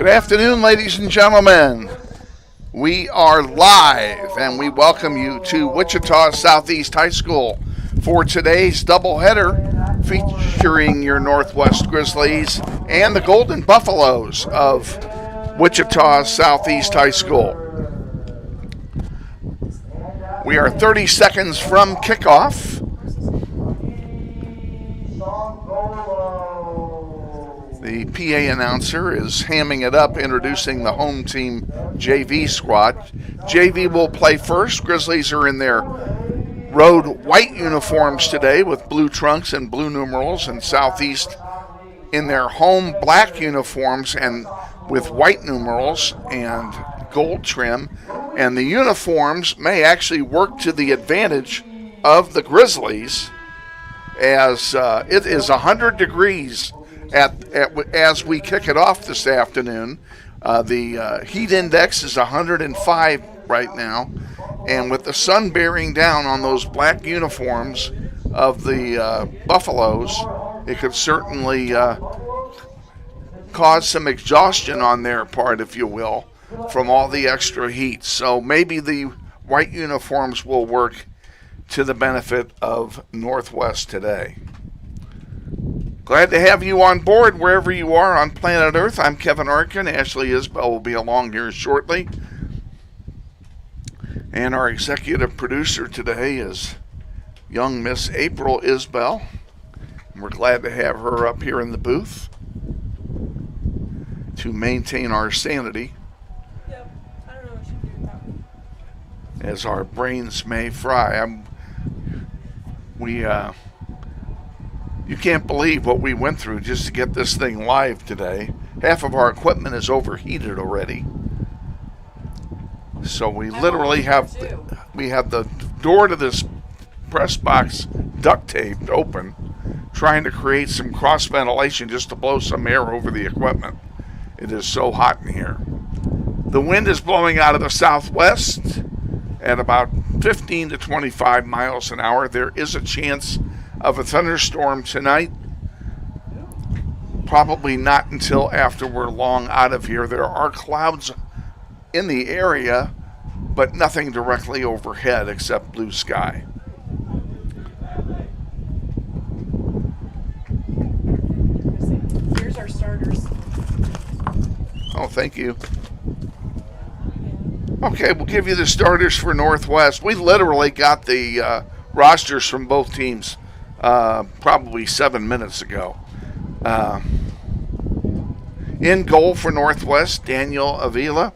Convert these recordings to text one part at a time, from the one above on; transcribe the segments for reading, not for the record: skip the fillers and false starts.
Good afternoon, ladies and gentlemen. We are live, and we welcome you to Wichita Southeast High School for today's doubleheader featuring your Northwest Grizzlies and the Golden Buffaloes of Wichita Southeast High School. We are 30 seconds from kickoff. The PA announcer is hamming it up, introducing the home team JV squad. JV will play first. Grizzlies are in their road white uniforms today with blue trunks and blue numerals, and Southeast in their home black uniforms and with white numerals and gold trim. And the uniforms may actually work to the advantage of the Grizzlies, as it is 100 degrees as we kick it off this afternoon. The heat index is 105 right now, and with the sun bearing down on those black uniforms of the Buffaloes, it could certainly cause some exhaustion on their part, if you will, from all the extra heat. So maybe the white uniforms will work to the benefit of Northwest today. Glad to have you on board wherever you are on planet Earth. I'm Kevin Arkin. Ashley Isbell will be along here shortly. And our executive producer today is young Miss April Isbell. We're glad to have her up here in the booth to maintain our sanity. Yep. I don't know what she'd do without me. As our brains may fry. You can't believe what we went through just to get this thing live today. Half of our equipment is overheated already. So we literally have the door to this press box duct taped open, trying to create some cross ventilation just to blow some air over the equipment. It is so hot in here. The wind is blowing out of the southwest at about 15 to 25 miles an hour. There is a chance of a thunderstorm tonight. Probably not until after we're long out of here. There are clouds in the area, but nothing directly overhead except blue sky. Here's our starters. Oh, thank you. Okay, we'll give you the starters for Northwest. We literally got the rosters from both teams probably 7 minutes ago. In goal for Northwest, Daniel Avila.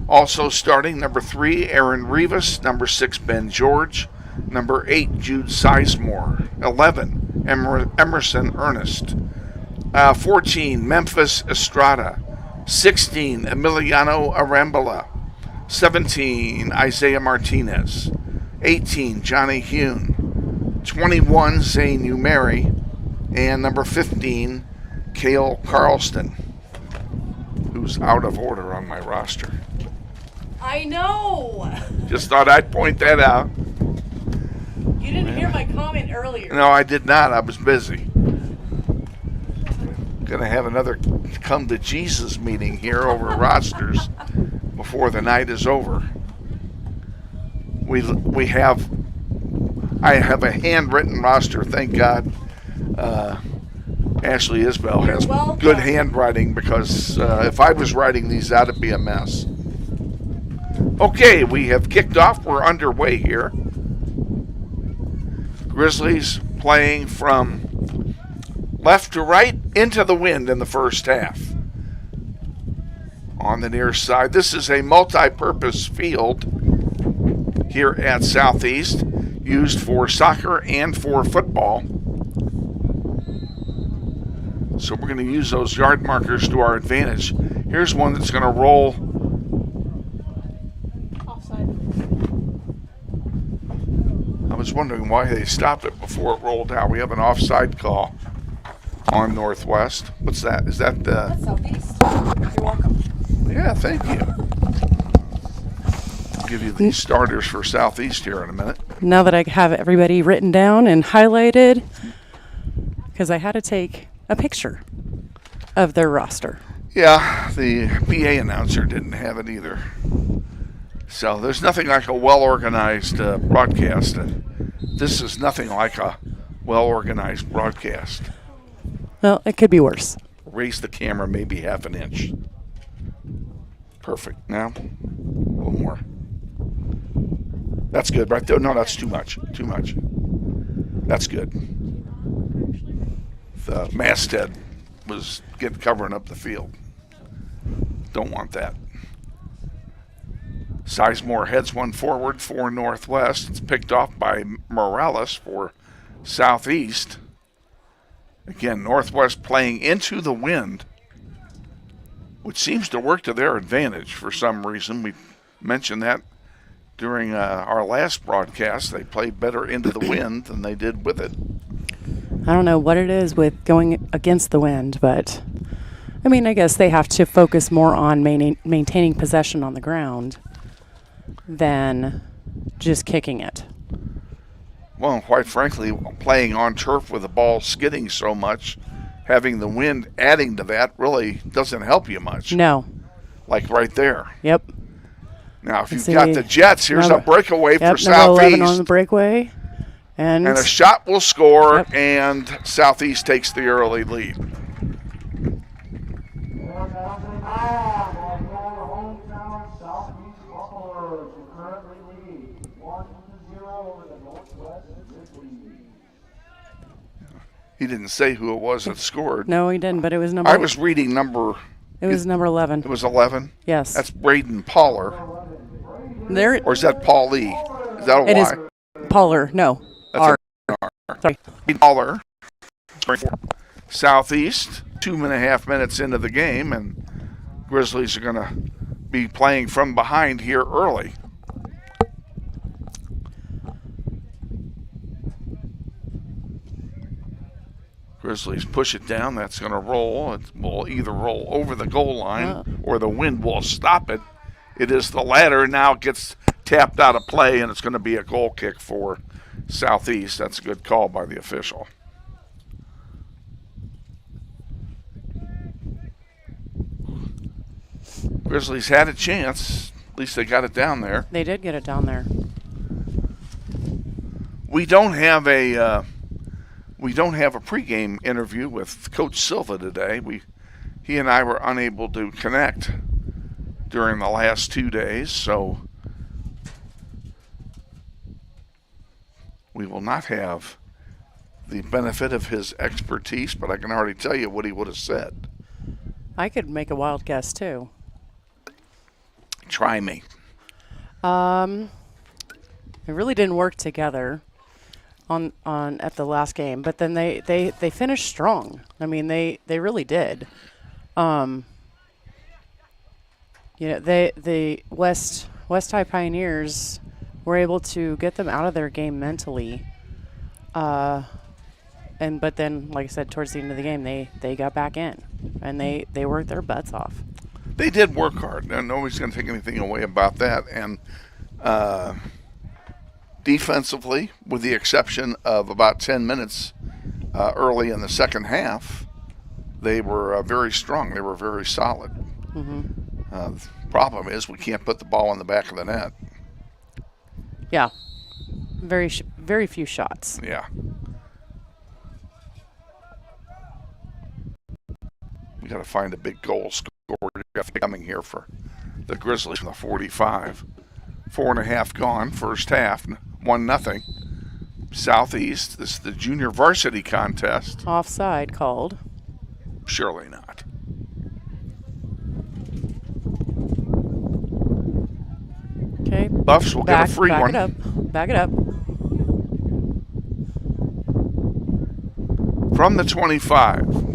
Also starting, number 3, Aaron Rivas. Number 6, Ben George. Number 8, Jude Sizemore. 11, Emerson Ernest. 14, Memphis Estrada. 16, Emiliano Arambula. 17, Isaiah Martinez. 18, Johnny Hune. 21, Zane Umeri. And number 15, Cale Carlston, who's out of order on my roster. I know. Just thought I'd point that out. You didn't hear my comment earlier. No, I did not. I was busy. Gonna have another come to Jesus meeting here over rosters before the night is over. I have a handwritten roster, thank God. Ashley Isbell has good handwriting, because if I was writing these out, it'd be a mess. Okay, we have kicked off. We're underway here. Grizzlies playing from left to right into the wind in the first half. On the near side, this is a multi-purpose field here at Southeast, used for soccer and for football. So we're going to use those yard markers to our advantage. Here's one that's going to roll. Offside. I was wondering why they stopped it before it rolled out. We have an offside call on Northwest. What's that? Is that That's Southeast. You're welcome. Yeah, thank you. I'll give you the starters for Southeast here in a minute. Now that I have everybody written down and highlighted, because I had to take a picture of their roster. Yeah, the PA announcer didn't have it either. So there's nothing like a well-organized broadcast. This is nothing like a well-organized broadcast. Well, it could be worse. Raise the camera maybe half an inch. Perfect. Now, a little more. That's good right there. No, that's too much. Too much. That's good. The masthead was covering up the field. Don't want that. Sizemore heads one forward for Northwest. It's picked off by Morales for Southeast. Again, Northwest playing into the wind, which seems to work to their advantage for some reason. We mentioned that during our last broadcast. They played better into the wind than they did with it. I don't know what it is with going against the wind, but I mean, I guess they have to focus more on maintaining possession on the ground than just kicking it. Well, quite frankly, playing on turf with the ball skidding so much, having the wind adding to that really doesn't help you much. No. Like right there. Yep. Now, if you've got the Jets, here's a breakaway for Southeast. Number 11 on the breakaway. And a shot will score, and Southeast takes the early lead. He didn't say who it was that scored. No, he didn't, but it was number... I was reading number... It was number 11. It was 11? Yes. That's Braden Poller. Or is that Paul Lee? Is that a Y? It is Poller. No. That's R. an R. Sorry. Poller. Southeast, 2.5 minutes into the game, and Grizzlies are going to be playing from behind here early. Grizzlies push it down. That's going to roll. It will either roll over the goal line or the wind will stop it. It is the latter. Now it gets tapped out of play, and it's going to be a goal kick for Southeast. That's a good call by the official. Grizzlies had a chance. At least they got it down there. They did get it down there. We don't have a pregame interview with Coach Silva today. He and I were unable to connect during the last 2 days, so we will not have the benefit of his expertise, but I can already tell you what he would have said. I could make a wild guess too. Try me. They really didn't work together on at the last game, but then they finished strong. I mean, they really did. The West High Pioneers were able to get them out of their game mentally. But then, like I said, towards the end of the game, they got back in and they worked their butts off. They did work hard. Nobody's going to take anything away about that. And defensively, with the exception of about 10 minutes early in the second half, they were very strong. They were very solid. Mm-hmm. The problem is we can't put the ball in the back of the net. Yeah. Very few shots. Yeah. We got to find a big goal scorer coming here for the Grizzlies from the 45. 4.5 gone, first half, 1-0. Southeast, this is the junior varsity contest. Offside called. Surely not. Okay. Buffs will get a free one. Back it up. From the 25.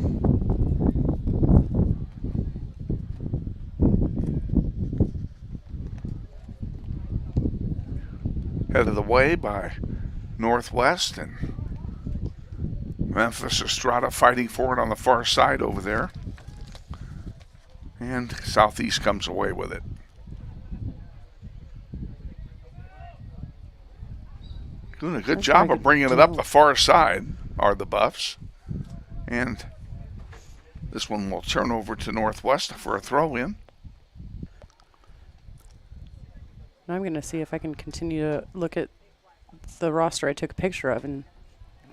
Headed away by Northwest, and Memphis Estrada fighting for it on the far side over there. And Southeast comes away with it. Doing a good job of bringing it up the far side are the Buffs. And This one will turn over to Northwest for a throw-in. I'm going to see if I can continue to look at the roster I took a picture of and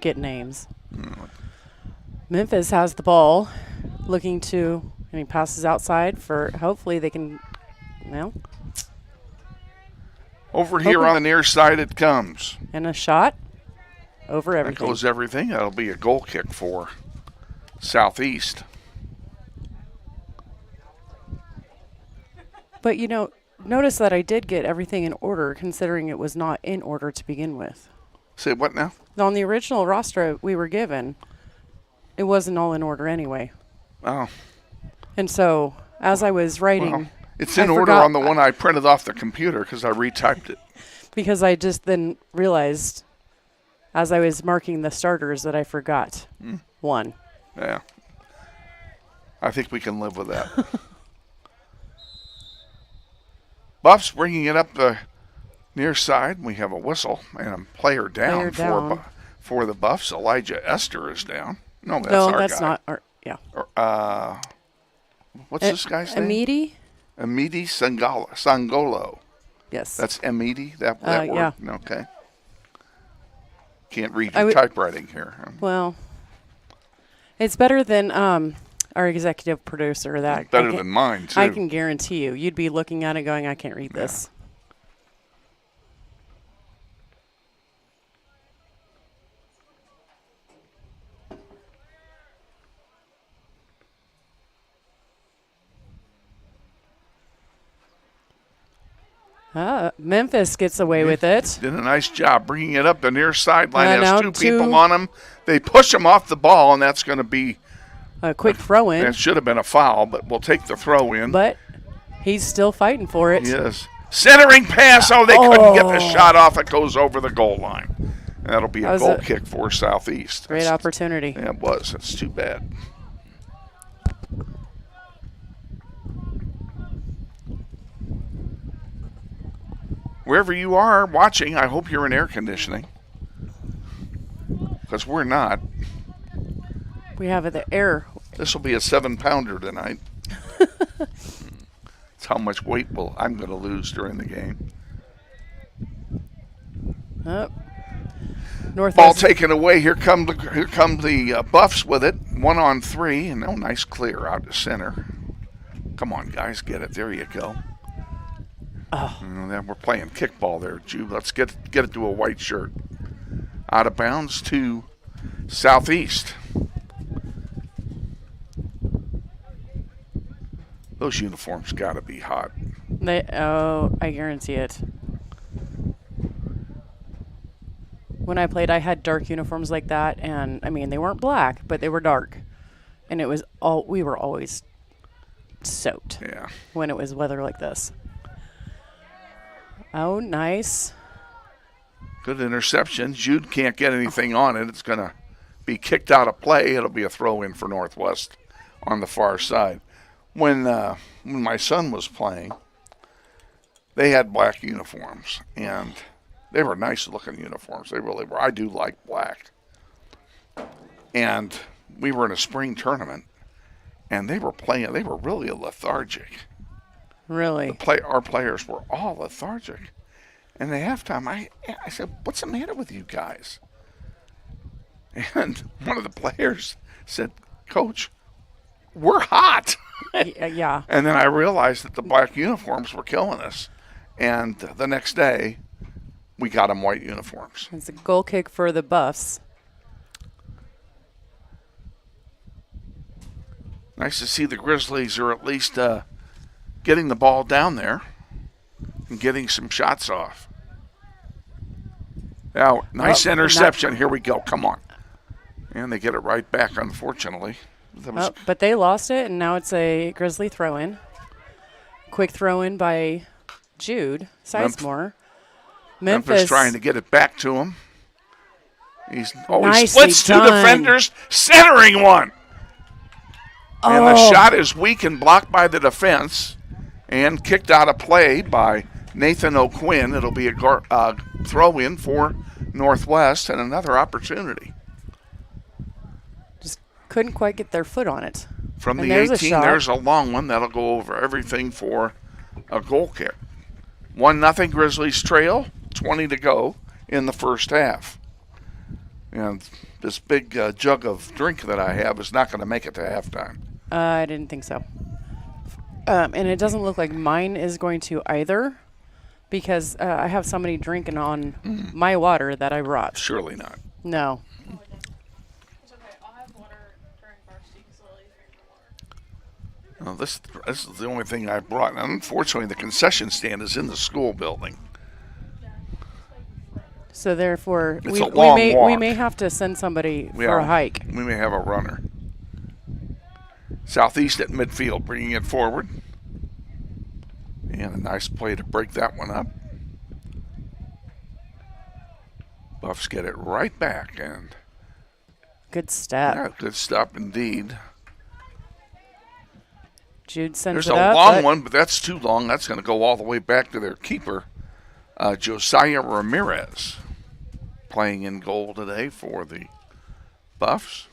get names. Memphis has the ball, looking to, and he passes outside for, hopefully they can, well. Over here on the near side it comes. And a shot over everything. That goes everything. That'll be a goal kick for Southeast. But, notice that I did get everything in order, considering it was not in order to begin with. Say what now? On the original roster we were given, it wasn't all in order anyway. Oh. And so, as I was writing... Well, it's in order on the one I printed off the computer because I retyped it. Because I just then realized, as I was marking the starters, that I forgot one. Yeah. I think we can live with that. Buffs bringing it up the near side. We have a whistle and a player down, for the Buffs. Elijah Esther is down. No, that's not our. Yeah. What's this guy's name? Amidi Sangolo. Yes. That's Amidi. That word. Yeah. Okay. Can't read your typewriting here. Well, it's better than our executive producer. That better than mine too. I can guarantee you, you'd be looking at it going, "I can't read this." Memphis gets away with it. Did a nice job bringing it up the near sideline. Has two two people on him. They push him off the ball, and that's going to be a quick throw in. It should have been a foul, but we'll take the throw in. But he's still fighting for it. Yes. Centering pass. Oh, they couldn't get the shot off. It goes over the goal line. That'll be a goal kick for Southeast. Great opportunity. Yeah, it was. That's too bad. Wherever you are watching, I hope you're in air conditioning. Because we're not. We have the air. This will be a 7-pounder tonight. It's how much weight I'm going to lose during the game. Northwest. Ball taken away. Here come the Buffs with it. 1-on-3. And nice clear out to center. Come on, guys. Get it. There you go. Oh. Then we're playing kickball there, Jude. Let's get it to a white shirt. Out of bounds to Southeast. Those uniforms got to be hot. I guarantee it. When I played, I had dark uniforms like that, and they weren't black, but they were dark, and it was we were always soaked. Yeah. When it was weather like this. Oh, nice. Good interception. Jude can't get anything on it. It's going to be kicked out of play. It'll be a throw-in for Northwest on the far side. When my son was playing, they had black uniforms, and they were nice-looking uniforms. They really were. I do like black. And we were in a spring tournament, and they were playing. They were really lethargic. Really? Our players were all lethargic. And at halftime, I said, "What's the matter with you guys?" And one of the players said, "Coach, we're hot." Yeah. And then I realized that the black uniforms were killing us. And the next day, we got them white uniforms. It's a goal kick for the Buffs. Nice to see the Grizzlies are at least getting the ball down there and getting some shots off. Now, nice interception. Here we go. Come on. And they get it right back, unfortunately. But they lost it, and now it's a Grizzly throw-in. Quick throw-in by Jude Sizemore. Memphis trying to get it back to him. He splits two defenders, centering one. And the shot is weak and blocked by the defense and kicked out of play by Nathan O'Quinn. It'll be a throw-in for Northwest and another opportunity. couldn't quite get their foot on it. From And the there's a 18, shot. there's a long one that'll go over everything for a goal kick. 1-0 Grizzlies trail, 20 to go in the first half. And this big jug of drink that I have is not going to make it to halftime. I didn't think so. And it doesn't look like mine is going to either, because I have somebody drinking on my water that I brought. Surely not. No. It's okay. I'll have water during varsity because Lily's drinking water. Well, this is the only thing I brought. And unfortunately, the concession stand is in the school building. So therefore, It's a long we walk. may have to send somebody We for are- a hike. We may have a runner. Southeast at midfield, bringing it forward. And a nice play to break that one up. Buffs get it right back, and Good step. yeah, good stop indeed. Jude sends There's it a up. long but one, but that's too long. That's going to go all the way back to their keeper, Josiah Ramirez, playing in goal today for the Buffs.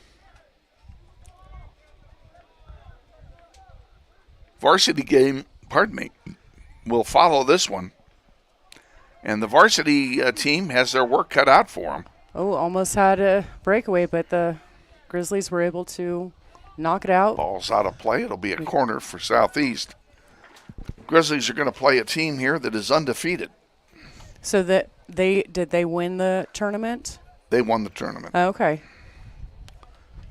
Varsity game, will follow this one. And the varsity team has their work cut out for them. Oh, almost had a breakaway, but the Grizzlies were able to knock it out. Ball's out of play. It'll be a corner for Southeast. Grizzlies are going to play a team here that is undefeated. So that did they win the tournament? They won the tournament. Oh, okay.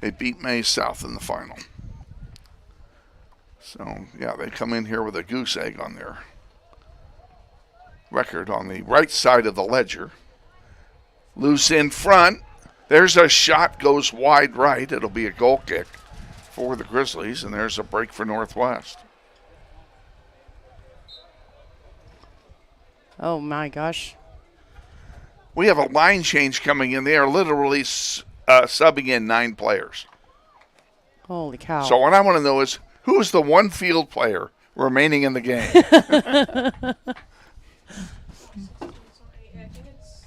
They beat May South in the final. So, yeah, they come in here with a goose egg on their record on the right side of the ledger. Loose in front. There's a shot, goes wide right. It'll be a goal kick for the Grizzlies, and there's a break for Northwest. Oh my gosh. We have a line change coming in. They are literally subbing in 9 players. Holy cow. So what I want to know is, who's the one field player remaining in the game? I think it's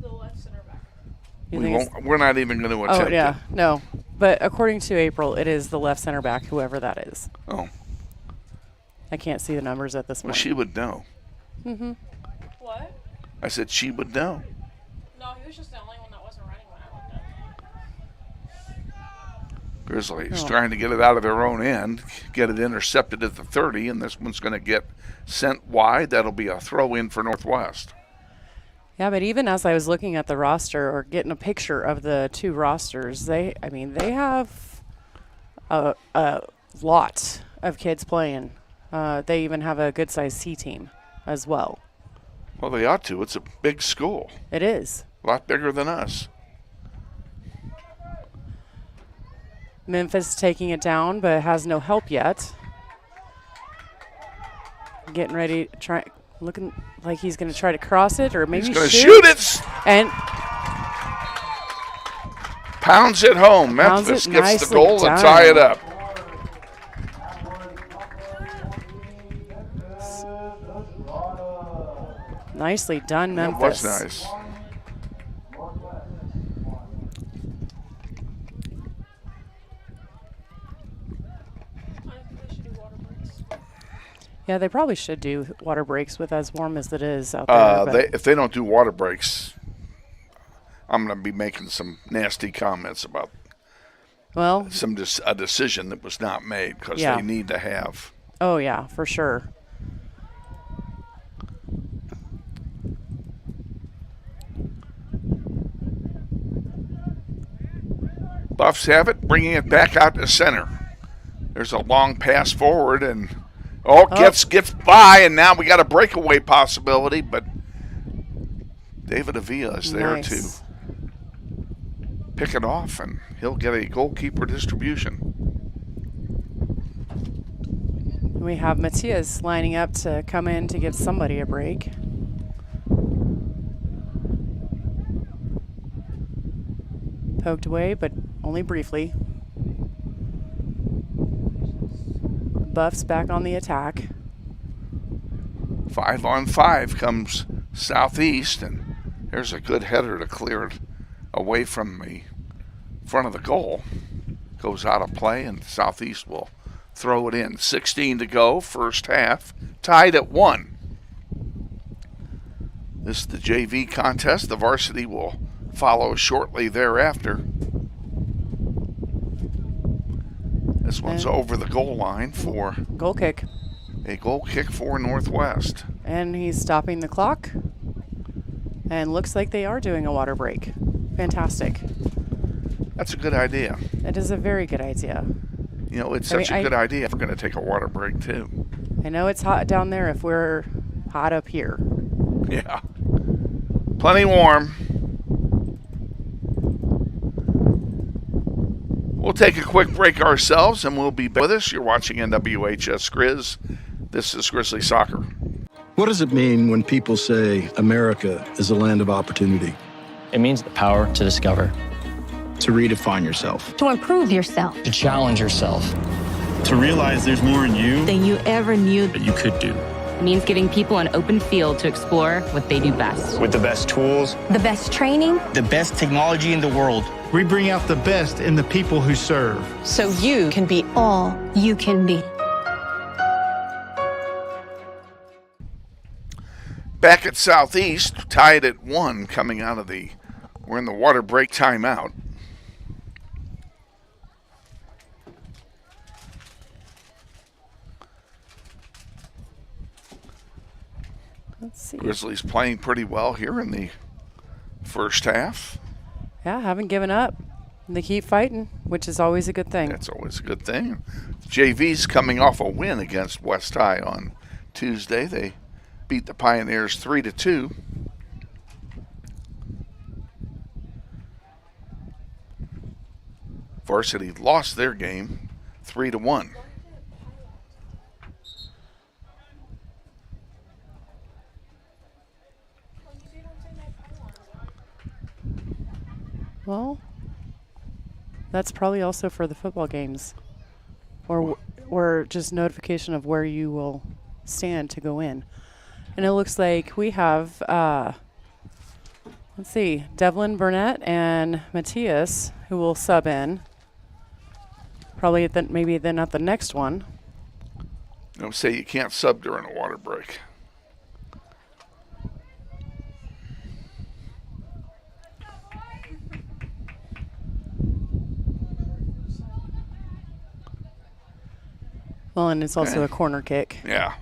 the left center back. You think it's- We're not even going to attempt Oh yeah, it. no. But according to April, it is the left center back, whoever that is. Oh, I can't see the numbers at this well, point. she would know. What? I said she would know. No, he was just the only one that wasn't running when I looked up. Grizzlies Oh. trying to get it out of their own end, get it intercepted at the 30, and this one's going to get sent wide. That'll be a throw in for Northwest. Yeah, but even as I was looking at the roster or getting a picture of the two rosters, they have a lot of kids playing. They even have a good-sized C team as well. Well, they ought to. It's a big school, It is. a lot bigger than us. Memphis taking it down, but has no help yet. Getting ready, looking like he's going to try to cross it or maybe He's going to shoot. shoot it. And Pounds it home. Pounds Memphis it gets the nicely goal and done. tie it up. nicely done, That Memphis. was nice. I think they should do water breaks. Yeah, they probably should do water breaks with as warm as it is out there. but- If they don't do water breaks, I'm going to be making some nasty comments about well, a decision that was not made because Yeah. they need to have. oh yeah, for sure. Buffs have it, bringing it back out to center. There's a long pass forward, and gets by, and now we got a breakaway possibility, but David Avila is there to Nice. pick it off, and he'll get a goalkeeper distribution. We have Matias lining up to come in to give somebody a break. Poked away, but only briefly. Buffs back on the attack. 5-on-5 comes Southeast, and there's a good header to clear it away from the front of the goal. Goes out of play, and Southeast will throw it in. 16 to go, first half. Tied at 1. This is the JV contest. The varsity will follow shortly thereafter. This one's over the goal line for Goal kick. a goal kick for Northwest. And he's stopping the clock. And looks like they are doing a water break. Fantastic. That's a good idea. That is a very good idea. You know, it's such a good idea if we're going to take a water break, too. I know it's hot down there if we're hot up here. Yeah. Plenty warm. We'll take a quick break ourselves, and we'll be back with us. You're watching NWHS Grizz. This is Grizzly Soccer. What does it mean when people say America is a land of opportunity? It means the power to discover, To redefine yourself. To improve yourself. to challenge yourself. To realize there's more in you Than you ever knew. that you could do. It means giving people an open field to explore what they do best. With the best tools, The best training. the best technology in the world. We bring out the best in the people who serve. So you can be All you can be. Back at Southeast, tied at 1 coming out of we're in the water break timeout. Let's see. Grizzlies playing pretty well here in the first half. Yeah, haven't given up. They keep fighting, which is always a good thing. That's always a good thing. JV's coming off a win against West High on Tuesday. They beat the Pioneers 3-2. Varsity lost their game 3-1. Well, that's probably also for the football games, or just notification of where you will stand to go in. And it looks like we have, let's see, Devlin Burnett and Matthias who will sub in. Probably maybe then at the next one. Don't say you can't sub during a water break. Well, and it's also a corner kick. Yeah.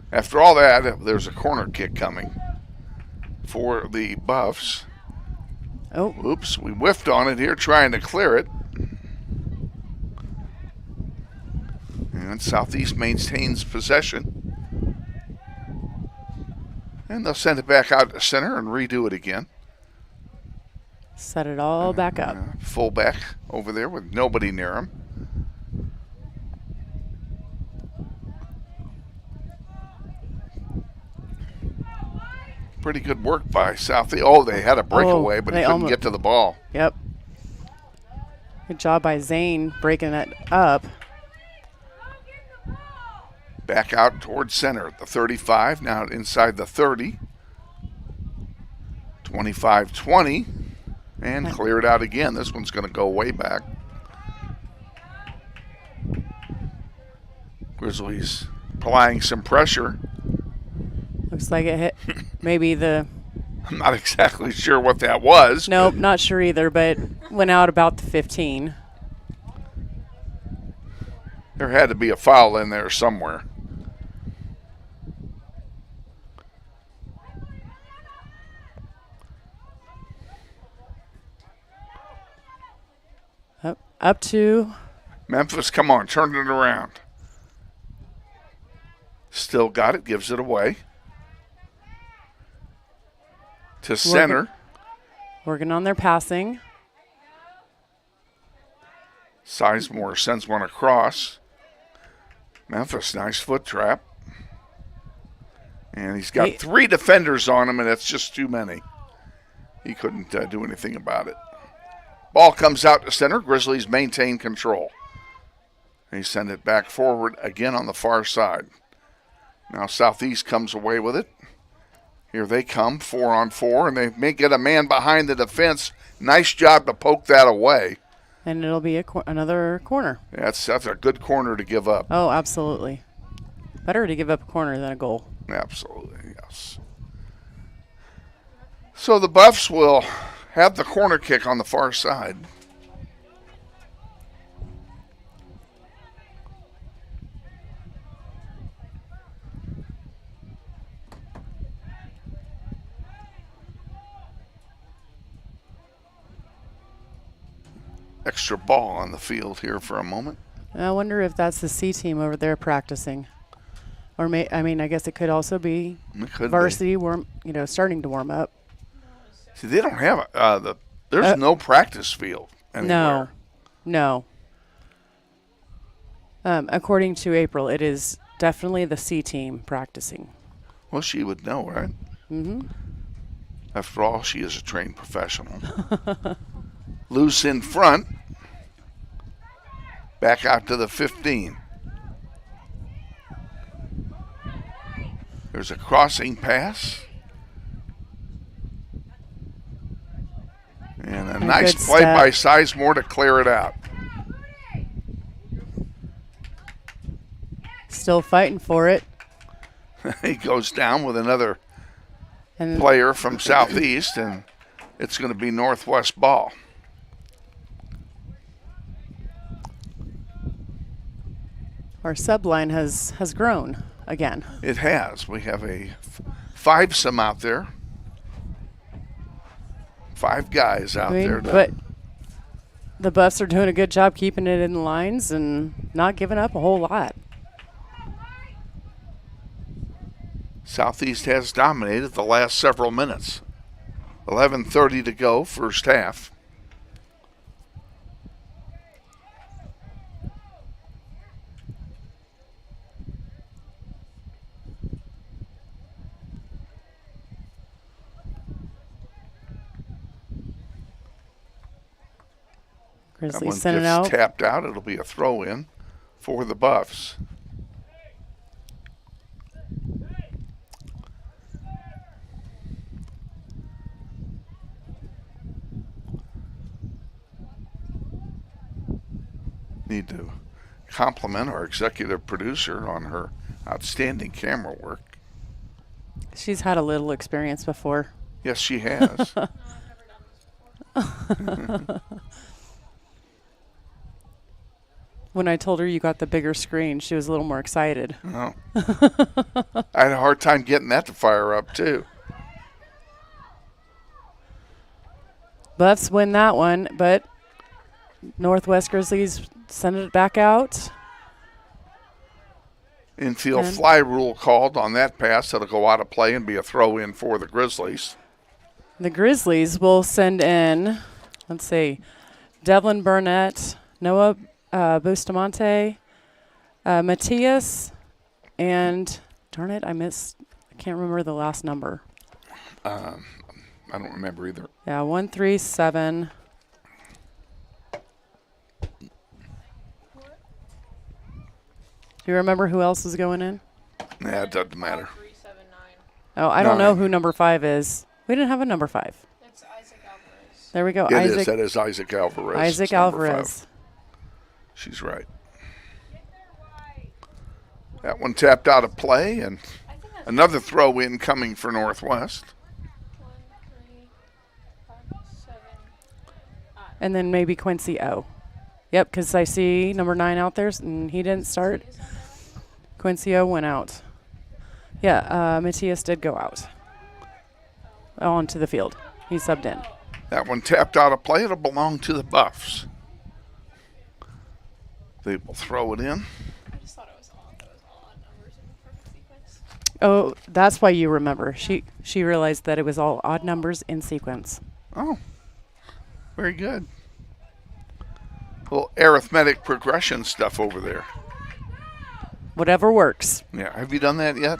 After all that, there's a corner kick coming for the Buffs. Oh. Oops, we whiffed on it here trying to clear it. And Southeast maintains possession. And they'll send it back out to center and redo it again. Set it all back up. Fullback over there with nobody near him. Pretty good work by Southeast. Oh, they had a breakaway, but he couldn't get to the ball. Yep. Good job by Zane breaking that up. Back out towards center at the 35, now inside the 30. 25-20, and clear it out again. This one's going to go way back. Grizzlies applying some pressure. Looks like it hit maybe the... I'm not exactly sure what that was. Nope, not sure either, but went out about the 15. There had to be a foul in there somewhere. Up to... Memphis, come on, turn it around. Still got it, gives it away. To center. Working on their passing. Sizemore sends one across. Memphis, nice foot trap. And he's got 3 defenders on him, and that's just too many. He couldn't do anything about it. Ball comes out to center. Grizzlies maintain control. They send it back forward again on the far side. Now Southeast comes away with it. Here they come, 4-on-4, and they may get a man behind the defense. Nice job to poke that away. And it'll be another corner. That's a good corner to give up. Oh, absolutely. Better to give up a corner than a goal. Absolutely, yes. So the Buffs will have the corner kick on the far side. Extra ball on the field here for a moment. I wonder if that's the C team over there practicing. Or I guess it could also be varsity starting to warm up. See, they don't have there's no practice field anywhere. No. According to April, it is definitely the C team practicing. Well, she would know, right? Mm-hmm. After all, she is a trained professional. Loose in front. Back out to the 15. There's a crossing pass. And a nice play by Sizemore to clear it out. Still fighting for it. He goes down with another player from Southeast, and it's going to be Northwest ball. Our subline has grown again. It has. We have a fivesome out there. 5 guys out there. But the Buffs are doing a good job keeping it in the lines and not giving up a whole lot. Southeast has dominated the last several minutes. 11:30 to go, first half. Grizzlies sent it out. out. Tapped out. It'll be a throw-in for the Buffs. Need to compliment our executive producer on her outstanding camera work. She's had a little experience before. Yes, she has. When I told her you got the bigger screen, she was a little more excited. Oh. I had a hard time getting that to fire up, too. Buffs win that one, but Northwest Grizzlies send it back out. Infield fly rule called on that pass. It'll go out of play and be a throw-in for the Grizzlies. The Grizzlies will send in, let's see, Devlin Burnett, Noah Bustamante, Matthias, and darn it, I can't remember the last number. I don't remember either. Yeah, 137. Do you remember who else is going in? Yeah, it doesn't matter. Oh, I don't know who number 5 is. We didn't have a number 5. It's Isaac Alvarez. There we go. That is Isaac Alvarez. Isaac Alvarez. She's right. That one tapped out of play, and another throw-in coming for Northwest. 1, 3, 5, 7. And then maybe Quincy O. Yep, because I see number 9 out there, and he didn't start. Quincy O went out. Yeah, Matthias did go out. Onto the field. He subbed in. That one tapped out of play. It'll belong to the Buffs. They will throw it in. I just thought it was all odd numbers in the perfect sequence. Oh, that's why you remember. She realized that it was all odd numbers in sequence. Oh, very good. Little arithmetic progression stuff over there. Whatever works. Yeah. Have you done that yet?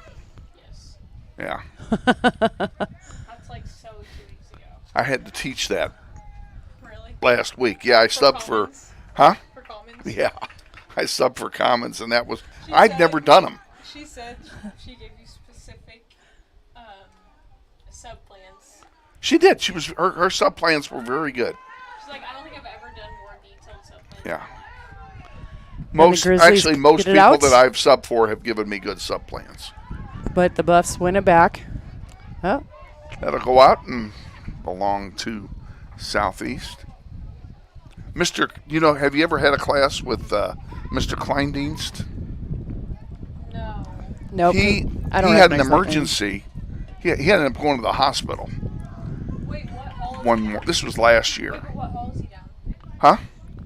Yes. Yeah. That's like so 2 weeks ago. I had to teach that Really? last week. Yeah, I subbed for, For Commons? Yeah, I subbed for Commons, and that was, I'd never done them. She said she gave you specific sub plans. She did. Her sub plans were very good. She's like, I don't think I've ever done more detailed Yeah. the Most Grizzlies most get it people out. that I've subbed for have given me good sub plans. But the Buffs win it back. Oh, That'll go out and belong to Southeast. Have you ever had a class with Mr. Kleindienst? No. nope. He I don't had an recognize that name. emergency. He ended up going to the hospital. Wait, what hall is One he more. down? This was last year. Wait, what hall is he down? Huh?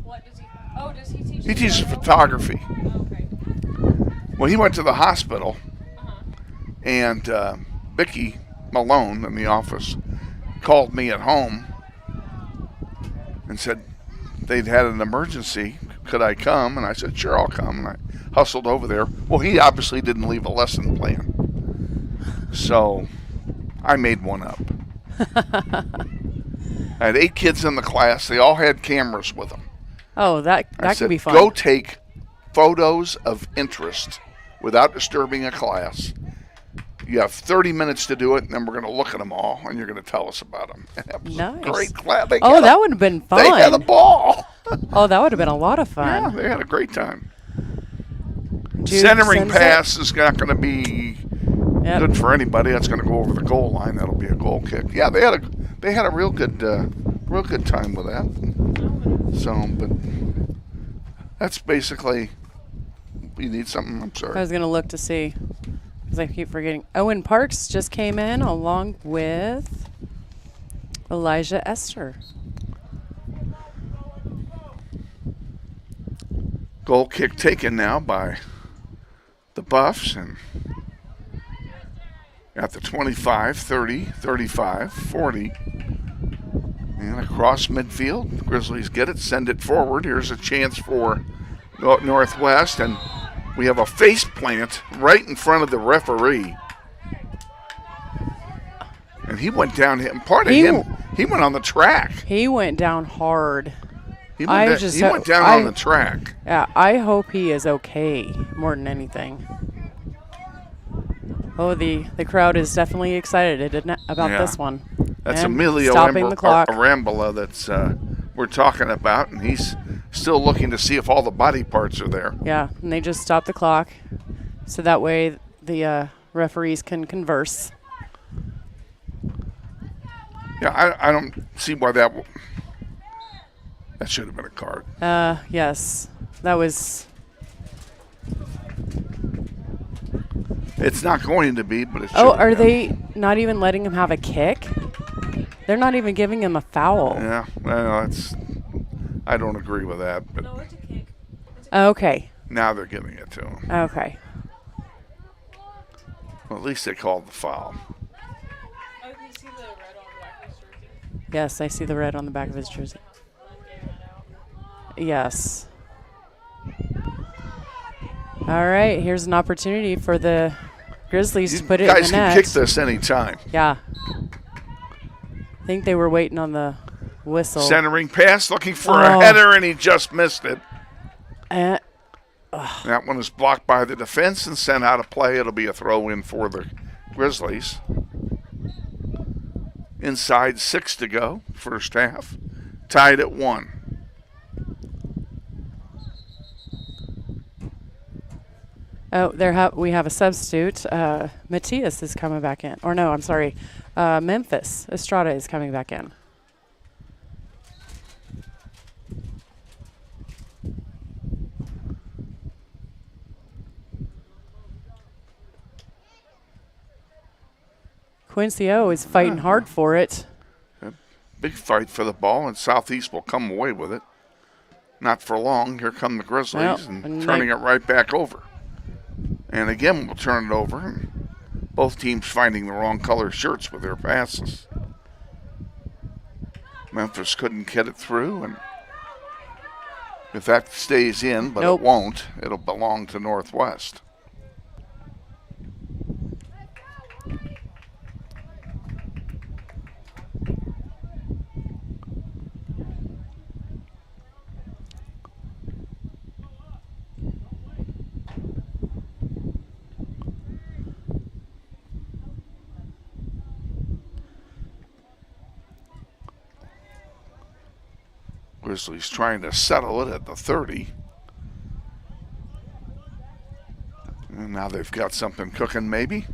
What does he? Oh, does he teach? He teaches photography. Oh, okay. Well, he went to the hospital, Uh-huh. and Vicky Malone in the office called me at home and said they'd had an emergency. Could I come? And I said, sure, I'll come. And I hustled over there. Well, he obviously didn't leave a lesson plan. So I made one up. I had 8 kids in the class. They all had cameras with them. Oh, that I could said, be fun. go take photos of interest without disturbing a class. You have 30 minutes to do it, and then we're going to look at them all, and you're going to tell us about them. And that was Nice. a great class. That would have been fun. They had a ball. Oh, that would have been a lot of Yeah, fun. they had a great time. Jude Centering sends it. pass is not going to be Yep. good for anybody. That's going to go over the goal line. That'll be a goal kick. Yeah, they had a real good time with that. So, but that's basically. You need something? I'm sorry. I was going to look to see because I keep forgetting. Owen Parks just came in along with Elijah Esther. Goal kick taken now by the Buffs, and at the 25, 30, 35, 40. And across midfield, the Grizzlies get it, send it forward. Here's a chance for Northwest, and we have a face plant right in front of the referee. And he went down, and part of him, he went on the track. He went down hard. He went down on the track. Yeah, I hope he is okay more than anything. Oh, the crowd is definitely excited about this one. That's And Emilio stopping the clock. Arambola that's we're talking about, and he's still looking to see if all the body parts are there. Yeah, and they just stopped the clock, so that way the referees can converse. Yeah, I don't see why that should have been a card. Yes, that was. It's not going to be, but it should. Oh, are they not even letting him have a kick? They're not even giving him a foul. Yeah, well, I don't agree with that, but No, it's a kick. Okay. now they're giving it to him. Okay. Well, at least they called the foul. Oh, you see the red on the back of his jersey? Yes, I see the red on the back of his jersey. Yes. All right, here's an opportunity for the Grizzlies to put it in the net. Guys can kick this anytime. Yeah. I think they were waiting on the whistle. Centering pass, looking for a header, and he just missed it. That one is blocked by the defense and sent out of play. It'll be a throw-in for the Grizzlies. Inside 6 to go, first half. Tied at 1. Oh, we have a substitute. Matthias is coming back in. Or no, I'm sorry. Memphis Estrada is coming back in. Quincy O is fighting hard for it. A big fight for the ball, and Southeast will come away with it. Not for long. Here come the Grizzlies, and turning it right back over. And again, we'll turn it over. And both teams finding the wrong color shirts with their passes. Memphis couldn't get it through, and if that stays in, but it won't, it'll belong to Northwest. Grizzlies trying to settle it at the 30. And now they've got something cooking, maybe.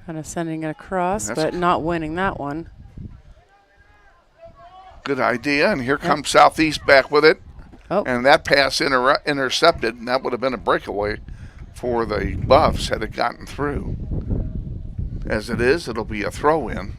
Kind of sending it across, but not winning that one. Good idea, and here comes Southeast back with it. Oh. And that pass intercepted, and that would have been a breakaway for the Buffs had it gotten through. As it is, it'll be a throw-in.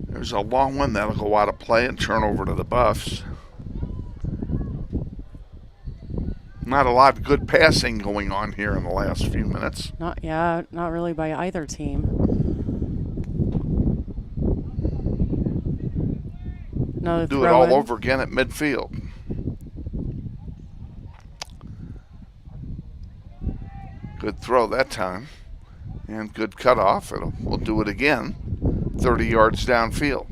There's a long one that'll go out of play and turn over to the Buffs. Not a lot of good passing going on here in the last few minutes. Not really by either team. Another Do it all over again at midfield. Good throw that time. And good cutoff. We'll do it again. 30 yards downfield.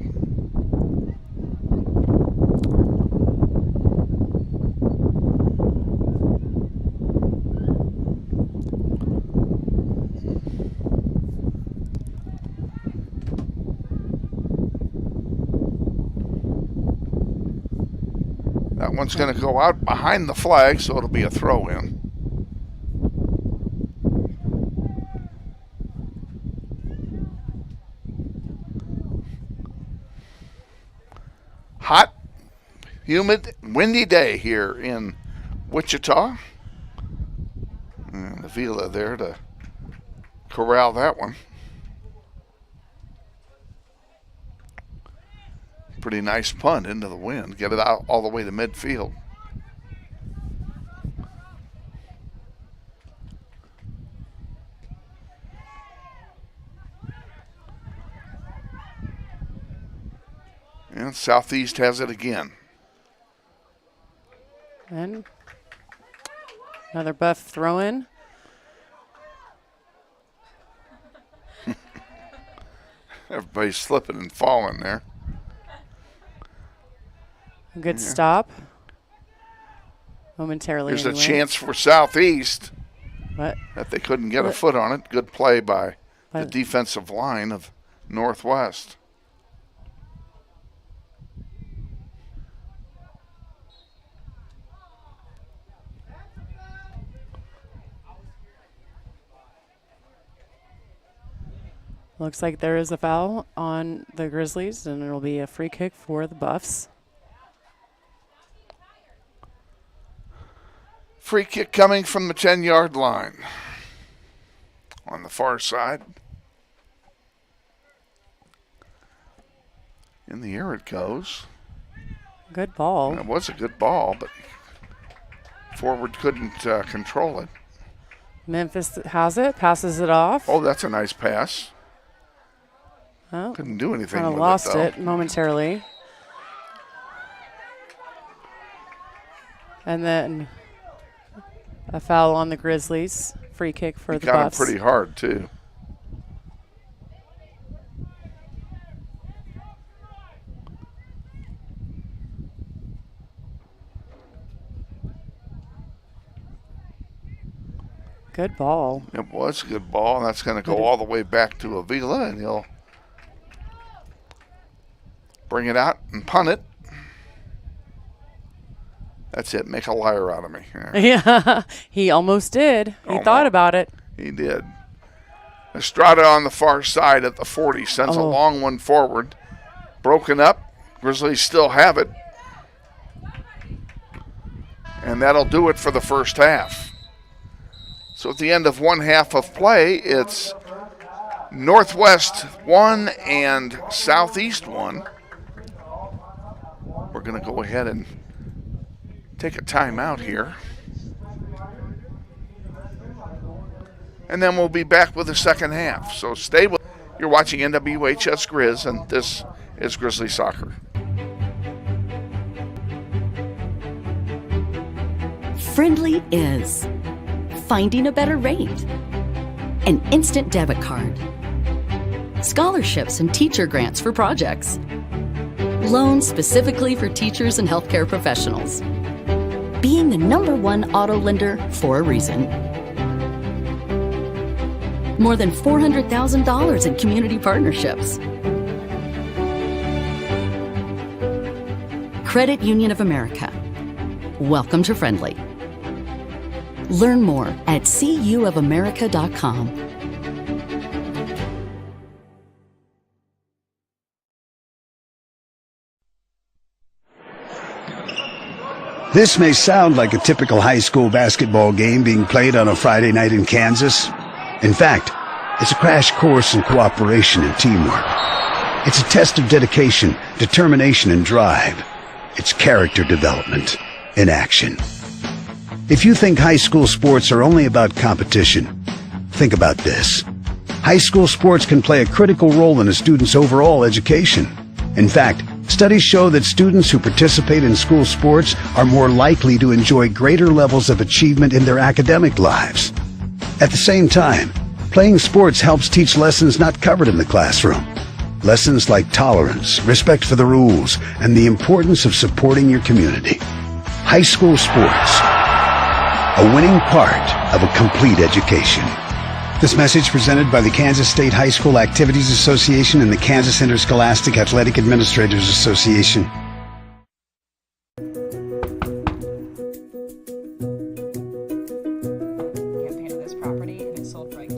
That one's going to go out behind the flag, so it'll be a throw-in. Hot, humid, windy day here in Wichita. And the Vila there to corral that one. Pretty nice punt into the wind. Get it out all the way to midfield. And Southeast has it again. And another Buff throw-in. Everybody's slipping and falling there. A good stop. Momentarily. There's anyway. a chance for Southeast. What? That they couldn't get a foot on it. Good play by the defensive line of Northwest. Looks like there is a foul on the Grizzlies, and it'll be a free kick for the Buffs. Free kick coming from the 10-yard line on the far side. In the air it goes. Good ball. It was a good ball, but forward couldn't control it. Memphis has it, passes it off. Oh, that's a nice pass. Oh, couldn't do anything kind of with lost it, it momentarily. And then a foul on the Grizzlies. Free kick for the got Buffs. him pretty hard, too. Good ball. It was a good ball, and that's going to go all the way back to Avila, and he'll bring it out and punt it. That's it. Make a liar out of me. Yeah, he almost did. He thought about it. He did. Estrada on the far side at the 40 sends a long one forward. Broken up. Grizzlies still have it. And that'll do it for the first half. So at the end of one half of play, it's Northwest 1 and Southeast 1. We're going to go ahead and take a timeout here. And then we'll be back with the second half. So stay with. You're watching NWHS Grizz, and this is Grizzly Soccer. Friendly is finding a better rate, an instant debit card, scholarships and teacher grants for projects, loans specifically for teachers and healthcare professionals, being the #1 auto lender for a reason. More than $400,000 in community partnerships. Credit Union of America. Welcome to Friendly. Learn more at cuofamerica.com. This may sound like a typical high school basketball game being played on a Friday night in Kansas. In fact, it's a crash course in cooperation and teamwork. It's a test of dedication, determination, and drive. It's character development in action. If you think high school sports are only about competition, think about this. High school sports can play a critical role in a student's overall education. In fact, studies show that students who participate in school sports are more likely to enjoy greater levels of achievement in their academic lives. At the same time, playing sports helps teach lessons not covered in the classroom. Lessons like tolerance, respect for the rules, and the importance of supporting your community. High school sports, a winning part of a complete education. This message presented by the Kansas State High School Activities Association and the Kansas Interscholastic Athletic Administrators Association. Campaign of this property and it's sold right to.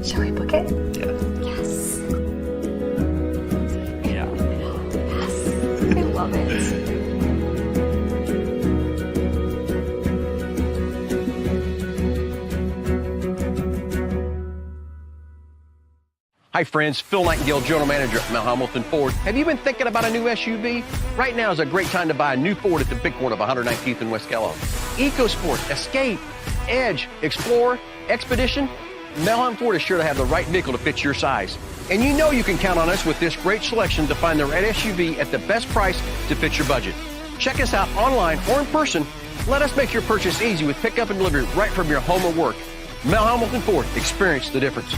Shall we book it? Yeah. Yes. Yeah. Yes. I love it. Hi friends, Phil Nightingale, General Manager at Mount Hamilton Ford. Have you been thinking about a new SUV? Right now is a great time to buy a new Ford at the big one of 119th and West Kellogg. EcoSport, Escape, Edge, Explorer, Expedition. Mount Hamilton Ford is sure to have the right vehicle to fit your size. And you know you can count on us with this great selection to find the right SUV at the best price to fit your budget. Check us out online or in person. Let us make your purchase easy with pickup and delivery right from your home or work. Mount Hamilton Ford, experience the difference.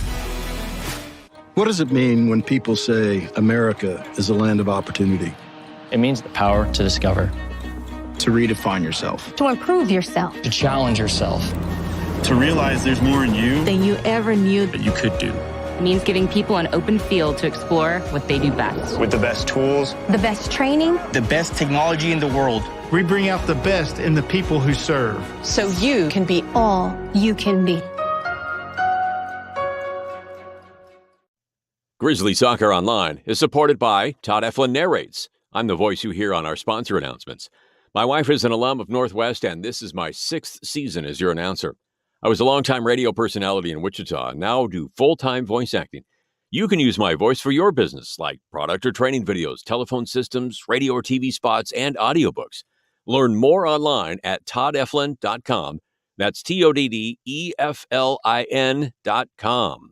What does it mean when people say America is a land of opportunity? It means the power to discover, To redefine yourself. To improve yourself. to challenge yourself. To realize there's more in you Than you ever knew. that you could do. It means giving people an open field to explore what they do best. With the best tools, The best training. the best technology in the world. We bring out the best in the people who serve. So you can be All you can be. Grizzly Soccer Online is supported by Todd Eflin Narrates. I'm the voice you hear on our sponsor announcements. My wife is an alum of Northwest, and this is my 6th season as your announcer. I was a longtime radio personality in Wichita and now do full-time voice acting. You can use my voice for your business, like product or training videos, telephone systems, radio or TV spots, and audiobooks. Learn more online at toddeflin.com. That's TODDEFLIN.com.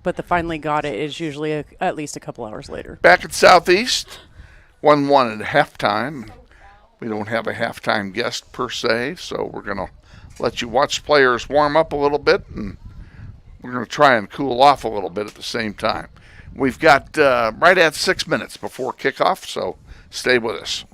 but the finally got it is usually at least a couple hours later. Back at Southeast, 1-1 at halftime. We don't have a halftime guest per se, so we're going to let you watch players warm up a little bit, and we're going to try and cool off a little bit at the same time. We've got right at 6 minutes before kickoff, so stay with us.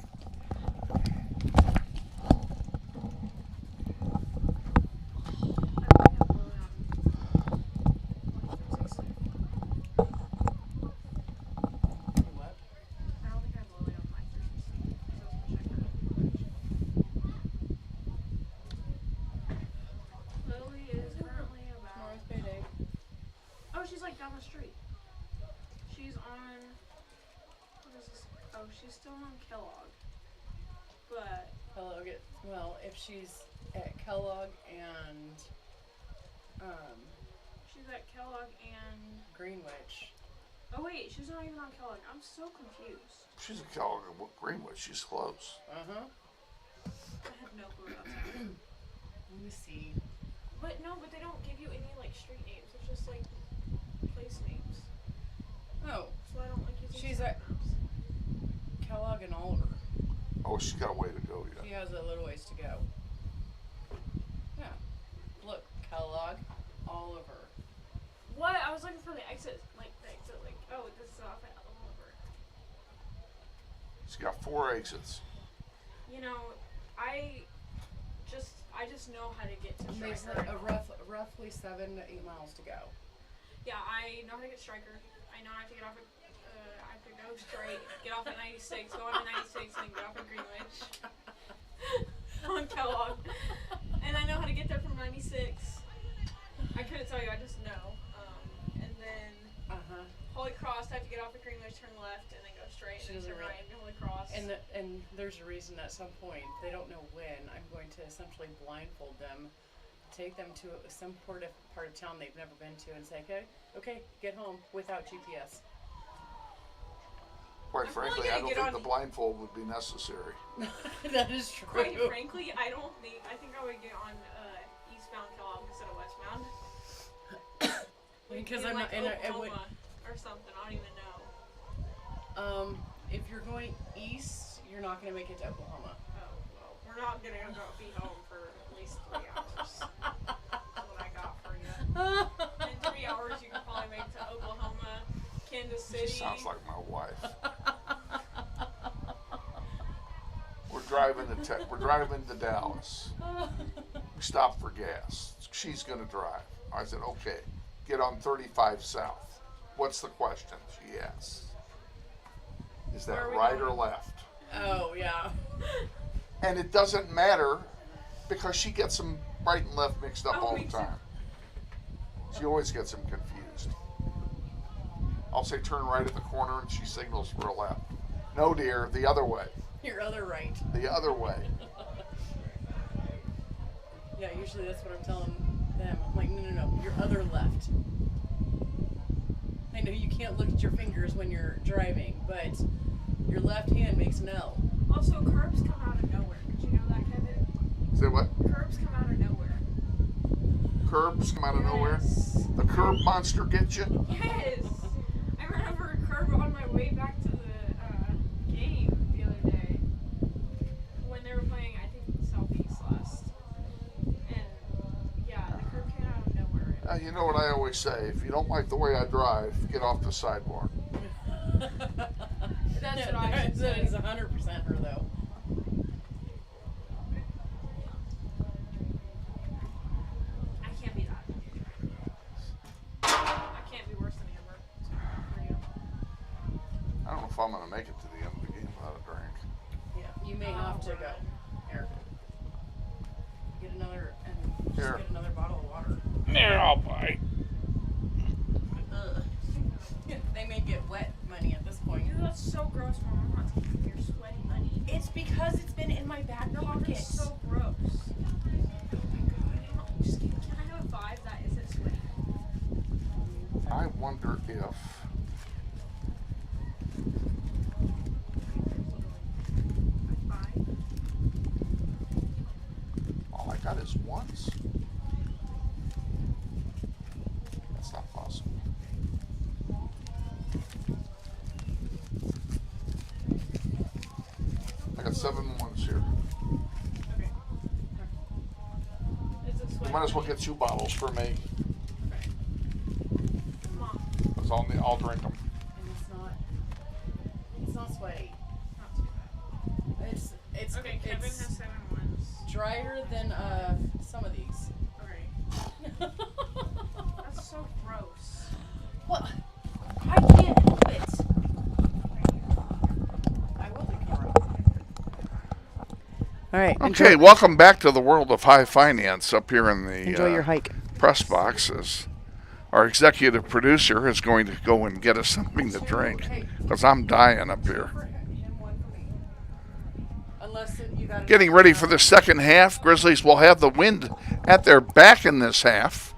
Oh, she's like down the street. She's on. What is this? Oh, she's still on Kellogg. But. Kellogg. Well, if she's at Kellogg and. She's at Kellogg and. Greenwich. Oh wait, she's not even on Kellogg. I'm so confused. She's at Kellogg and Greenwich. She's close. Uh huh. I have no clue about that. Let me see. But no, but they don't give you any like street names. It's just like place names. Oh. So I don't like using She's street at maps. Kellogg and Oliver. Oh, she's got a way to go yet. She has a little ways to go. Yeah. Look, Kellogg, Oliver. What? I was looking for the exit, like oh, this is off at Oliver. She's got 4 exits. You know, I just know how to get to There's Stryker. roughly 7 to 8 miles to go. Yeah, I know how to get Stryker. I know how to get off at, I have to go straight, get off at 96, go on to 96, and then get off at Greenwich. On Kellogg. And I know how to get there from 96. I couldn't tell you, I just know. And then Holy Cross, I have to get off at Greenwich, turn left, and then go straight, and then turn right and Holy Cross. And there's a reason at some point, they don't know when, I'm going to essentially blindfold them, take them to some part of town they've never been to, and say, okay, get home without GPS. Quite frankly, I don't think the blindfold would be necessary. That is true. Quite frankly, I think I would get on eastbound Kellogg instead of westbound. Because I'm not like Oklahoma or something. I don't even know. If you're going east, you're not going to make it to Oklahoma. Oh, well, we're not going to be home for at least 3 hours. That's what I got for you. In 3 hours, you can probably make it to Oklahoma, Kansas City. She sounds like my wife. We're driving to Dallas. We stopped for gas. She's going to drive. I said, okay, get on 35 South. What's the question? She asks. Is that right or left? Oh, yeah. And it doesn't matter because she gets them right and left mixed up all the time. She always gets them confused. I'll say turn right at the corner and she signals for a left. No, dear, the other way. Your other right. The other way. Yeah, usually that's what I'm telling them. I'm like, no, your other left. I know you can't look at your fingers when you're driving, but your left hand makes an L. Also, curbs come out of nowhere. Did you know that, Kevin? Say what? Curbs come out of nowhere. Curbs come out of nowhere? The curb monster gets you? Yes! I ran over a curb on my way back to the game the other day when they were playing, I think, Southeast last. And, yeah, the curb came out of nowhere. You know what I always say, if you don't like the way I drive, get off the sidewalk. That's what I should That say. is 100% her, though. I can't be that. I can't be worse than Amber. For you. I don't know if I'm going to make it to the end of the game without a drink. Yeah, you may have to go, Eric. Get another Here. get another bottle of water. Here, I'll buy. They may get wet money at this point. Dude, that's so gross, Mom. I'm not taking your sweaty money. It's because it's been in my back pocket. It's so gross. Oh my god. Just can I have a 5 that isn't sweaty? I wonder if... All I got is once. That's not possible. I got 7 ones here. Okay. Is it You sweaty? might as well get 2 bottles for me. Okay. Mom. Because I'll drink them. And it's not sweaty. Not too bad. It's Okay, Kevin it's has 7 ones. drier than some of these. Okay. That's so gross. What? I can't help it. I will be Carl. All right. Okay, welcome back to the world of high finance up here in the Enjoy your hike. press boxes. Our executive producer is going to go and get us something to drink because I'm dying up here. Getting ready for the second half. Grizzlies will have the wind at their back in this half.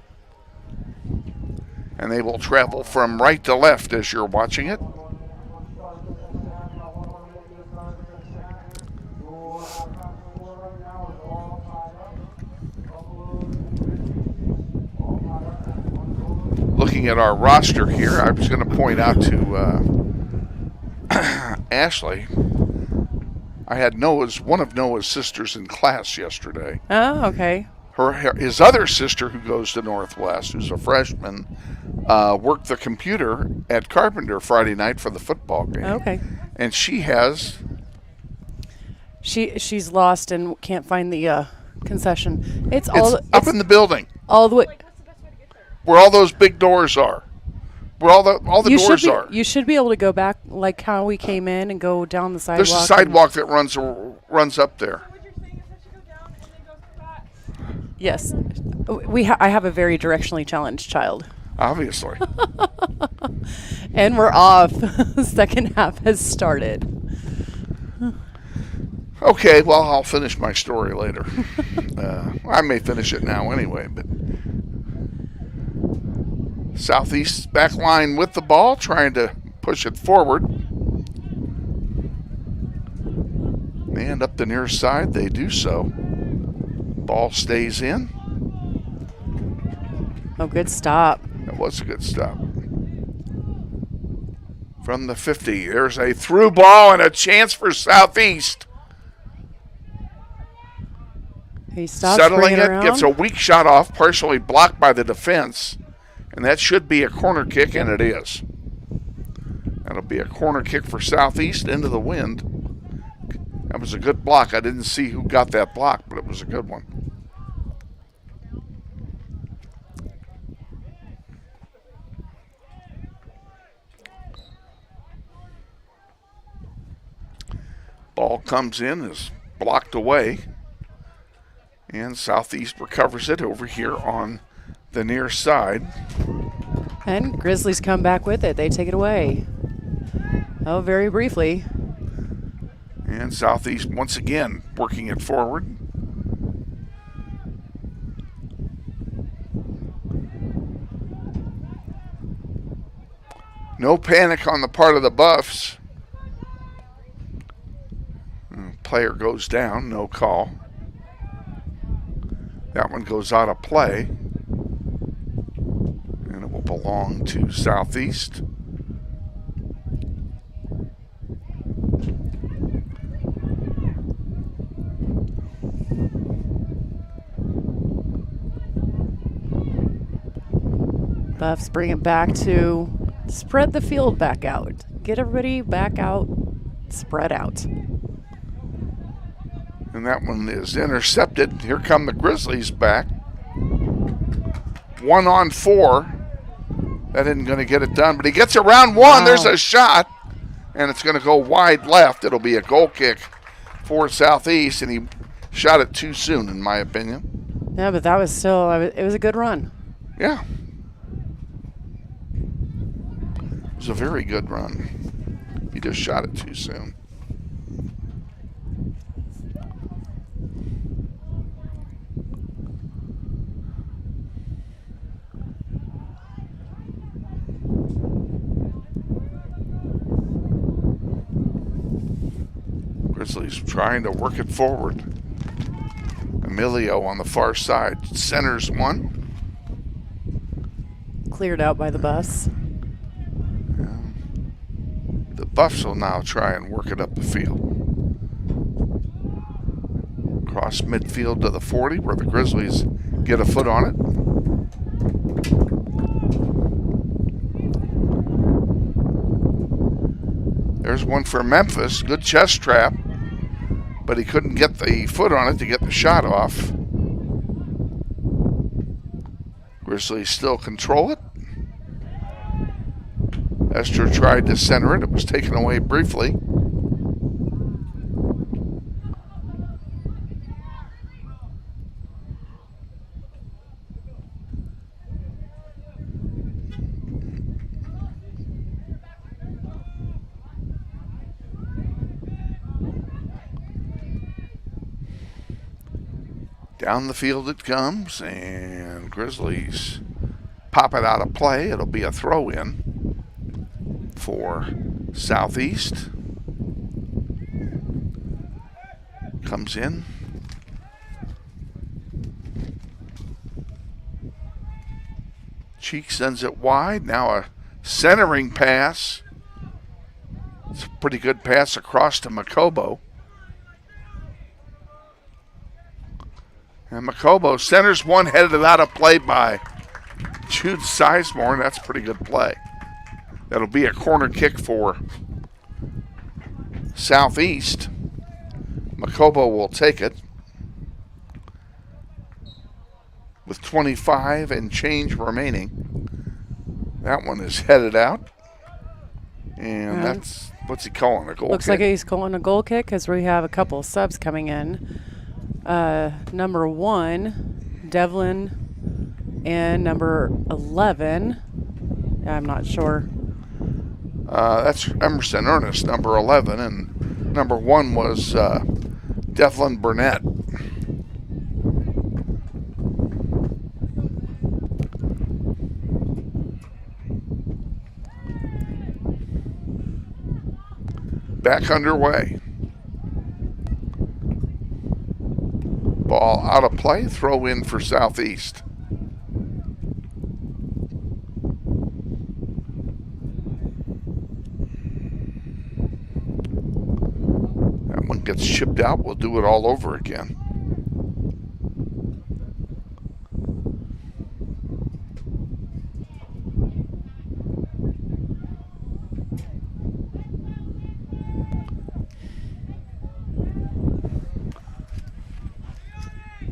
And they will travel from right to left as you're watching it. looking at our roster here, I was going to point out to Ashley, I had one of Noah's sisters in class yesterday. Oh, okay. His other sister, who goes to Northwest, who's a freshman, worked the computer at Carpenter Friday night for the football game. Okay. And she has... She's lost and can't find the concession. It's up in the building. All the way. Where all those big doors are. Where all the doors are. You should be able to go back like how we came in and go down the sidewalk. There's a sidewalk that runs up there. Yes. I have a very directionally challenged child. Obviously. And we're off. The second half has started. Okay, well, I'll finish my story later. I may finish it now anyway, but Southeast back line with the ball, trying to push it forward. And up the near side, they do so. Ball stays in. Oh, good stop. That was a good stop. From the 50, there's a through ball and a chance for Southeast. He stops, settling it, around. gets a weak shot off, partially blocked by the defense. And that should be a corner kick, and it is. That'll be a corner kick for Southeast into the wind. That was a good block. I didn't see who got that block, but it was a good one. Ball comes in, is blocked away. And Southeast recovers it over here on the near side. And Grizzlies come back with it. They take it away. Oh, very briefly. And Southeast once again working it forward. No panic on the part of the Buffs. Player goes down, no call. That one goes out of play. And it will belong to Southeast. Buffs bring it back to spread the field back out. Get everybody back out, spread out. And that one is intercepted. Here come the Grizzlies back. 1-on-4. That isn't going to get it done, but he gets around one. Wow. There's a shot, and it's going to go wide left. It'll be a goal kick for Southeast, and he shot it too soon, in my opinion. Yeah, but that was still, it was a good run. Yeah. It was a very good run. He just shot it too soon. Grizzlies trying to work it forward. Emilio on the far side centers one. Cleared out by the bus. Yeah. The Buffs will now try and work it up the field. Cross midfield to the 40 where the Grizzlies get a foot on it. There's one for Memphis. Good chest trap. But he couldn't get the foot on it to get the shot off. Grizzlies still control it. Esther tried to center it. It was taken away briefly. Down the field it comes, and Grizzlies pop it out of play. It'll be a throw-in for Southeast. Comes in. Cheek sends it wide. Now a centering pass. It's a pretty good pass across to Makobo. And Makobo centers one, headed out of play by Jude Sizemore, and that's a pretty good play. That'll be a corner kick for Southeast. Makobo will take it with 25 and change remaining. That one is headed out. And that's, what's he calling, a goal Looks kick? like he's calling a goal kick because we have a couple of subs coming in. Number 1, Devlin, and number 11. I'm not sure. That's Emerson Ernest, number 11, and number 1 was Devlin Burnett. Back underway. Ball out of play, throw in for Southeast. That one gets chipped out, we'll do it all over again.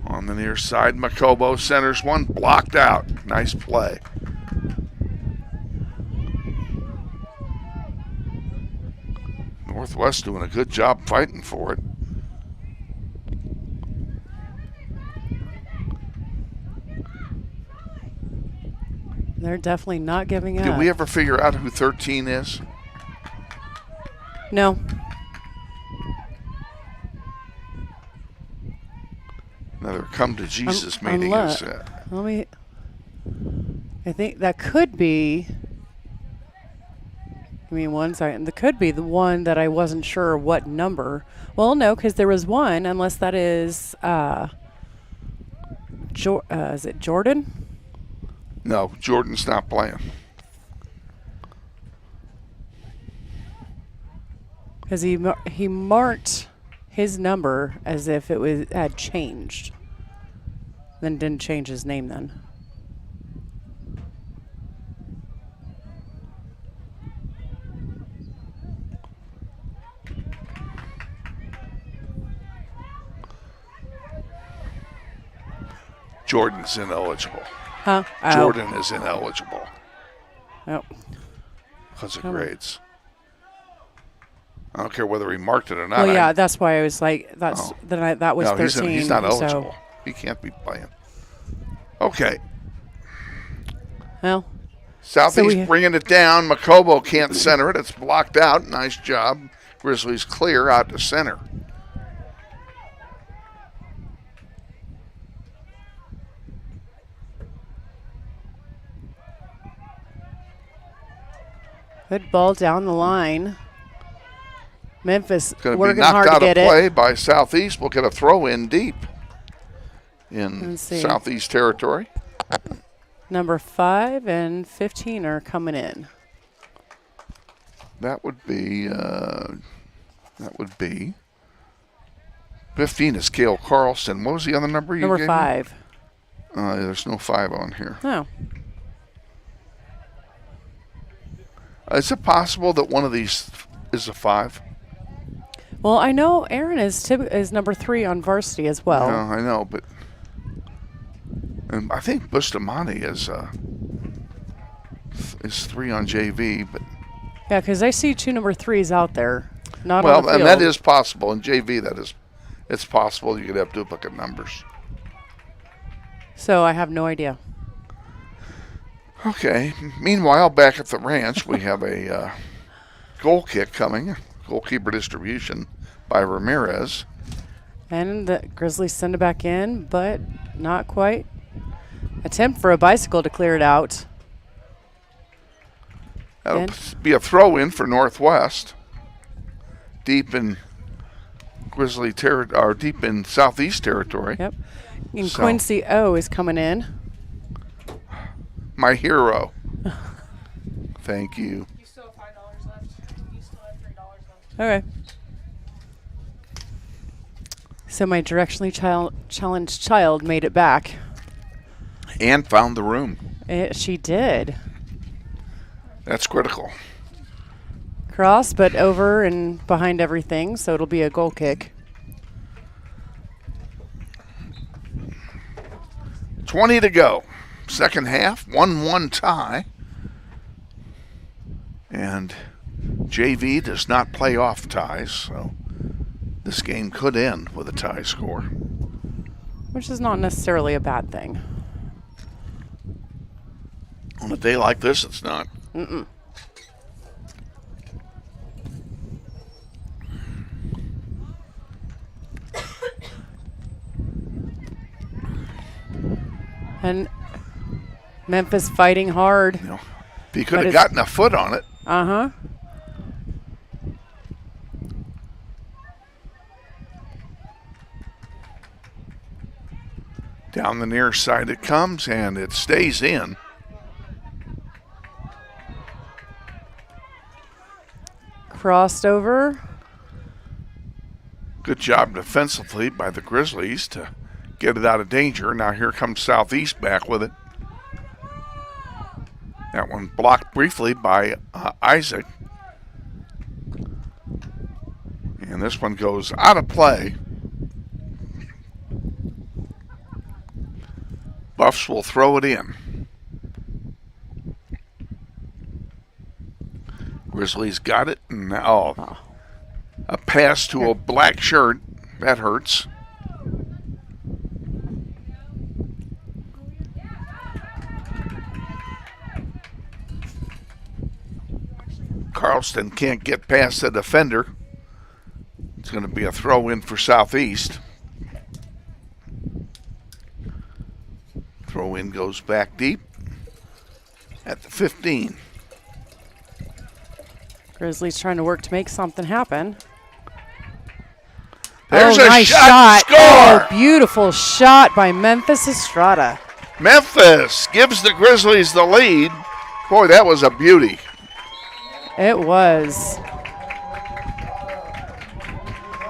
On the near side, Makobo centers one, blocked out. Nice play. Northwest doing a good job fighting for it. They're definitely not giving up. Did we ever figure out who 13 is? No. Another come to Jesus meeting is let me. I think that could be. Give me 1 second. That could be the one that I wasn't sure what number. Well, no, because there was one. Unless that is. Is it Jordan? No, Jordan's not playing. Because he marked his number as if it had changed. Then didn't change his name then. Jordan's ineligible. Huh? Oh. Jordan is ineligible. Oh. Because of grades. I don't care whether he marked it or not. Well, yeah, that's why I was like, that was no, 13. He's not eligible. So. He can't be playing. Okay. Well. Southeast bringing it down. Makobo can't center it. It's blocked out. Nice job. Grizzlies clear out to center. Good ball down the line. Memphis going to working be knocked hard to out get of it. play by Southeast. We'll get a throw in deep in Southeast territory. Number 5 and 15 are coming in. That would be 15 is Cale Carlson. What was the other number you gave? Number 5. There's no 5 on here. Oh. Is it possible that one of these is a 5? Well, I know Aaron is number 3 on varsity as well. No, I know, but I think Bustamante is 3 on JV, but yeah, because I see 2 number 3s out there. Not well, on the field. and that is possible in JV. It's possible you could have duplicate numbers. So I have no idea. Okay. Meanwhile, back at the ranch, we have a goal kick coming. Goalkeeper distribution by Ramirez. And the Grizzlies send it back in, but not quite. Attempt for a bicycle to clear it out. That'll be a throw-in for Northwest. Deep in Grizzly territory, or deep in Southeast territory. Yep. And Quincy O is coming in. my hero. Thank you. You still have $5 left. You still have $3 left. Okay. So my directionally challenged child made it back. And found the room. She did. That's critical. Cross, but over and behind everything, so it'll be a goal kick. 20 to go. Second half, 1-1 tie. And JV does not play off ties, so this game could end with a tie score. Which is not necessarily a bad thing. On a day like this, it's not. Mm-mm. And Memphis fighting hard. You know, if he could have gotten a foot on it. Uh-huh. Down the near side it comes, and it stays in. Crossed over. Good job defensively by the Grizzlies to get it out of danger. Now here comes Southeast back with it. That one blocked briefly by Isaac. And this one goes out of play. Buffs will throw it in. Grizzlies got it, and now a pass to a black shirt. That hurts. Carlston can't get past the defender. It's going to be a throw in for Southeast. Throw in goes back deep at the 15. Grizzlies trying to work to make something happen. There's a nice shot. Score! Oh, beautiful shot by Memphis Estrada. Memphis gives the Grizzlies the lead. Boy, that was a beauty. It was.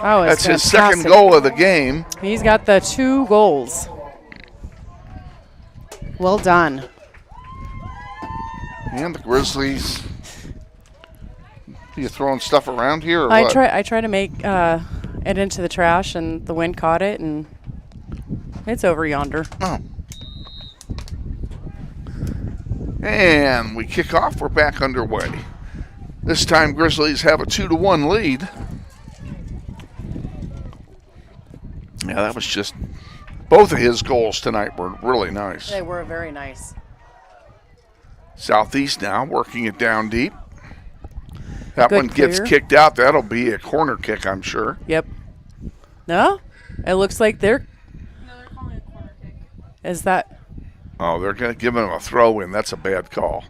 Oh, that's fantastic. His second goal of the game. He's got the 2 goals. Well done. And the Grizzlies. Are you throwing stuff around here or I what? try to make it into the trash, and the wind caught it, and it's over yonder. Oh. And we kick off. We're back underway. This time Grizzlies have a 2-1 lead. Yeah, that was just both of his goals tonight were really nice. They were very nice. Southeast now working it down deep. That Good one gets clear. kicked out. That'll be a corner kick, I'm sure. Yep. No? It looks like they're... No, they're calling it a corner kick. Is that... Oh, they're going to give him a throw in. That's a bad call.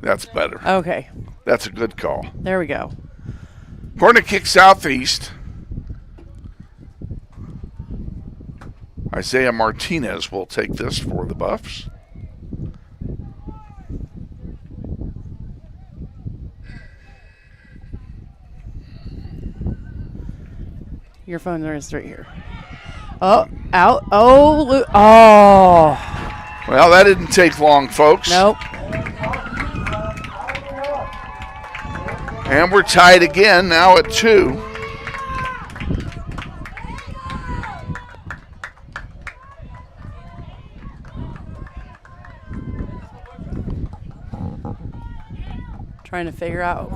That's better. Okay. That's a good call. There we go. Corner kick Southeast. Isaiah Martinez will take this for the Buffs. Your phone's right here. Oh, out. Oh, oh. Well, that didn't take long, folks. Nope. And we're tied again, now at 2. Trying to figure out.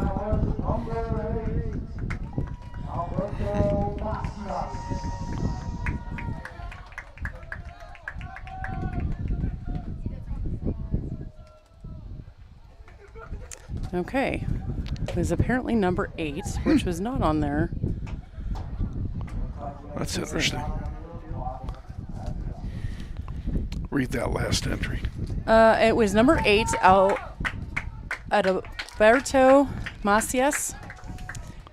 Okay. It was apparently number 8, which was not on there. That's interesting. Read that last entry. It was number 8, Adalberto Macias.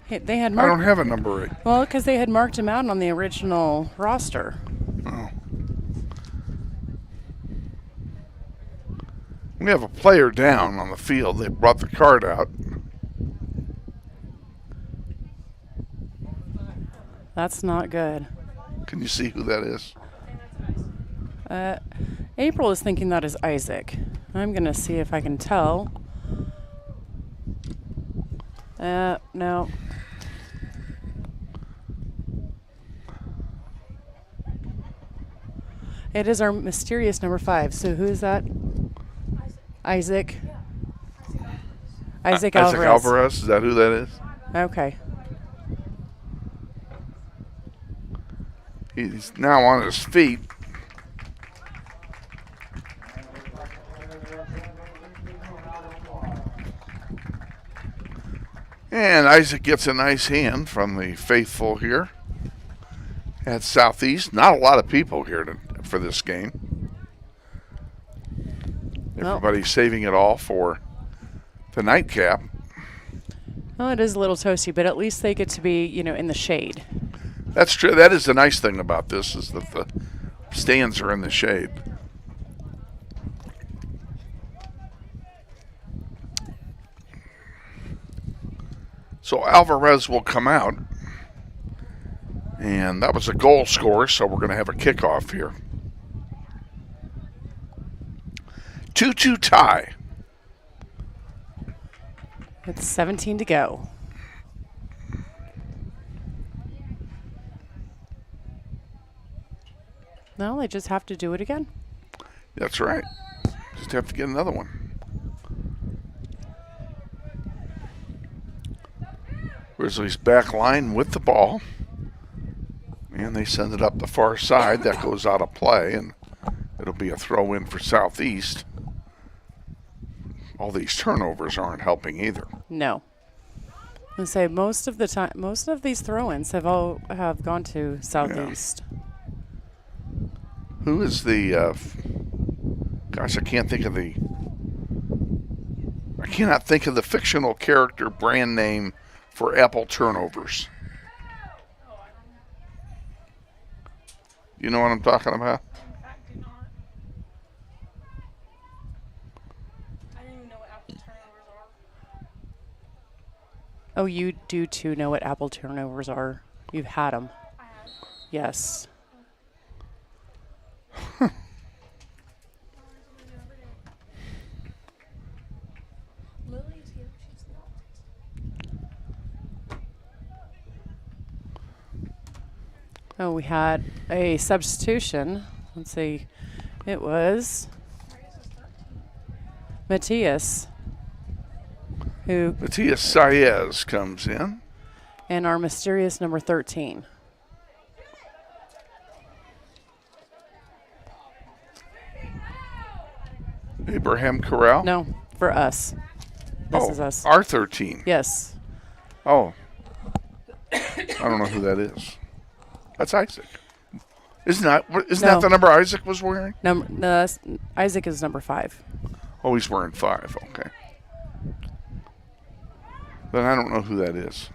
They had marked, I don't have a number 8. Well, because they had marked him out on the original roster. Oh. We have a player down on the field. They brought the card out. That's not good. Can you see who that is? April is thinking that is Isaac. I'm going to see if I can tell. No. It is our mysterious number 5. So who is that? Isaac. Isaac Alvarez. Isaac Alvarez. Is that who that is? Okay. He's now on his feet. And Isaac gets a nice hand from the faithful here at Southeast. Not a lot of people here for this game. Everybody's saving it all for the nightcap. Well, it is a little toasty, but at least they get to be, in the shade. That's true. That is the nice thing about this, is that the stands are in the shade. So Alvarez will come out. And that was a goal score, so we're going to have a kickoff here. 2-2 tie. It's 17 to go. No, they just have to do it again. That's right. Just have to get another one. Grizzlies back line with the ball. And they send it up the far side. That goes out of play, and it'll be a throw in for Southeast. All these turnovers aren't helping either. No. I say most of these throw-ins have gone to Southeast. Yeah. Who is the? Gosh, I cannot think of the fictional character brand name for apple turnovers. You know what I'm talking about? Oh, you do too know what apple turnovers are. You've had them. I have. Yes. Oh, we had a substitution. Let's see. It was Matias. Matias Saez comes in. And our mysterious number 13. Abraham Corral? No, for us. This is us. Our 13. Yes. Oh. I don't know who that is. That's Isaac. Isn't that the number Isaac was wearing? No, Isaac is number 5. Oh, he's wearing 5. Okay. Then I don't know who that is.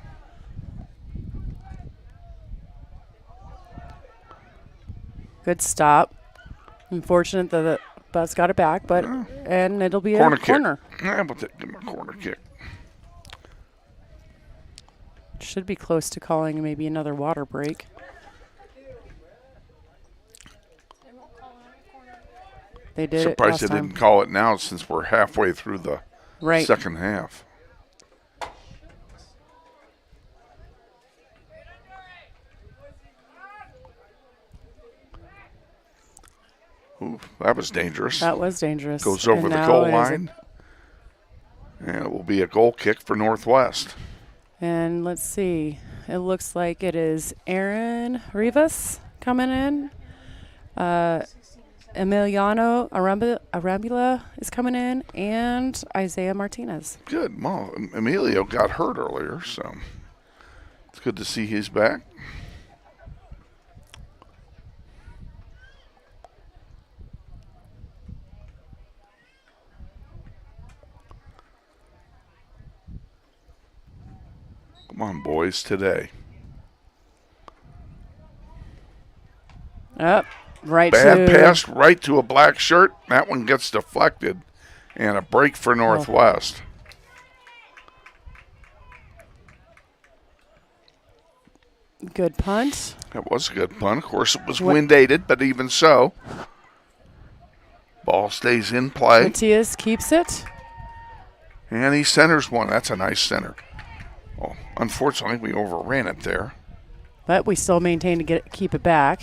Good stop. Unfortunate that the Buzz got it back, but and it'll be corner a corner. Kick. Yeah, we'll give him a corner kick. Should be close to calling maybe another water break. They did. Surprised it they didn't call it now, since we're halfway through the second half. Ooh, that was dangerous. That was dangerous. Goes over the goal line. And it will be a goal kick for Northwest. And let's see. It looks like it is Aaron Rivas coming in. Emiliano Arambula is coming in. And Isaiah Martinez. Good. Well, Emilio got hurt earlier, so it's good to see he's back. Come on, boys, today. Up, right Bad pass right to a black shirt. That one gets deflected. And a break for Northwest. Good punt. It was a good punt. Of course, it was wind-aided, but even so, ball stays in play. Matias keeps it. And he centers one. That's a nice center. Well, unfortunately, we overran it there. But we still maintain to keep it back.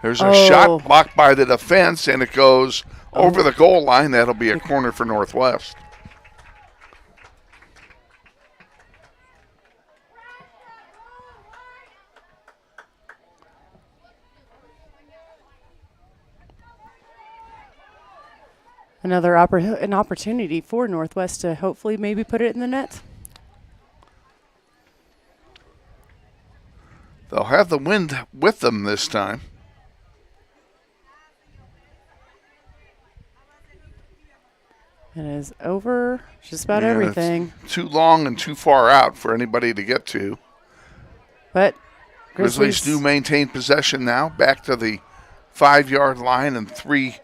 There's a shot blocked by the defense, and it goes over the goal line. That'll be a corner for Northwest. Another an opportunity for Northwest to hopefully maybe put it in the net. They'll have the wind with them this time. It is over just about everything. It's too long and too far out for anybody to get to. But Grizzlies do maintain possession now, back to the 5-yard line, and 3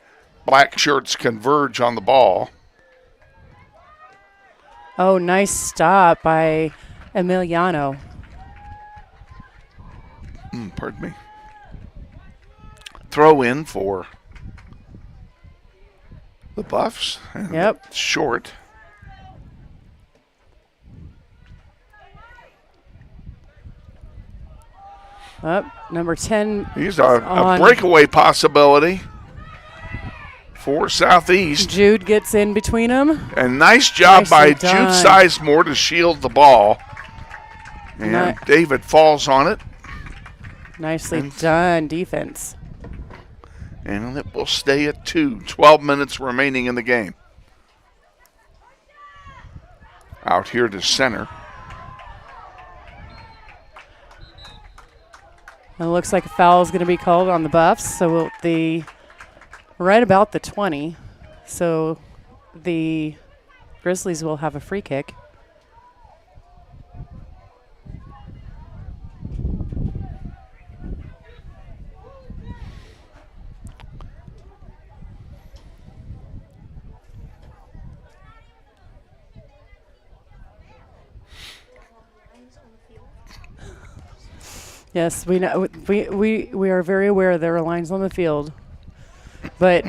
black shirts converge on the ball. Oh, nice stop by Emiliano. Pardon me. Throw in for the Buffs. Yep. Short. Up, number 10. He's a breakaway possibility for Southeast. Jude gets in between them. And nice job by Jude Sizemore to shield the ball. And David falls on it. Nicely done, defense. And it will stay at 2. 12 minutes remaining in the game. Out here to center. And it looks like a foul is going to be called on the Buffs. So right about the 20. So the Grizzlies will have a free kick. Yes, we know. We are very aware there are lines on the field, but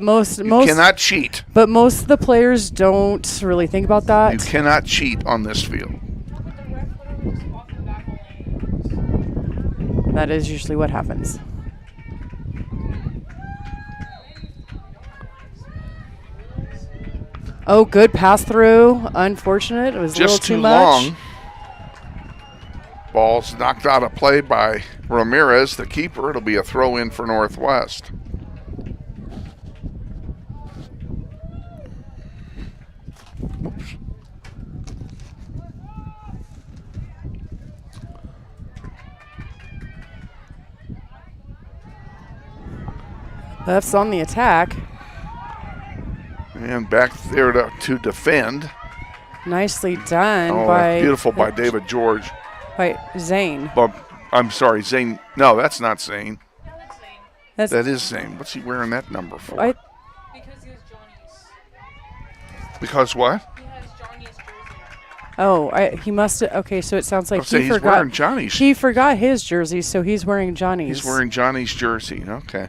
most cannot cheat. But most of the players don't really think about that. You cannot cheat on this field. That is usually what happens. Oh, good pass through. Unfortunate. It was just a little too much. Long. Ball's knocked out of play by Ramirez, the keeper. It'll be a throw in for Northwest. Oops. Buffs on the attack. And back there to defend. Nicely done by... beautiful by David George. By Zane. I'm sorry, Zane. No, that's not Zane. No, that's Zane. That is Zane. What's he wearing that number for? Because he has Johnny's. Because what? He has Johnny's jersey on. Oh, he must have. Okay, so it sounds like he's wearing Johnny's. He forgot his jersey, so he's wearing Johnny's. He's wearing Johnny's jersey. Okay.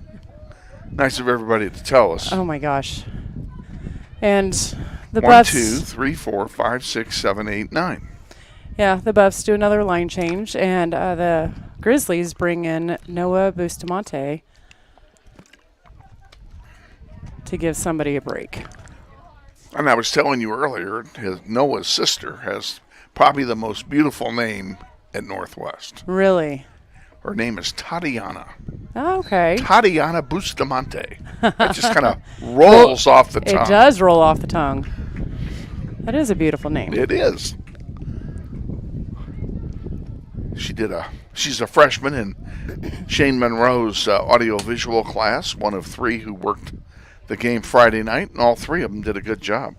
Nice of everybody to tell us. Oh, my gosh. And the 1, Buffs. 2, 3, 4, 5, 6, 7, 8, 9. Yeah, the Buffs do another line change, and the Grizzlies bring in Noah Bustamante to give somebody a break. And I was telling you earlier, Noah's sister has probably the most beautiful name at Northwest. Really? Her name is Tatiana. Oh, okay. Tatiana Bustamante. That just kind of rolls off the tongue. It does roll off the tongue. That is a beautiful name. It is. She's a freshman in Shane Monroe's audiovisual class, one of 3 who worked the game Friday night, and all 3 of them did a good job.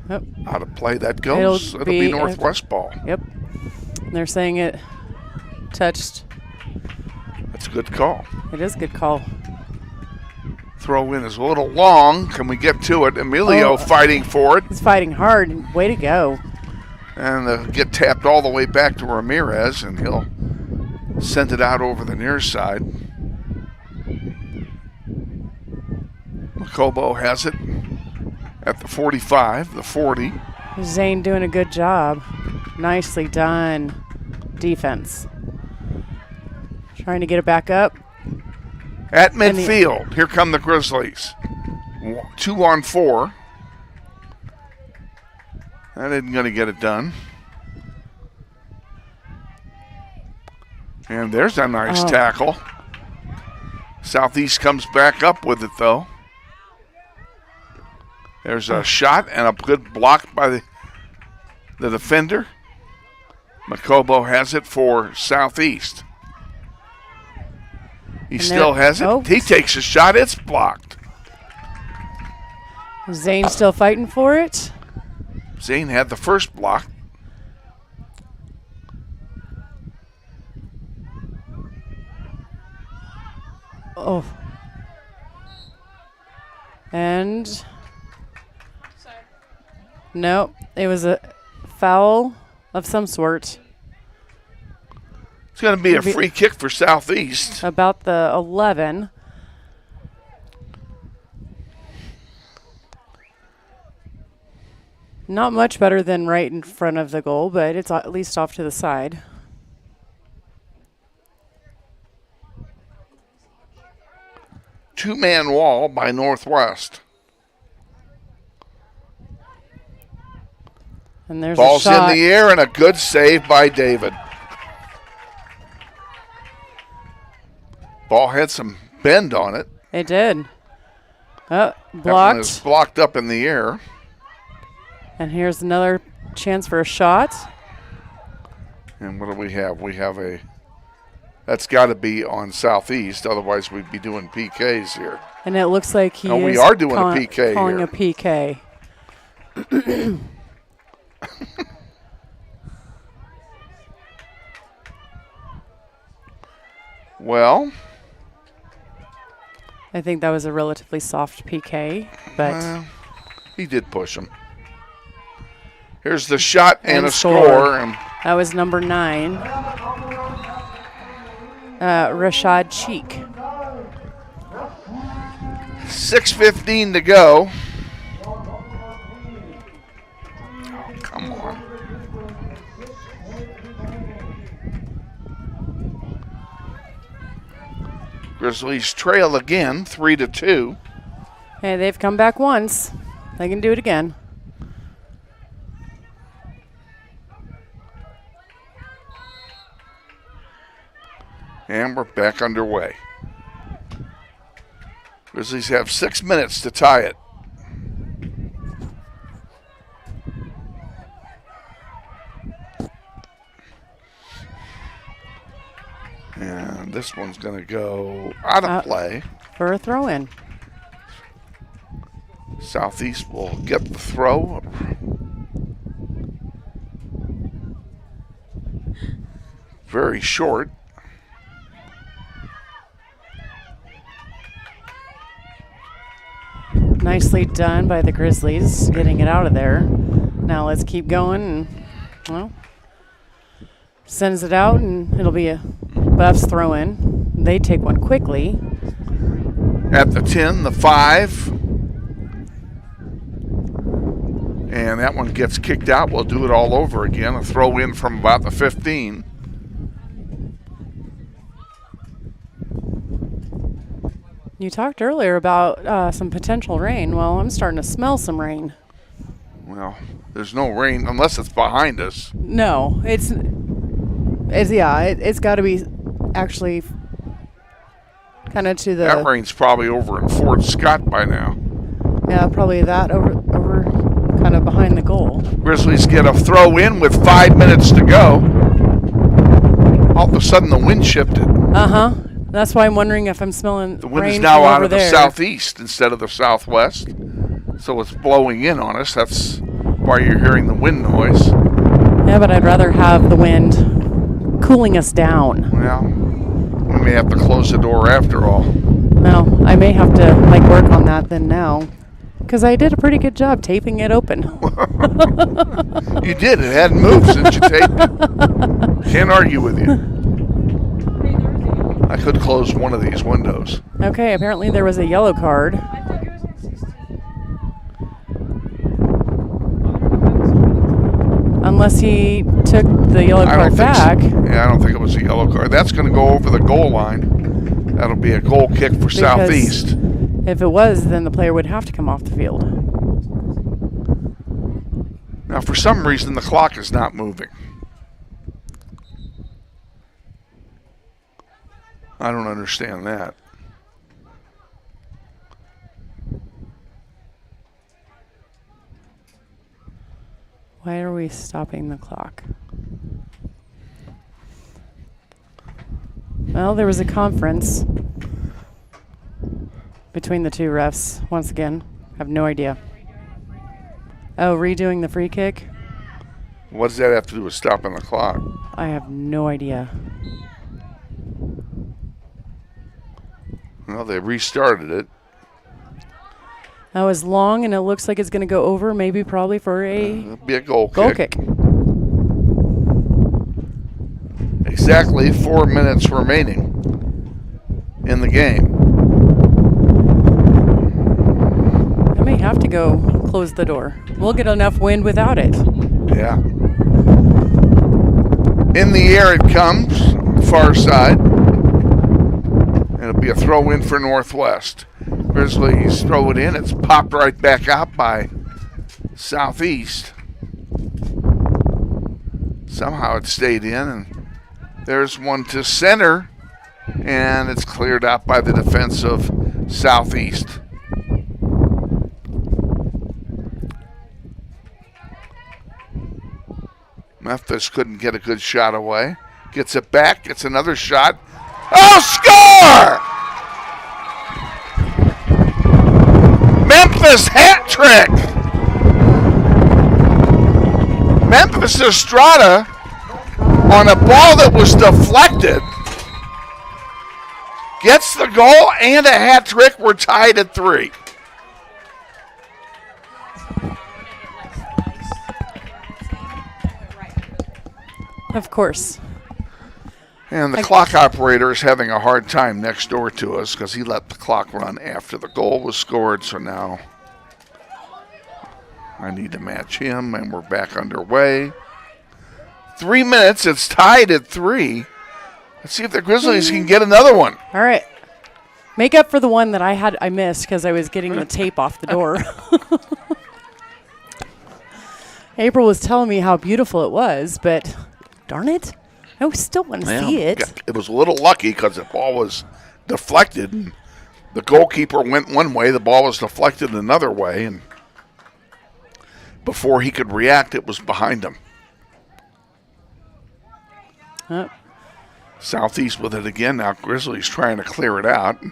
Yep. Out of play that goes. It'll be Northwest ball. Yep. They're saying it touched. That's a good call. It is a good call. Throw in is a little long. Can we get to it? Emilio fighting for it. He's fighting hard. Way to go. And they'll get tapped all the way back to Ramirez, and he'll send it out over the near side. Macobo has it at the 45, the 40. Zane doing a good job. Nicely done. Defense. Trying to get it back up. At midfield, here come the Grizzlies. 2-on-4. That isn't going to get it done. And there's a nice tackle. Southeast comes back up with it, though. There's a shot and a good block by the defender. Macobo has it for Southeast. He still has it. He takes a shot. It's blocked. Zane still fighting for it. Zane had the first block. Oh. And no, it was a foul of some sort. It's going to be a free kick for Southeast. About the 11. Not much better than right in front of the goal, but it's at least off to the side. Two-man wall by Northwest. And there's Ball's a shot. in the air and a good save by David. Ball had some bend on it. It did. Oh, blocked. That one is blocked up in the air. And here's another chance for a shot. And what do we have? We have that's got to be on Southeast, otherwise we'd be doing PKs here. And it looks like we are doing a PK calling here. a PK. Well, I think that was a relatively soft PK, but he did push him. Here's the shot and a score. And that was number 9, Rashad Cheek. 6:15 to go. Oh, come on. Grizzlies trail again, 3-2. Hey, they've come back once. They can do it again. And we're back underway. Grizzlies have 6 minutes to tie it. And this one's going to go out of play. For a throw-in. Southeast will get the throw. Very short. Nicely done by the Grizzlies, getting it out of there. Now let's keep going. And, well, sends it out, and it'll be a Buffs throw-in. They take one quickly. At the 10, the 5. And that one gets kicked out. We'll do it all over again. A throw in from about the 15. You talked earlier about some potential rain. Well, I'm starting to smell some rain. Well, there's no rain unless it's behind us. No, it's got to be actually kind of to the. That rain's probably over in Fort Scott by now. Yeah, probably that over kind of behind the goal. Grizzlies get a throw in with 5 minutes to go. All of a sudden, the wind shifted. That's why I'm wondering if I'm smelling the wind rain is now out over of the there. southeast instead of the southwest, so it's blowing in on us. That's why you're hearing the wind noise. Yeah, but I'd rather have the wind cooling us down. Well, we may have to close the door after all. Well, I may have to work on that then now, because I did a pretty good job taping it open. You did. It hadn't moved since you taped it. Can't argue with you. I could close one of these windows. Okay, apparently there was a yellow card. Unless he took the yellow card back. Yeah, I don't think it was a yellow card. That's going to go over the goal line. That'll be a goal kick for Southeast. If it was, then the player would have to come off the field. Now, for some reason, the clock is not moving. I don't understand that. Why are we stopping the clock? Well, there was a conference between the two refs. Once again, I have no idea. Oh, redoing the free kick? What does that have to do with stopping the clock? I have no idea. Well, they restarted it. That was long, and it looks like it's going to go over, maybe probably for a be a goal kick. Exactly 4 minutes remaining in the game. I may have to go close the door. We'll get enough wind without it. Yeah. In the air it comes, far side. It'll be a throw in for Northwest. Grizzlies throw it in. It's popped right back out by Southeast. Somehow it stayed in, and there's one to center, and it's cleared out by the defense of Southeast. Memphis couldn't get a good shot away. Gets it back, gets another shot. Oh, score! Memphis hat trick! Memphis Estrada on a ball that was deflected gets the goal and a hat trick. We're tied at 3. Of course. And the clock operator is having a hard time next door to us because he let the clock run after the goal was scored. So now I need to match him, and we're back underway. 3 minutes. It's tied at 3. Let's see if the Grizzlies can get another one. All right. Make up for the one that I missed because I was getting the tape off the door. April was telling me how beautiful it was, but darn it. I still want to see it. It was a little lucky because the ball was deflected. The goalkeeper went one way, the ball was deflected another way, and before he could react, it was behind him. Southeast with it again. Now Grizzlies trying to clear it out.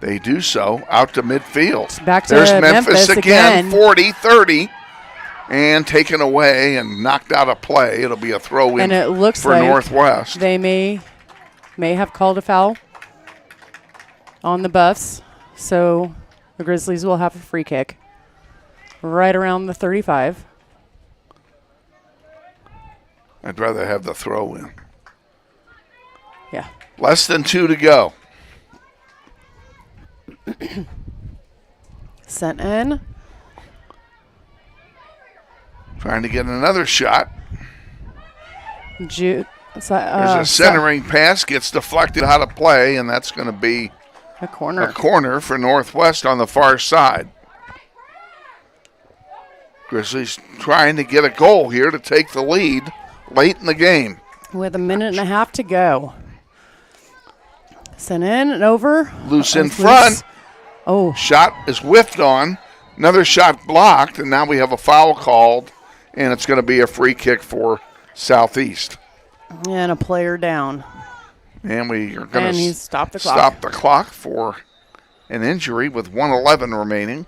They do so out to midfield. Back to There's Memphis again. 40-30. And taken away and knocked out of play. It'll be a throw in and it looks for like Northwest. They may have called a foul on the Buffs, so the Grizzlies will have a free kick right around the 35. I'd rather have the throw in. Yeah. Less than 2 to go. Sent in. Trying to get another shot. There's a centering pass, gets deflected out of play, and that's going to be a corner. A corner for Northwest on the far side. Grizzlies trying to get a goal here to take the lead late in the game. With a minute and a half to go. Sent in and over. Loose in front. Oh. Shot is whiffed on. Another shot blocked, and now we have a foul called. And it's going to be a free kick for Southeast. And a player down. And we are going to stop the clock for an injury with 1:11 remaining.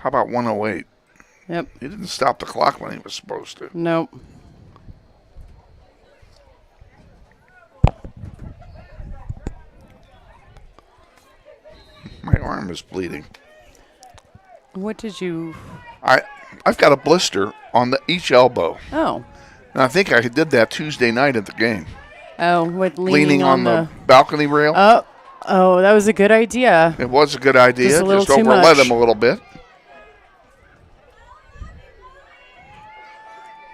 How about 108? Yep. He didn't stop the clock when he was supposed to. Nope. My arm is bleeding. What did you... I've got a blister on each elbow. Oh. And I think I did that Tuesday night at the game. Oh, with leaning on the balcony rail. Oh, that was a good idea. It was a good idea. Just a little too overlet much. him a little bit.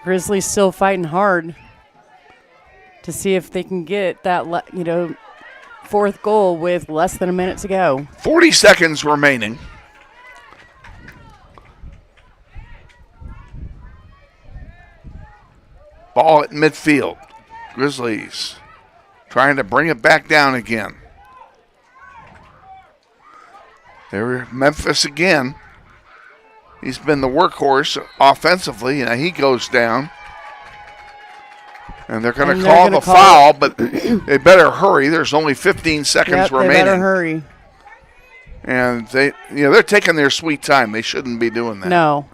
Grizzlies still fighting hard to see if they can get that, fourth goal with less than a minute to go. 40 seconds remaining. Ball at midfield. Grizzlies trying to bring it back down again. There, Memphis again. He's been the workhorse offensively, and he goes down. And they're going to call the foul, but they better hurry. There's only 15 seconds remaining. They better hurry. And they're taking their sweet time. They shouldn't be doing that. No.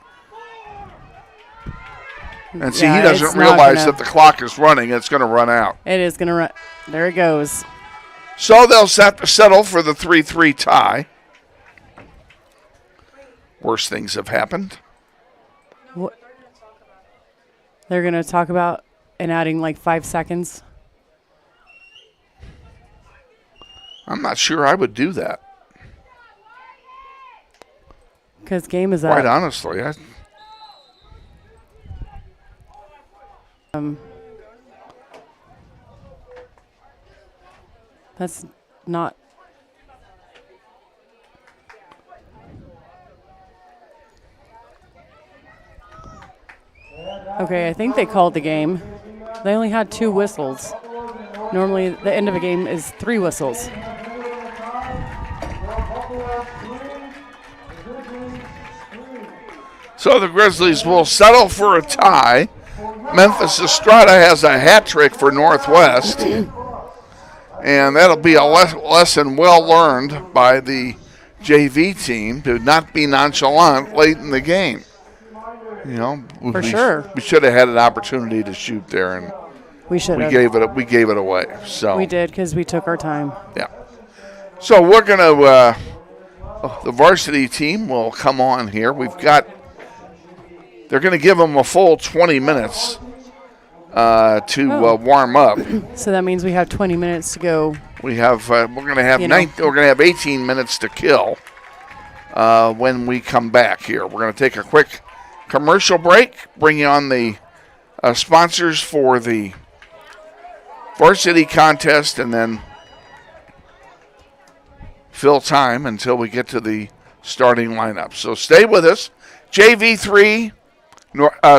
And see, he doesn't realize that the clock is running. It's going to run out. It is going to run. There it goes. So they'll settle for the 3-3 tie. Worse things have happened. They're going to talk about and adding like 5 seconds. I'm not sure I would do that. Because game is up. Quite honestly, that's not. Okay, I think they called the game. They only had 2 whistles. Normally, the end of a game is 3 whistles. So the Grizzlies will settle for a tie. Memphis Estrada has a hat trick for Northwest. And that'll be a lesson well learned by the JV team to not be nonchalant late in the game. For sure. We should have had an opportunity to shoot there, and we should have. We gave it away. So we did because we took our time. Yeah. So we're gonna the varsity team will come on here. They're gonna give them a full 20 minutes to warm up. So that means we have 20 minutes to go. We have we're gonna have 18 minutes to kill when we come back here. We're gonna take a quick commercial break, bring you on the sponsors for the varsity contest, and then fill time until we get to the starting lineup. So stay with us. JV 3,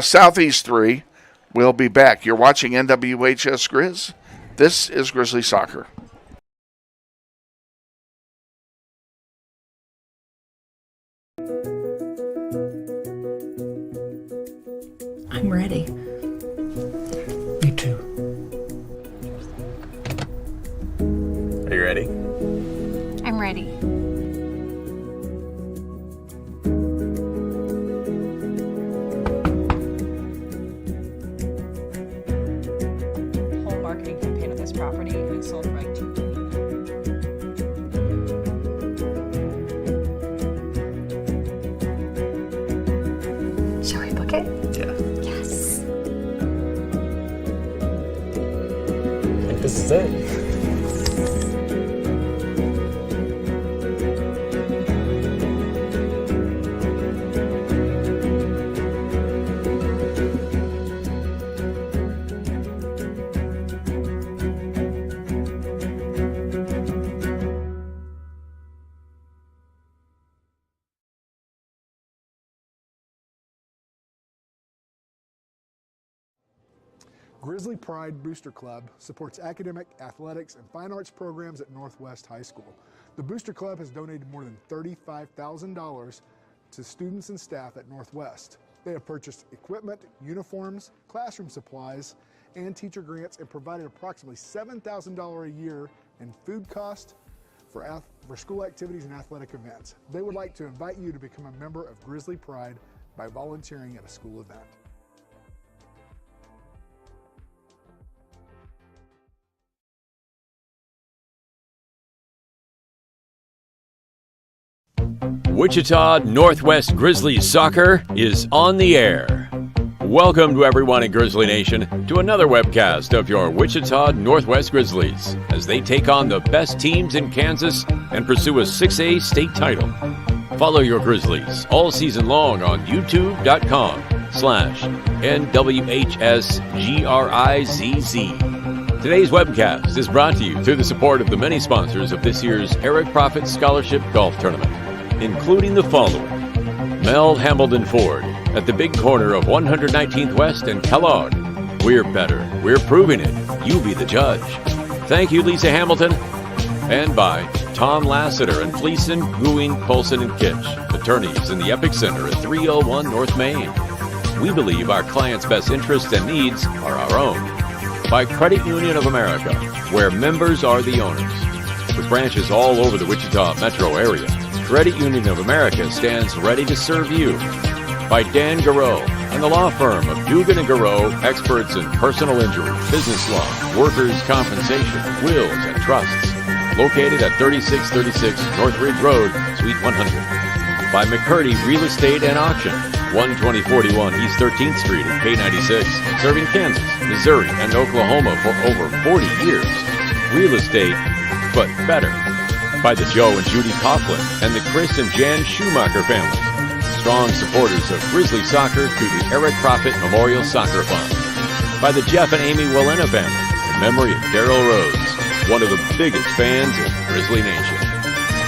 Southeast 3. We'll be back. You're watching NWHS Grizz. This is Grizzly Soccer. I'm ready. Me too. Are you ready? I'm ready. Whole marketing campaign of this property and sold right to you. Shall we book it? Yeah. Yes. I think this is it. Grizzly Pride Booster Club supports academic, athletics, and fine arts programs at Northwest High School. The Booster Club has donated more than $35,000 to students and staff at Northwest. They have purchased equipment, uniforms, classroom supplies, and teacher grants, and provided approximately $7,000 a year in food cost for school activities and athletic events. They would like to invite you to become a member of Grizzly Pride by volunteering at a school event. Wichita Northwest Grizzlies soccer is on the air. Welcome to everyone in Grizzly Nation to another webcast of your Wichita Northwest Grizzlies as they take on the best teams in Kansas and pursue a 6A state title. Follow your Grizzlies all season long on youtube.com/NWHSGRIZZ. Today's webcast is brought to you through the support of the many sponsors of this year's Eric Profit Scholarship Golf Tournament, including the following: Mel Hambledon Ford at the big corner of 119th West and Kellogg. We're better. We're proving it. You be the judge. Thank you, Lisa Hamilton. And by Tom Lassiter and Fleeson, Gooing, Colson, and Kitch, attorneys in the Epic Center at 301 North Main. We believe our clients' best interests and needs are our own. By Credit Union of America, where members are the owners. With branches all over the Wichita metro area, Credit Union of America stands ready to serve you. By Dan Garreau and the law firm of Dugan & Garreau, experts in personal injury, business law, workers' compensation, wills, and trusts. Located at 3636 North Ridge Road, Suite 100. By McCurdy Real Estate and Auction, 12041 East 13th Street at K96, serving Kansas, Missouri, and Oklahoma for over 40 years. Real estate, but better. By the Joe and Judy Coughlin and the Chris and Jan Schumacher families, strong supporters of Grizzly soccer through the Eric Profit Memorial Soccer Fund. By the Jeff and Amy Willena family, in memory of Darrell Rhodes, one of the biggest fans of Grizzly Nation.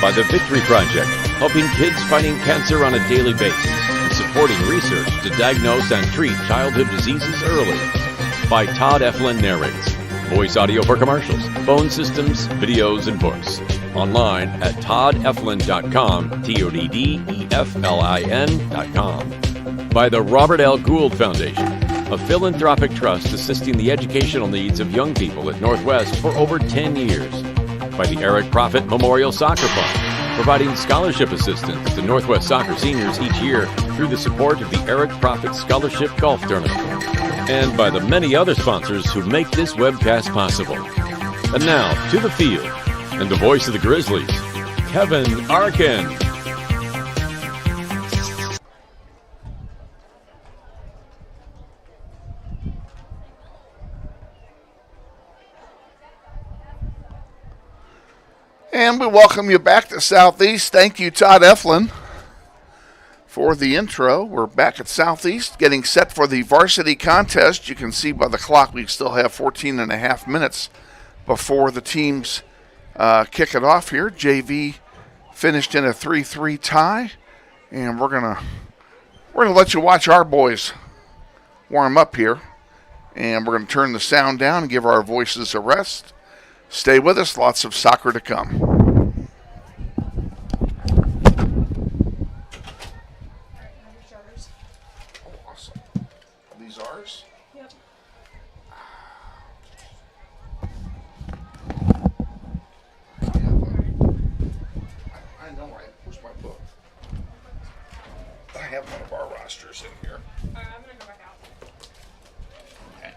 By the Victory Project, helping kids fighting cancer on a daily basis and supporting research to diagnose and treat childhood diseases early. By Todd Eflin Narrates, voice audio for commercials, phone systems, videos, and books. Online at toddeflin.com, TODDEFLIN.com. By the Robert L. Gould Foundation, a philanthropic trust assisting the educational needs of young people at Northwest for over 10 years. By the Eric Profit Memorial Soccer Fund, providing scholarship assistance to Northwest soccer seniors each year through the support of the Eric Profit Scholarship Golf Tournament. And by the many other sponsors who make this webcast possible. And now, to the field, and the voice of the Grizzlies, Kevin Arkin. And we welcome you back to Southeast. Thank you, Todd Eflin, for the intro. We're back at Southeast, getting set for the varsity contest. You can see by the clock we still have 14 and a half minutes before the teams kick it off here. JV finished in a 3-3 tie, and we're gonna let you watch our boys warm up here, and we're gonna turn the sound down and give our voices a rest. Stay with us. Lots of soccer to come. Oh, awesome. Are these ours? Yep. I know. Where's my book? I have one of our rosters in here. I'm going to go back out. Okay.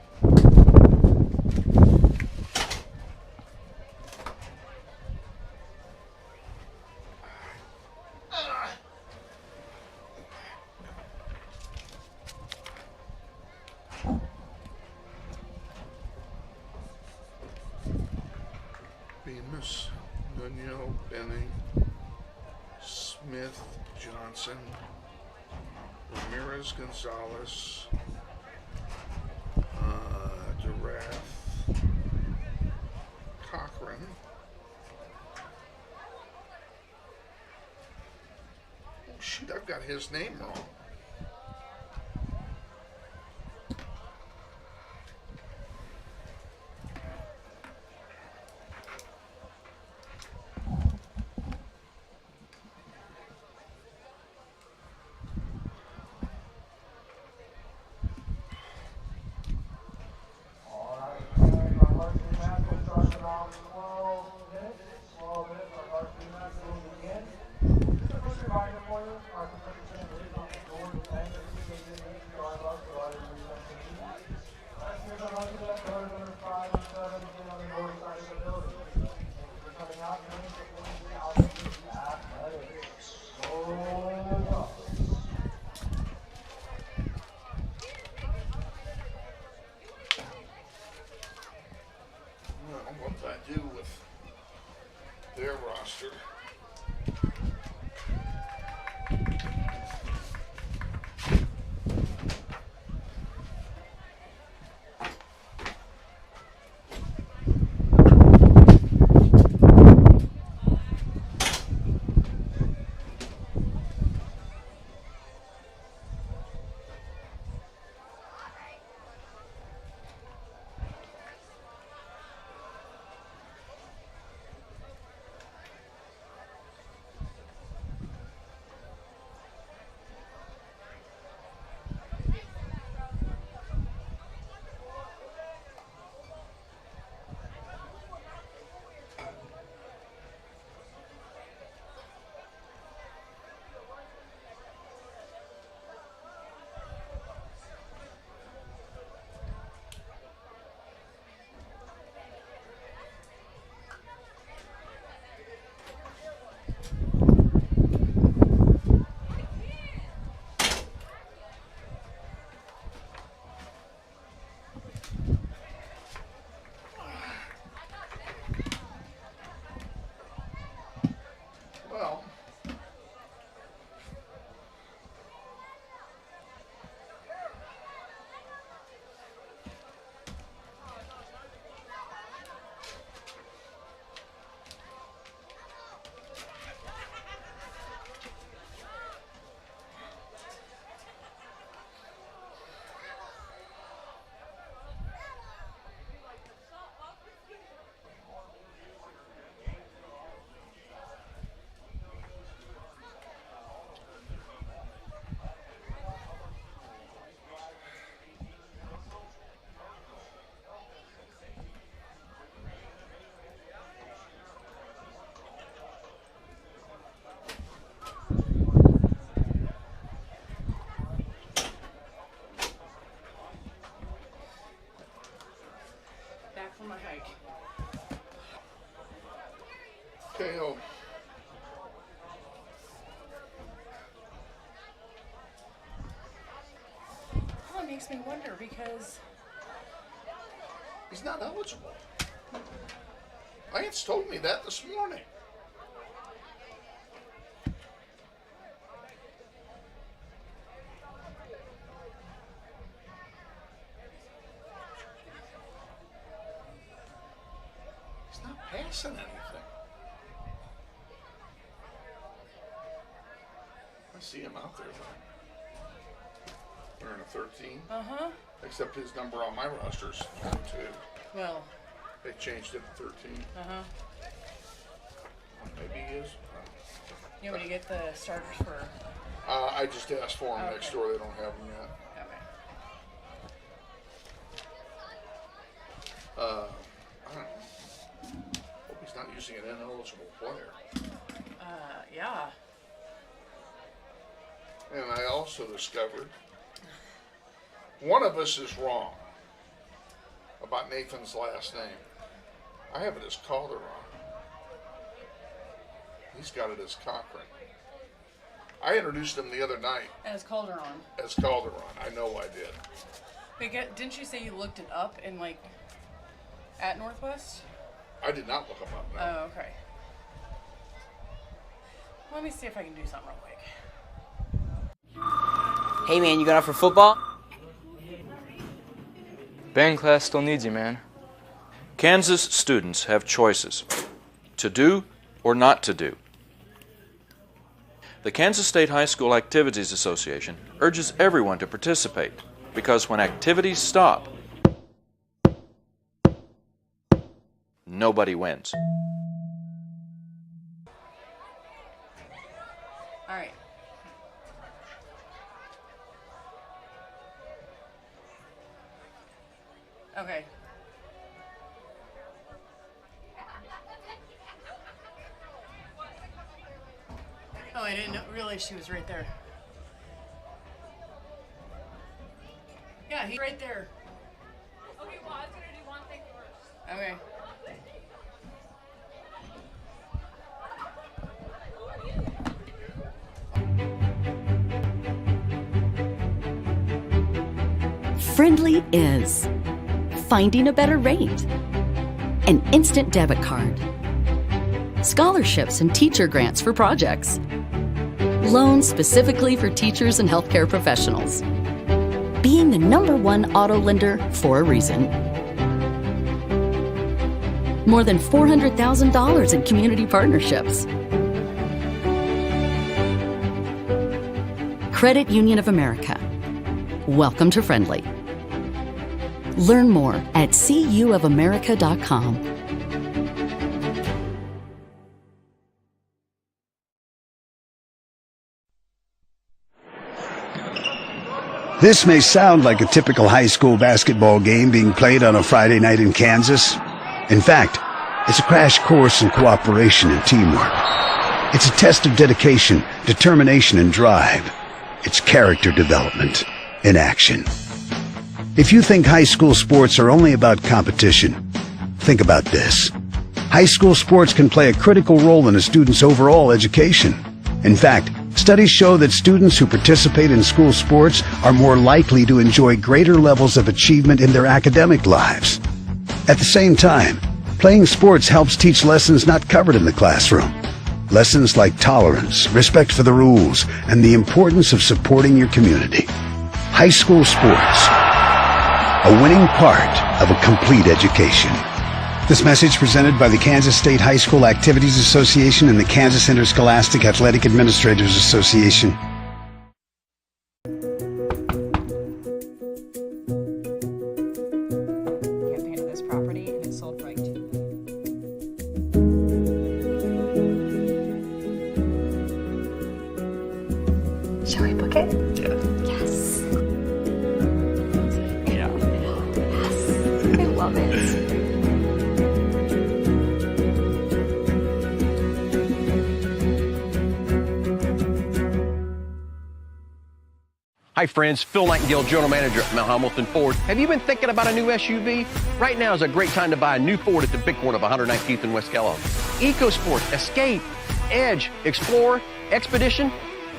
Bemis, Nuno, Benning, Smith, Johnson, Ramirez, Gonzalez, Durath, Cochran, oh shoot, I've got his name wrong. Well, what did I do with their roster? Well, Back from my hike. KO. Well, it makes me wonder because He's not eligible. Lance told me that this morning. He's not passing anything. I see him out there, though. Wearing a 13. Uh-huh. Except his number on my roster's 2. Well. They changed it to 13. Uh-huh. Maybe he is. You want me to get the starters for? I just asked for them next Okay. door. They don't have them yet. Okay. I don't know. Hope he's not using an ineligible player. Yeah. And I also discovered one of us is wrong about Nathan's last name. I have it as Calderon. He's got it as Cochran. I introduced him the other night As Calderon. as Calderon. I know I did. But didn't you say you looked it up in at Northwest? I did not look him up. No. Oh, okay. Let me see if I can do something real quick. Hey man, you got out for football? Band class still needs you, man. Kansas students have choices to do or not to do. The Kansas State High School Activities Association urges everyone to participate because when activities stop, nobody wins. All right. Okay. Oh, I didn't realize she was right there. Yeah, he's right there. Okay, well, I was gonna do one thing first. Okay. Friendly is finding a better rate, an instant debit card, scholarships and teacher grants for projects, loans specifically for teachers and healthcare professionals, being the #1 auto lender for a reason. More than $400,000 in community partnerships. Credit Union of America. Welcome to Friendly. Learn more at cuofamerica.com. This may sound like a typical high school basketball game being played on a Friday night in Kansas. In fact, it's a crash course in cooperation and teamwork. It's a test of dedication, determination, and drive. It's character development in action. If you think high school sports are only about competition, think about this. High school sports can play a critical role in a student's overall education. In fact, studies show that students who participate in school sports are more likely to enjoy greater levels of achievement in their academic lives. At the same time, playing sports helps teach lessons not covered in the classroom. Lessons like tolerance, respect for the rules, and the importance of supporting your community. High school sports, a winning part of a complete education. This message presented by the Kansas State High School Activities Association and the Kansas Interscholastic Athletic Administrators Association. Campaign of this property and it's sold right to Shall we book it? Yeah. Yes. Yeah. Yes. I love it. Hi friends, Phil Nightingale, General Manager at Mount Hamilton Ford. Have you been thinking about a new SUV? Right now is a great time to buy a new Ford at the big one of 119th and West Kellogg. EcoSport, Escape, Edge, Explorer, Expedition.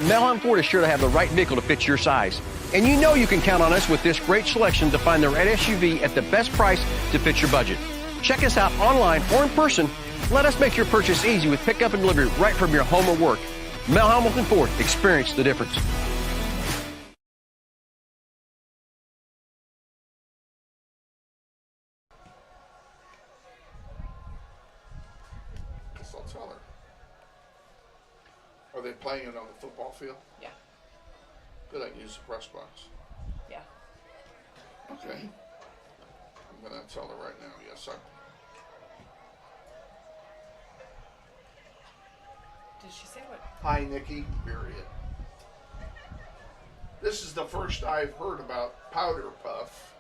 Mount Hamilton Ford is sure to have the right vehicle to fit your size. And you know you can count on us with this great selection to find the right SUV at the best price to fit your budget. Check us out online or in person. Let us make your purchase easy with pickup and delivery right from your home or work. Mount Hamilton Ford, experience the difference. Guess I'll tell her. Are they playing it on the football field? Yeah. Good, I can use the press box. Yeah. Okay. I'm going to tell her right now, yes, I. Did she say what? Hi, Nikki, period. This is the first I've heard about Powder Puff,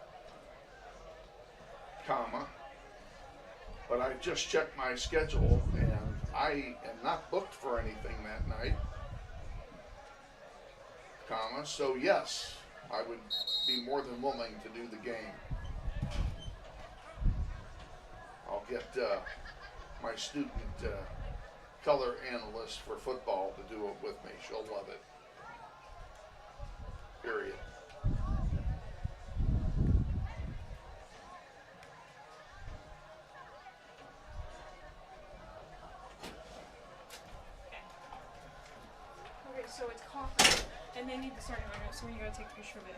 comma, but I just checked my schedule and I am not booked for anything that night, comma, so yes, I would be more than willing to do the game. I'll get my student color analyst for football to do it with me. She'll love it. Period. Okay, so it's coffee, and they need the starting lineup, so you gotta take a picture of it.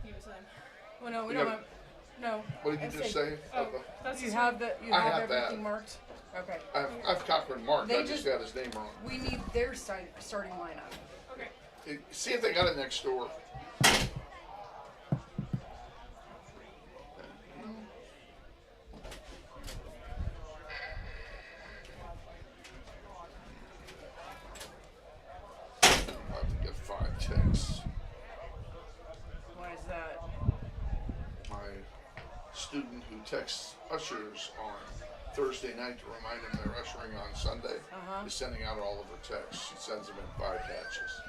Give it to them. Well, no, we don't have. No. What did you just say? Oh, that's You have the I have have everything that. marked. Okay. I've Cochran marked. They I just got his name wrong. We need their starting lineup. Okay. See if they got it next door. I'm about to get 5 texts. Why is that? My student who texts ushers on Thursday night to remind them they're ushering on Sunday is sending out all of her texts. She sends them in 5 batches.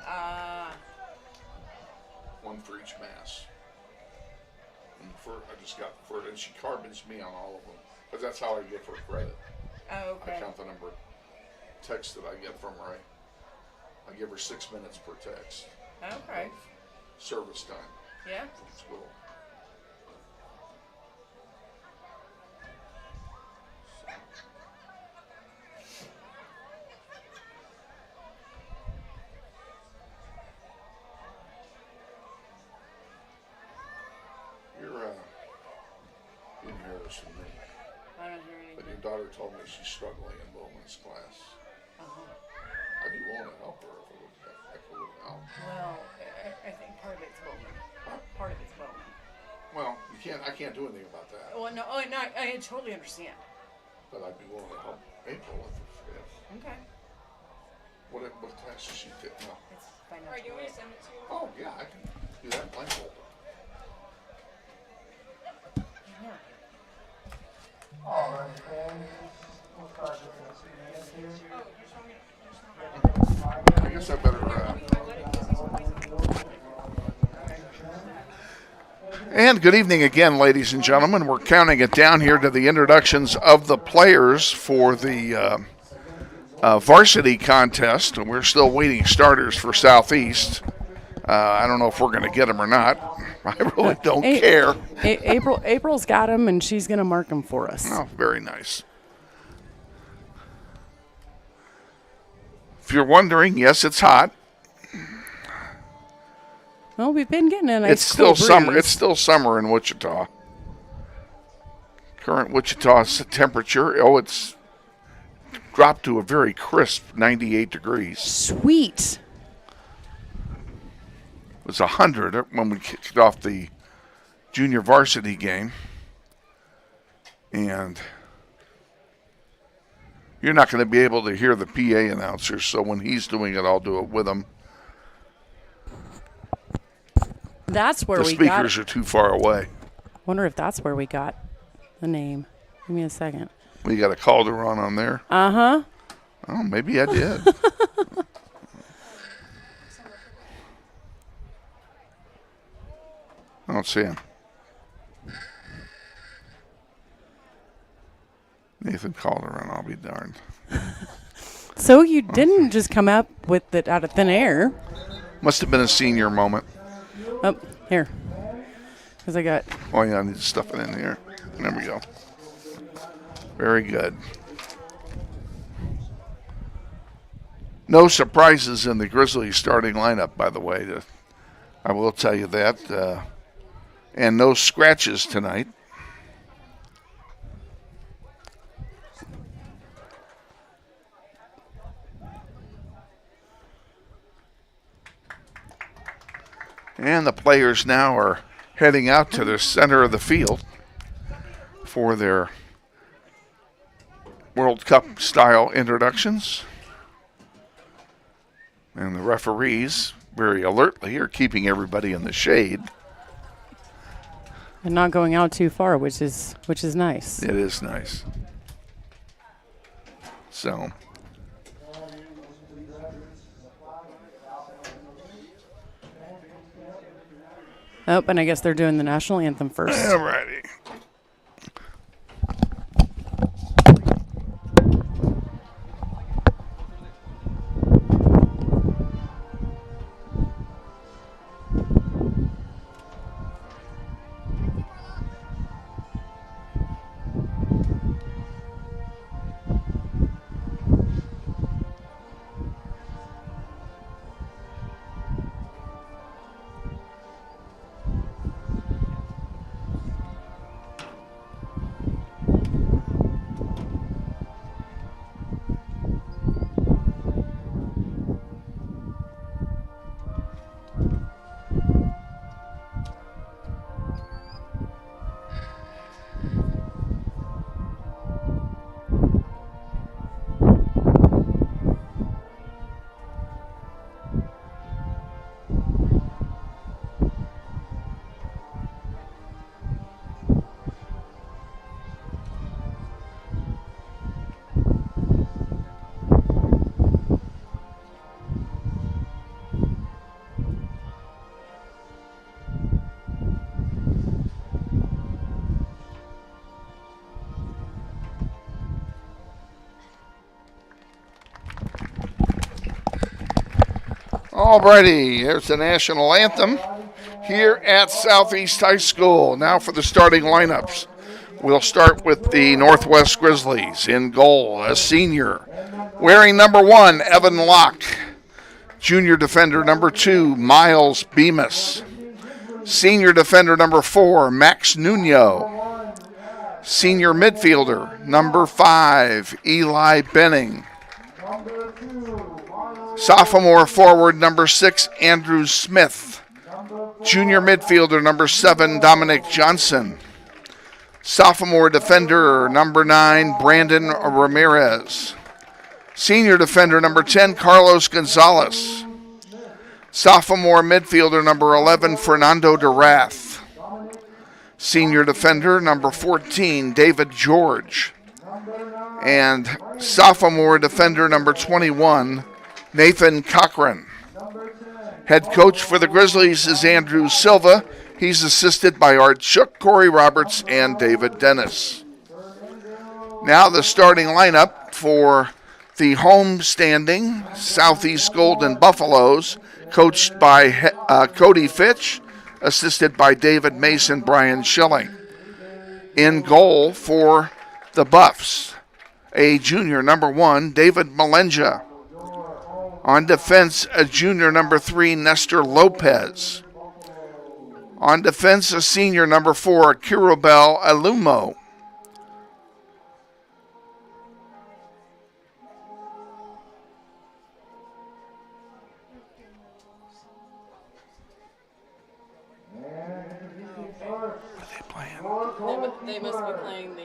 One for each mass. And I just got the first, and she carbons me on all of them. Because that's how I give her credit. Oh, okay. I count the number of texts that I get from her. I give her 6 minutes per text. Okay. Service time. Yeah. From school. daughter told me she's struggling in Bowman's class. I'd be willing to help her if it would help. Well, I think part of it's Bowman. Part of it's Bowman. Well, I can't do anything about that. Well, no, I totally understand. But I'd be willing to help April if. Okay. What class does she take? No. It's financial. Alright, do you want me to send it to you? Oh, yeah, I can do that blindfolded. I guess I better. And good evening again, ladies and gentlemen. We're counting it down here to the introductions of the players for the varsity contest. We're still waiting starters for Southeast. I don't know if we're going to get them or not. I really don't care. April's got them, and she's going to mark them for us. Oh, very nice. If you're wondering, yes, it's hot. Well, we've been getting a nice It's still cool summer. breeze. It's still summer in Wichita. Current Wichita temperature. It's dropped to a very crisp 98 degrees. Sweet. It was 100 when we kicked off the junior varsity game. And you're not going to be able to hear the PA announcer, so when he's doing it, I'll do it with him. That's where the we got it. speakers are too far away. Wonder if that's where we got the name. Give me a second. We got a Calderon on there. Uh-huh. Oh, maybe I did. I don't see him. Nathan Calderon, I'll be darned. So you didn't just come up with it out of thin air. Must have been a senior moment. Oh, here. Because I got... Oh, yeah, I need to stuff it in here. There we go. Very good. No surprises in the Grizzlies starting lineup, by the way. I will tell you that. And no scratches tonight. And the players now are heading out to the center of the field for their World Cup style introductions. And the referees very alertly are keeping everybody in the shade. And not going out too far, which is nice. It is nice. So oh, and I guess they're doing the national anthem first. Alrighty. Alrighty, there's the national anthem here at Southeast High School. Now for the starting lineups. We'll start with the Northwest Grizzlies. In goal, a senior. Wearing number 1, Evan Locke. Junior defender number 2, Miles Bemis. Senior defender number 4, Max Nuno. Senior midfielder, number 5, Eli Benning. Sophomore forward, number 6, Andrew Smith. Junior midfielder, number 7, Dominic Johnson. Sophomore defender, number 9, Brandon Ramirez. Senior defender, number 10, Carlos Gonzalez. Sophomore midfielder, number 11, Fernando DeRath. Senior defender, number 14, David George. And sophomore defender, number 21, Nathan Cochran. Head coach for the Grizzlies is Andrew Silva. He's assisted by Art Shook, Corey Roberts, and David Dennis. Now the starting lineup for the home-standing Southeast Golden Buffaloes, coached by Cody Fitch, assisted by David Mason, Brian Schilling. In goal for the Buffs, a junior, number 1, David Malenja. On defense, a junior, number 3, Nestor Lopez. On defense, a senior, number 4, Kirobel Alumo. They must be playing the.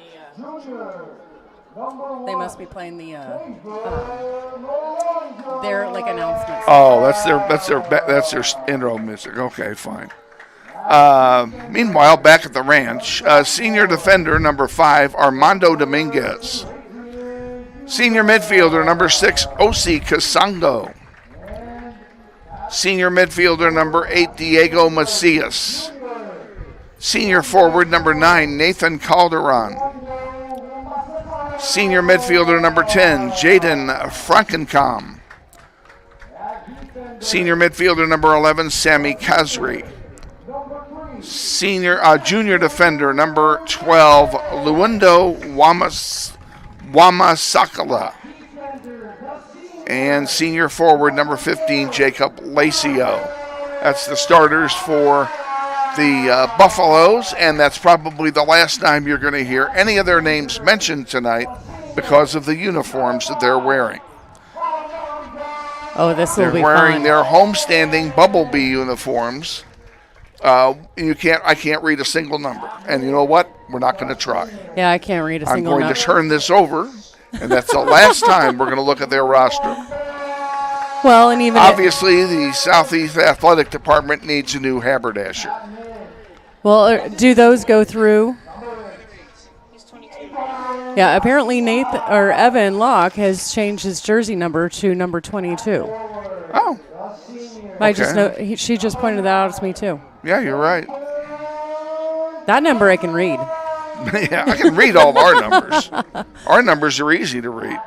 They must be playing the. Their like announcements. Oh, that's their intro music. Okay, fine. Meanwhile, back at the ranch, senior defender number 5, Armando Dominguez. Senior midfielder number 6, Osi Kasango. Senior midfielder number 8, Diego Macias. Senior forward number 9, Nathan Calderon. Senior midfielder number 10, Jaden Frankencom. Senior midfielder number 11, Sammy Kazri. Junior defender number 12, Luendo Wamasakala. And senior forward number 15, Jacob Lacio. That's the starters for the Buffaloes, and that's probably the last time you're going to hear any of their names mentioned tonight because of the uniforms that they're wearing. Oh, this will be fun. They're wearing their homestanding Bumblebee uniforms. I can't read a single number, and you know what? We're not going to try. Yeah, I can't read a single number. I'm going to turn this over, and that's the last time we're going to look at their roster. Well, and even obviously, the Southeast Athletic Department needs a new haberdasher. Well, do those go through? Yeah, apparently Evan Locke has changed his jersey number to number 22. Oh. I just know she just pointed that out to me too. Yeah, you're right. That number I can read. Yeah, I can read all our numbers. Our numbers are easy to read.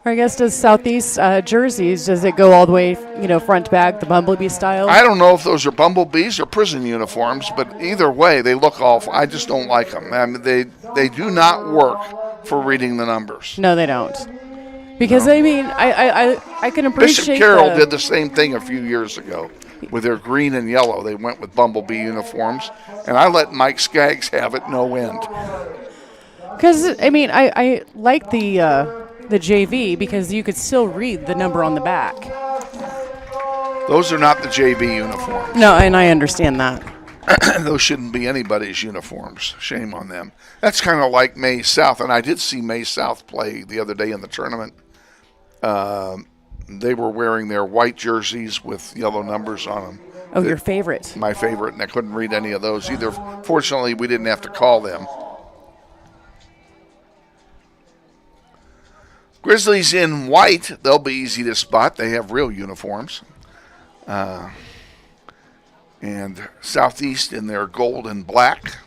I guess does Southeast jerseys, does it go all the way, front to back, the Bumblebee style? I don't know if those are Bumblebees or prison uniforms, but either way, they look awful. I just don't like them. I mean, they do not work for reading the numbers. No, they don't. Because, I mean, I can appreciate Bishop Carroll did the same thing a few years ago with their green and yellow. They went with Bumblebee uniforms, and I let Mike Skaggs have it no end. Because, I mean, I like the JV because you could still read the number on the back. Those are not the JV uniforms. No, and I understand that. Those shouldn't be anybody's uniforms. Shame on them. That's kind of like May South, and I did see May South play the other day in the tournament. They were wearing their white jerseys with yellow numbers on them. Oh, your favorite. My favorite, and I couldn't read any of those either. Fortunately, we didn't have to call them. Grizzlies in white, they'll be easy to spot. They have real uniforms. And Southeast in their gold and black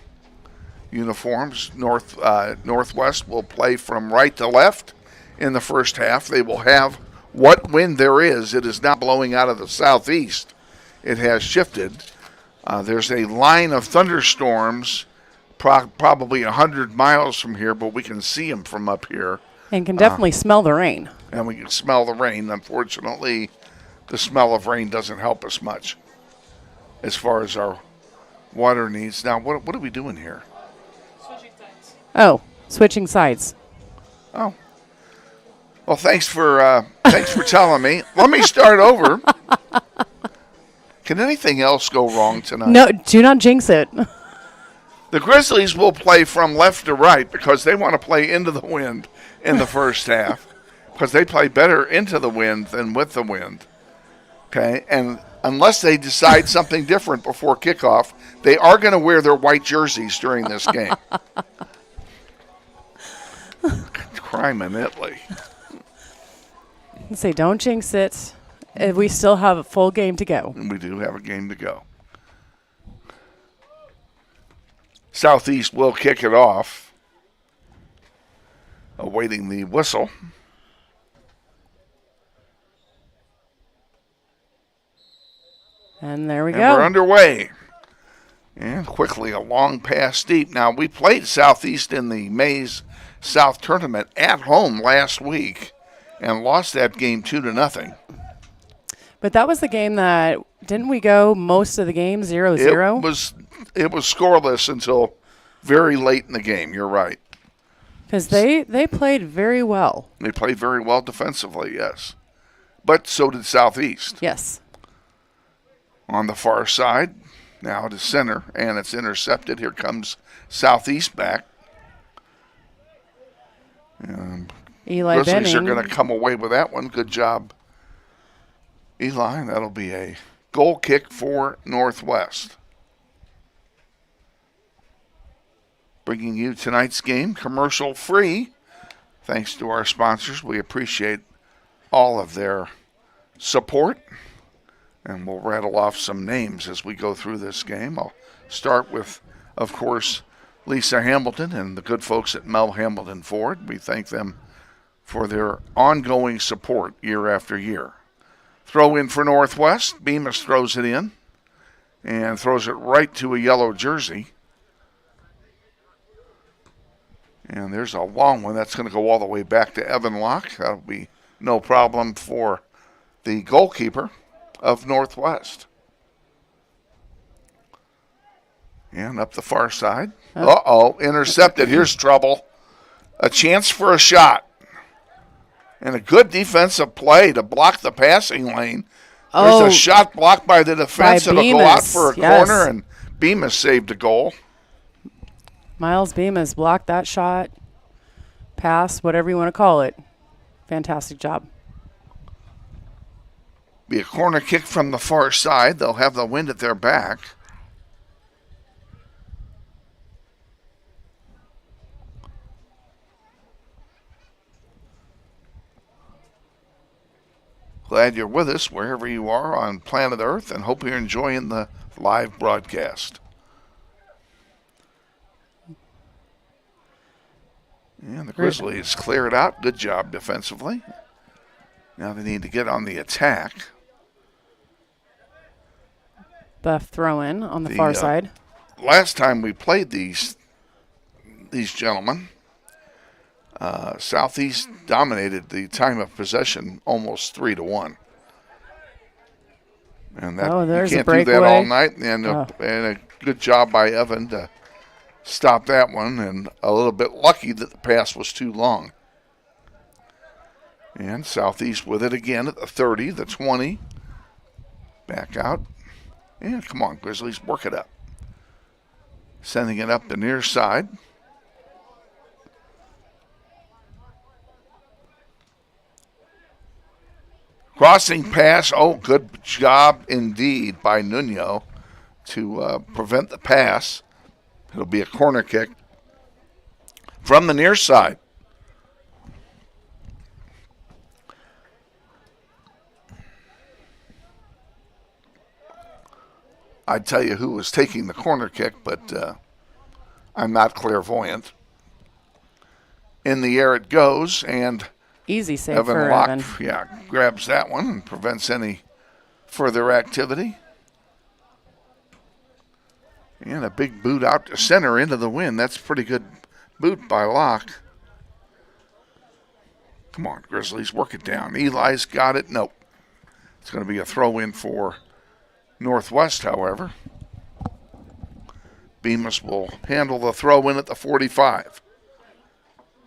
uniforms. Northwest will play from right to left in the first half. They will have what wind there is. It is not blowing out of the southeast. It has shifted. There's a line of thunderstorms probably 100 miles from here, but we can see them from up here. And can definitely smell the rain. And we can smell the rain. Unfortunately, the smell of rain doesn't help us much as far as our water needs. Now, what are we doing here? Switching sides. Oh, switching sides. Oh. Well, thanks for telling me. Let me start over. Can anything else go wrong tonight? No, do not jinx it. The Grizzlies will play from left to right because they want to play into the wind in the first half because they play better into the wind than with the wind. Okay, and unless they decide something different before kickoff, they are going to wear their white jerseys during this game. Crime in Italy. Say, don't jinx it. We still have a full game to go. And we do have a game to go. Southeast will kick it off, awaiting the whistle. And there we and go. We're underway. And quickly a long pass deep. Now, we played Southeast in the Mays South tournament at home last week and lost that game 2-0. But that was the game that, didn't we go most of the game 0-0? It was scoreless until very late in the game. You're right. Because they played very well. They played very well defensively, yes. But so did Southeast. Yes. On the far side, now to center, and it's intercepted. Here comes Southeast back. Eli Grizzlies Benning are going to come away with that one. Good job, Eli. That'll be a goal kick for Northwest. Bringing you tonight's game commercial free. Thanks to our sponsors. We appreciate all of their support. And we'll rattle off some names as we go through this game. I'll start with, of course, Lisa Hamilton and the good folks at Mel Hamilton Ford. We thank them for their ongoing support year after year. Throw in for Northwest. Bemis throws it in and throws it right to a yellow jersey. And there's a long one. That's going to go all the way back to Evan Locke. That'll be no problem for the goalkeeper of Northwest. And up the far side. Intercepted. Here's trouble. A chance for a shot. And a good defensive play to block the passing lane. There's a shot blocked by the defense. It'll go out for a corner, and Bemis saved a goal. Miles Bemis blocked that shot, pass, whatever you want to call it. Fantastic job. Be a corner kick from the far side. They'll have the wind at their back. Glad you're with us wherever you are on planet Earth, and hope you're enjoying the live broadcast. And the Grizzlies clear it out. Good job defensively. Now they need to get on the attack. Buff throw in on the far side. Last time we played these gentlemen, Southeast dominated the time of possession almost 3-1. And that there's you a can't do that breakaway. all night. And a good job by Evan to stop that one, and a little bit lucky that the pass was too long. And Southeast with it again at the 30, the 20. Back out. And come on, Grizzlies, work it up. Sending it up the near side. Crossing pass. Oh, good job indeed by Nuno to prevent the pass. It'll be a corner kick from the near side. I'd tell you who was taking the corner kick, but I'm not clairvoyant. In the air it goes, and easy save Evan for Locke, Evan. grabs that one and prevents any further activity. And a big boot out to center into the wind. That's a pretty good boot by Locke. Come on, Grizzlies, work it down. Eli's got it. Nope. It's going to be a throw in for Northwest, however. Bemis will handle the throw in at the 45.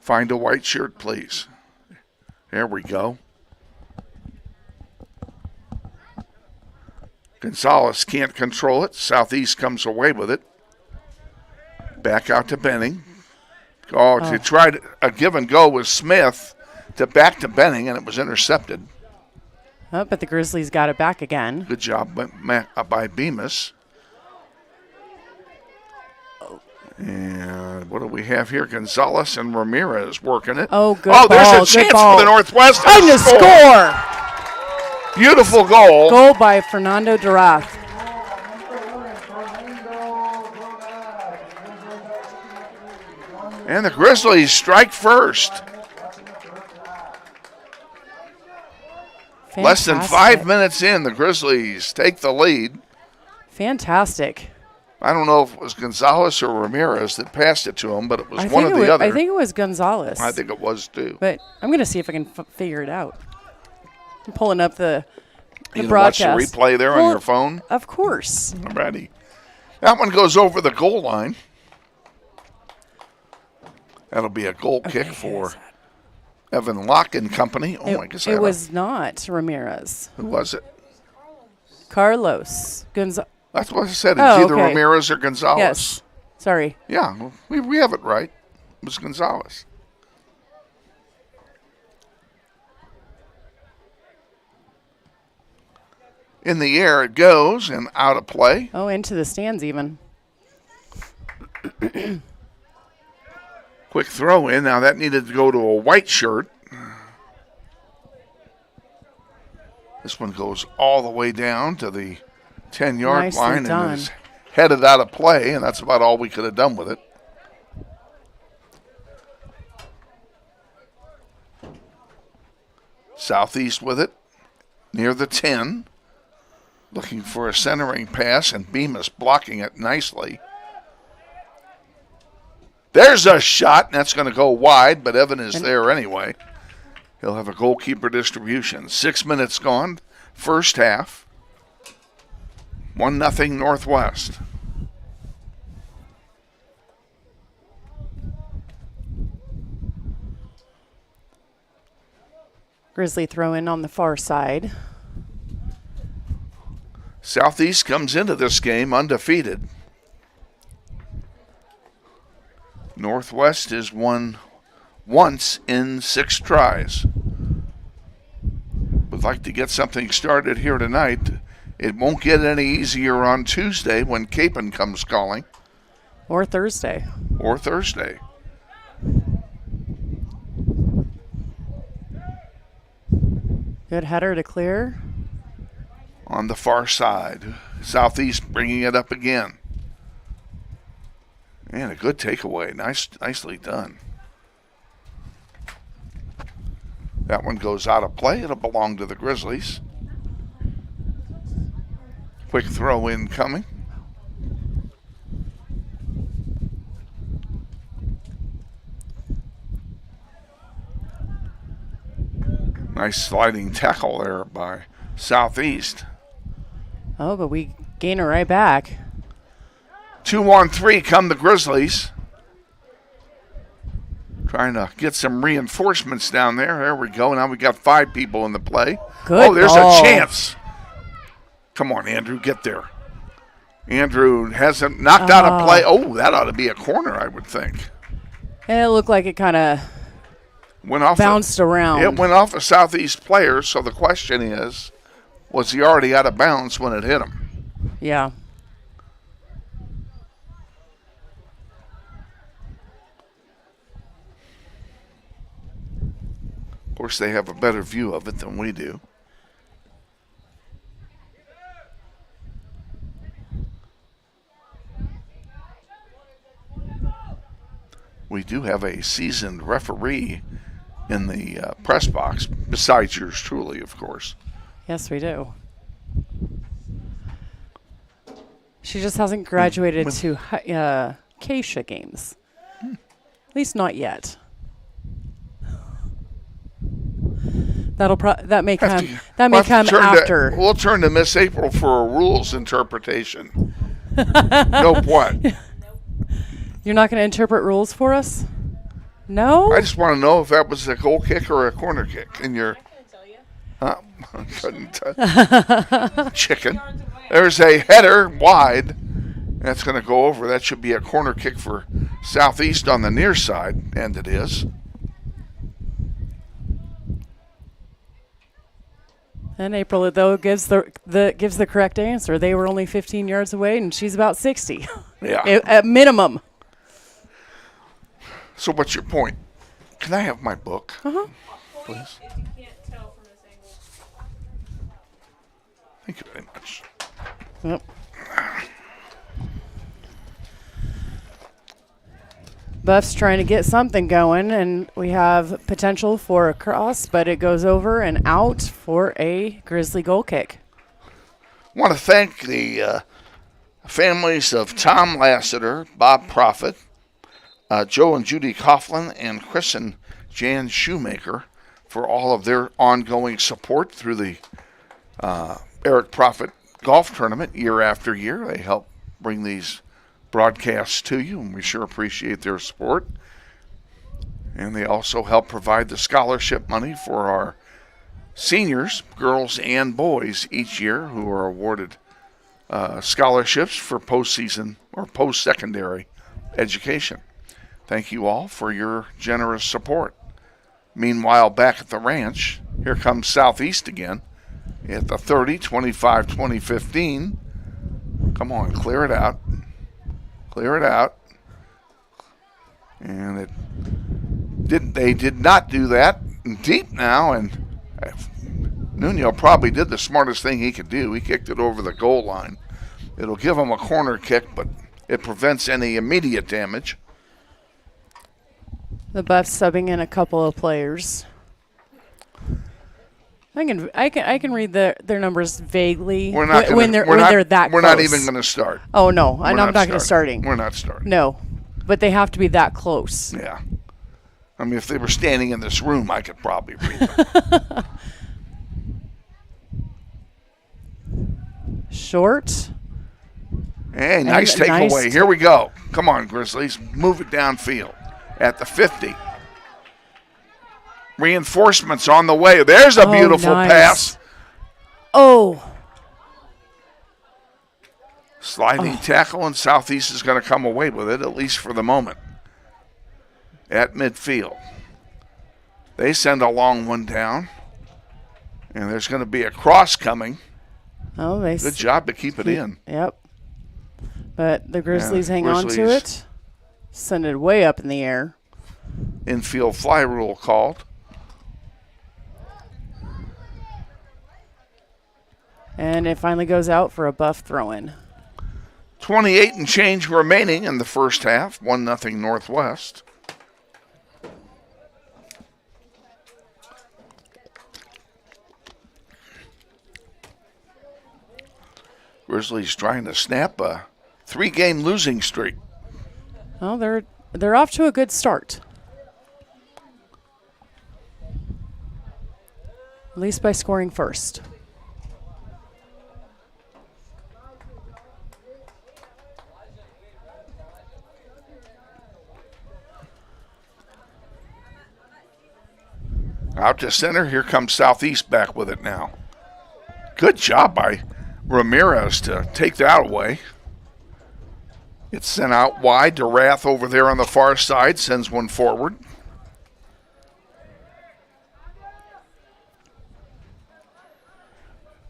Find a white shirt, please. There we go. Gonzalez can't control it. Southeast comes away with it. Back out to Benning. He tried a give and go with Smith back to Benning, and it was intercepted. Oh, but the Grizzlies got it back again. Good job by Bemis. And what do we have here? Gonzalez and Ramirez working it. Oh, good ball. There's a good chance ball. for the Northwest. And to score. Beautiful goal. Goal by Fernando Durath. And the Grizzlies strike first. Fantastic. Less than 5 minutes in, the Grizzlies take the lead. Fantastic. I don't know if it was Gonzalez or Ramirez that passed it to him, but it was one or the other. I think it was Gonzalez. I think it was too. But I'm going to see if I can figure it out. I'm pulling up the you broadcast. Watch the replay there on your phone? Of course. I'm ready. That one goes over the goal line. That'll be a goal kick for Evan Locke and company. Oh, my goodness. It was not Ramirez. Who was it? Carlos Gonzalez. That's what I said. It's either Ramirez or Gonzalez. Yes. Sorry. Yeah, we have it right. It was Gonzalez. In the air it goes and out of play. Oh, into the stands even. Quick throw in. Now that needed to go to a white shirt. This one goes all the way down to the 10-yard line and is headed out of play, and that's about all we could have done with it. Southeast with it, near the 10. Looking for a centering pass, and Bemis blocking it nicely. There's a shot, and that's going to go wide, but Evan is there anyway. He'll have a goalkeeper distribution. 6 minutes gone, first half. 1-0 Northwest. Grizzly throw in on the far side. Southeast comes into this game undefeated. Northwest has won once in 6 tries. Would like to get something started here tonight. It won't get any easier on Tuesday when Capon comes calling. Or Thursday. Or Thursday. Good header to clear. On the far side. Southeast bringing it up again. And a good takeaway. Nicely done. That one goes out of play. It'll belong to the Grizzlies. Quick throw in coming. Nice sliding tackle there by Southeast. Oh, but we gain it right back. 2-on-3 come the Grizzlies. Trying to get some reinforcements down there. There we go. Now we got 5 people in the play. Good there's ball. A chance. Come on, Andrew, get there. Andrew hasn't knocked out a play. Oh, that ought to be a corner, I would think. It looked like it kind of bounced around. It went off a Southeast player, so the question is, was he already out of bounds when it hit him? Yeah. Of course, they have a better view of it than we do. We do have a seasoned referee in the press box, besides yours truly, of course. Yes, we do. She just hasn't graduated to Keisha games. At least not yet. That may come after. We'll turn to Miss April for a rules interpretation. Nope, what? You're not going to interpret rules for us? No? I just want to know if that was a goal kick or a corner kick. And you're... I couldn't tell. Chicken. There's a header wide. That's going to go over. That should be a corner kick for Southeast on the near side, and it is. And April, though, gives the correct answer. They were only 15 yards away, and she's about 60. Yeah. At minimum. So what's your point? Can I have my book? Uh-huh. Please. Thank you very much. Yep. Buff's trying to get something going, and we have potential for a cross, but it goes over and out for a Grizzly goal kick. I want to thank the families of Tom Lassiter, Bob Profit, Joe and Judy Coughlin, and Chris and Jan Shoemaker for all of their ongoing support through the Eric Profit Golf Tournament year after year. They help bring these broadcasts to you, and we sure appreciate their support. And they also help provide the scholarship money for our seniors, girls and boys, each year who are awarded scholarships for postseason or post-secondary education. Thank you all for your generous support. Meanwhile, back at the ranch, here comes Southeast again at the 30, 25, 2015. Come on, clear it out. Clear it out. And they did not do that. Deep now, and Nuno probably did the smartest thing he could do. He kicked it over the goal line. It'll give him a corner kick, but it prevents any immediate damage. The Buffs subbing in a couple of players. I can read their numbers vaguely when they're that close. We're not even going to start. Oh no, I'm not going to starting. We're not starting. No, but they have to be that close. Yeah, I mean, if they were standing in this room, I could probably read them. Short. Hey, nice takeaway. Here we go. Come on, Grizzlies, move it downfield at the 50. Reinforcements on the way. There's a beautiful pass. Oh. Sliding tackle, and Southeast is going to come away with it, at least for the moment, at midfield. They send a long one down, and there's going to be a cross coming. Oh, good job to keep it in. Yep. But the Grizzlies hang on to it. Send it way up in the air. Infield fly rule called. And it finally goes out for a Buff throw-in. 28 and change remaining in the first half. 1-0 Northwest. Grizzlies trying to snap a 3-game losing streak. Well, they're off to a good start. At least by scoring first. Out to center. Here comes Southeast back with it now. Good job by Ramirez to take that away. It's sent out wide to Rath over there on the far side. Sends one forward.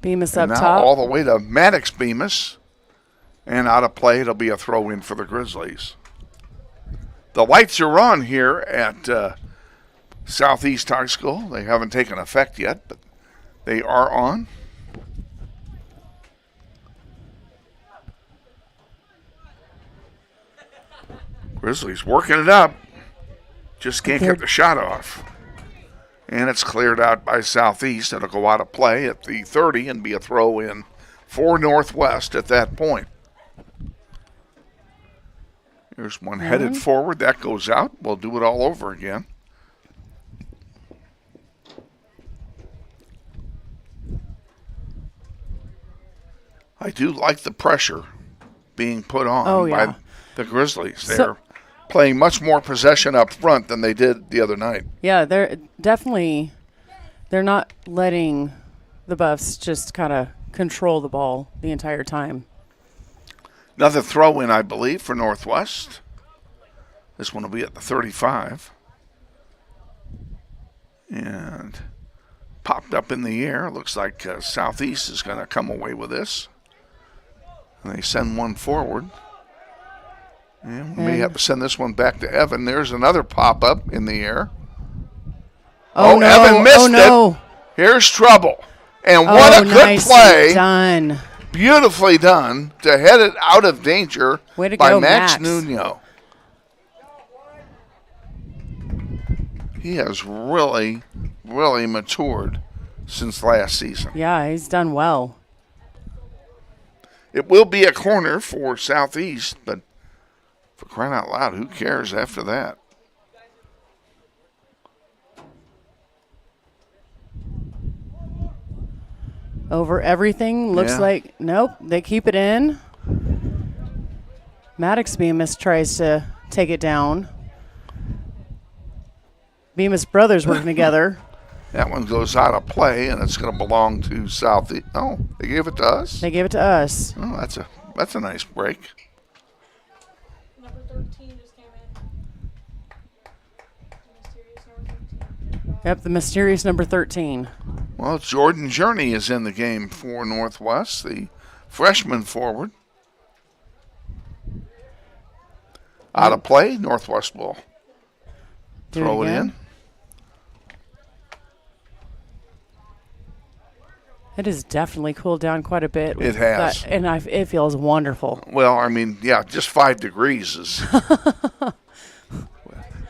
Bemis and up now top. All the way to Maddox Bemis. And out of play, it'll be a throw-in for the Grizzlies. The lights are on here at Southeast High School. They haven't taken effect yet, but they are on. Grizzlies working it up. Just can't get the shot off. And it's cleared out by Southeast. It'll go out of play at the 30 and be a throw-in for Northwest at that point. Here's one headed forward. That goes out. We'll do it all over again. I do like the pressure being put on by the Grizzlies. They're playing much more possession up front than they did the other night. Yeah, they're not letting the Buffs just kind of control the ball the entire time. Another throw-in, I believe, for Northwest. This one will be at the 35. And popped up in the air. Looks like Southeast is going to come away with this. And they send one forward. And we may have to send this one back to Evan. There's another pop-up in the air. Oh, no. Evan missed it. Here's trouble. And what a good play. Done. Beautifully done to head it out of danger Way to by go, Max Max. Nuno. He has really, really matured since last season. Yeah, he's done well. It will be a corner for Southeast, but for crying out loud, who cares after that? Over everything, looks like, nope, they keep it in. Maddox Bemis tries to take it down. Bemis brothers working together. That one goes out of play, and it's going to belong to Southeast. Oh, they gave it to us? They gave it to us. Oh, that's a nice break. Number 13 just came in. Yep, the mysterious number 13. Well, Jordan Journey is in the game for Northwest, the freshman forward. Out of play, Northwest will throw it in. It has definitely cooled down quite a bit. It has. It feels wonderful. Well, I mean, yeah, just 5 degrees is...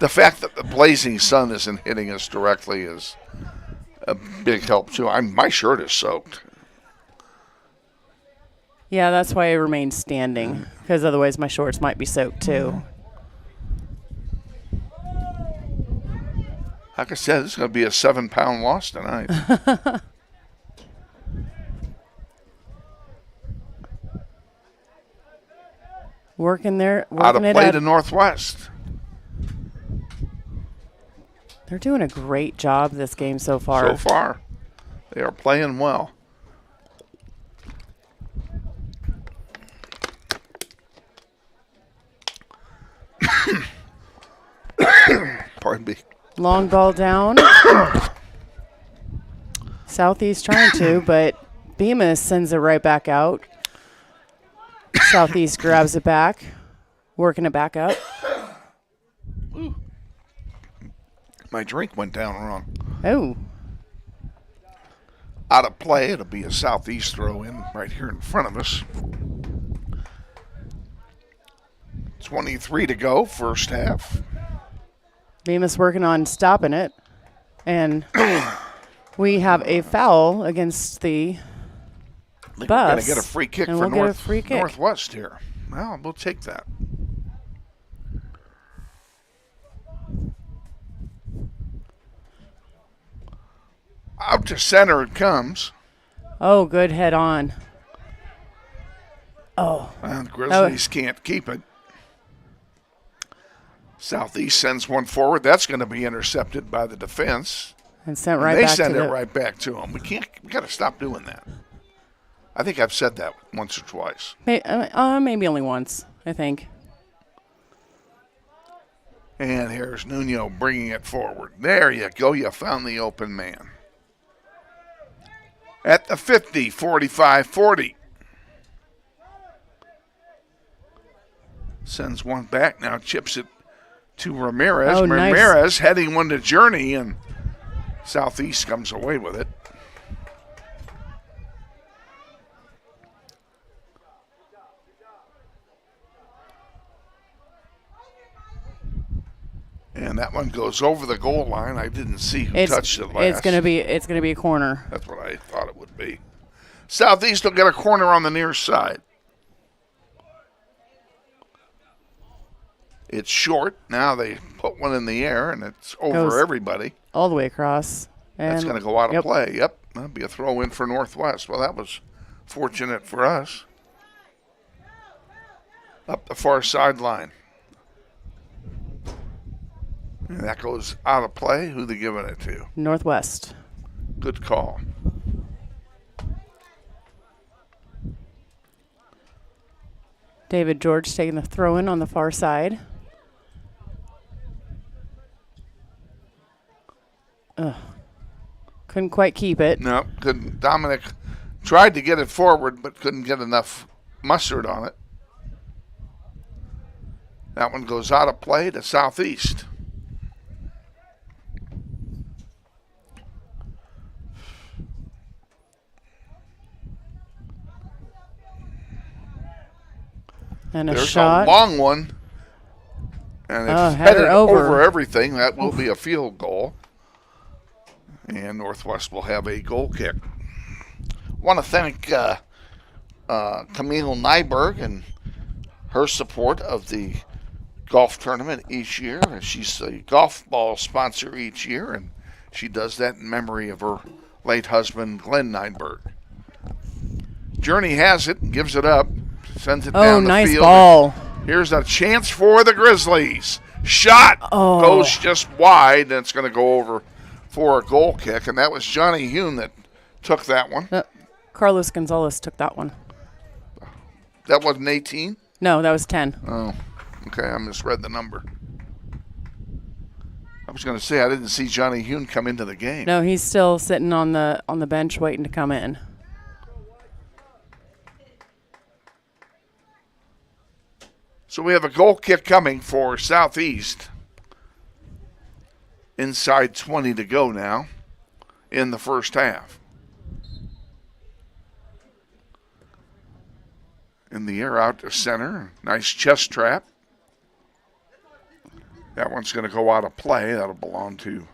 The fact that the blazing sun isn't hitting us directly is a big help, too. My shirt is soaked. Yeah, that's why I remain standing, because otherwise my shorts might be soaked, too. Like I said, it's going to be a 7-pound loss tonight. Working there. Out of play to Northwest. They're doing a great job this game so far. So far. They are playing well. Pardon me. Long ball down. Southeast trying to, but Bemis sends it right back out. Southeast grabs it back, working it back up. Ooh. My drink went down wrong. Oh. Out of play, it'll be a Southeast throw in right here in front of us. 23 to go, first half. Bemis working on stopping it. And we have a foul against the We're Buffs. going to get a free kick for Northwest here. Well, we'll take that. Out to center it comes. Oh, good head on. Oh. Well, the Grizzlies can't keep it. Southeast sends one forward. That's going to be intercepted by the defense. And sent right they back send to it right back to them. We got to stop doing that. I think I've said that once or twice. Maybe only once, I think. And here's Nuno bringing it forward. There you go. You found the open man. At the 50, 45-40. Sends one back now, chips it to Ramirez. Oh, nice. Ramirez heading one to Journey, and Southeast comes away with it. And that one goes over the goal line. I didn't see who touched it last. It's gonna be a corner. That's what I thought it would be. Southeast will get a corner on the near side. It's short. Now they put one in the air, and it's over everybody. All the way across. And that's going to go out of play. Yep, that'll be a throw in for Northwest. Well, that was fortunate for us. Up the far sideline. And that goes out of play. Who they giving it to? Northwest. Good call. David George taking the throw in on the far side. Ugh. Couldn't quite keep it. No, couldn't. Dominic tried to get it forward, but couldn't get enough mustard on it. That one goes out of play to Southeast. And a There's shot. a long one. And it's headed over everything. That will be a field goal. And Northwest will have a goal kick. Want to thank Camille Nyberg and her support of the golf tournament each year. She's the golf ball sponsor each year, and she does that in memory of her late husband, Glenn Nyberg. Journey has it and gives it up. Sends it down the nice field. Ball. Here's a chance for the Grizzlies. Shot goes just wide, and it's going to go over for a goal kick, and that was Johnny Hune that took that one. Carlos Gonzalez took that one. That wasn't 18? No, that was 10. Oh, okay. I misread the number. I was going to say I didn't see Johnny Hune come into the game. No, he's still sitting on the bench waiting to come in. So we have a goal kick coming for Southeast. Inside 20 to go now in the first half. In the air out to center. Nice chest trap. That one's going to go out of play. That'll belong to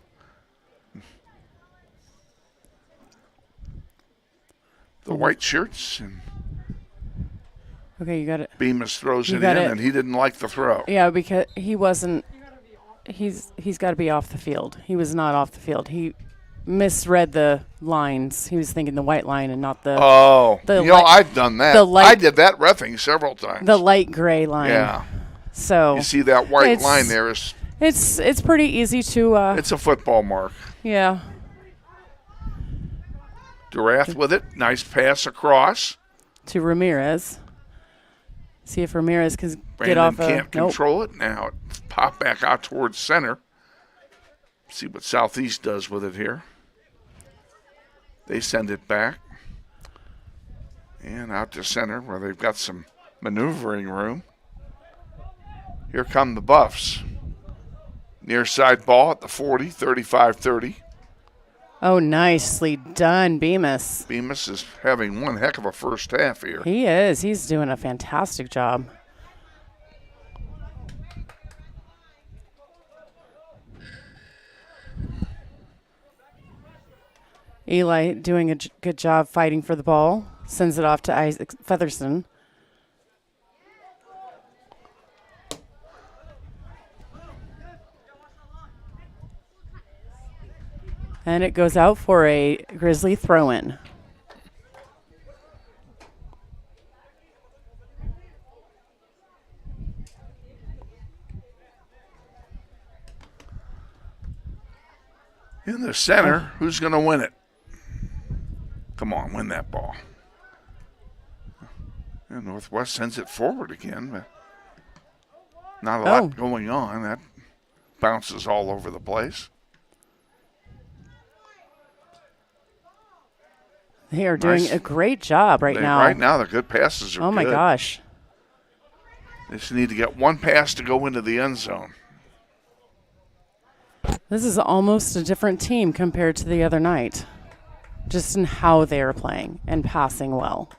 the white shirts. And okay, you got it. Bemis throws it in, and he didn't like the throw. Yeah, because he wasn't. He's got to be off the field. He was not off the field. He misread the lines. He was thinking the white line and not the. Oh, I've done that. I did that reffing several times. The light gray line. Yeah. So you see that white line there is. It's pretty easy to. It's a football mark. Yeah. Durath with it. Nice pass across. To Ramirez. See if Ramirez can Brandon get off. Can't control it now. It pop back out towards center. See what Southeast does with it here. They send it back. And out to center where they've got some maneuvering room. Here come the Buffs. Near side ball at the 40, 35-30. Oh, nicely done, Bemis. Bemis is having one heck of a first half here. He is. He's doing a fantastic job. Eli doing a good job fighting for the ball. Sends it off to Isaac Featherson. And it goes out for a Grizzly throw-in. In the center, who's going to win it? Come on, win that ball. And Northwest sends it forward again, but not a lot going on. That bounces all over the place. They are doing a great job now. Right now, the good passes are good. Oh, my gosh. They just need to get one pass to go into the end zone. This is almost a different team compared to the other night, just in how they are playing and passing well.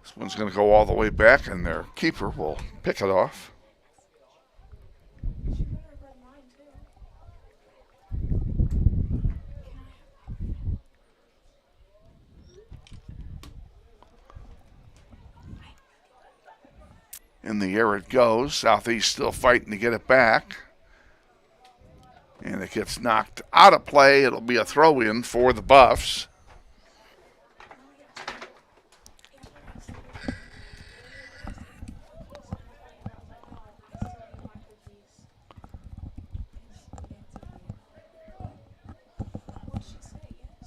This one's going to go all the way back, and their keeper will pick it off. In the air it goes. Southeast still fighting to get it back. And it gets knocked out of play. It'll be a throw-in for the Buffs.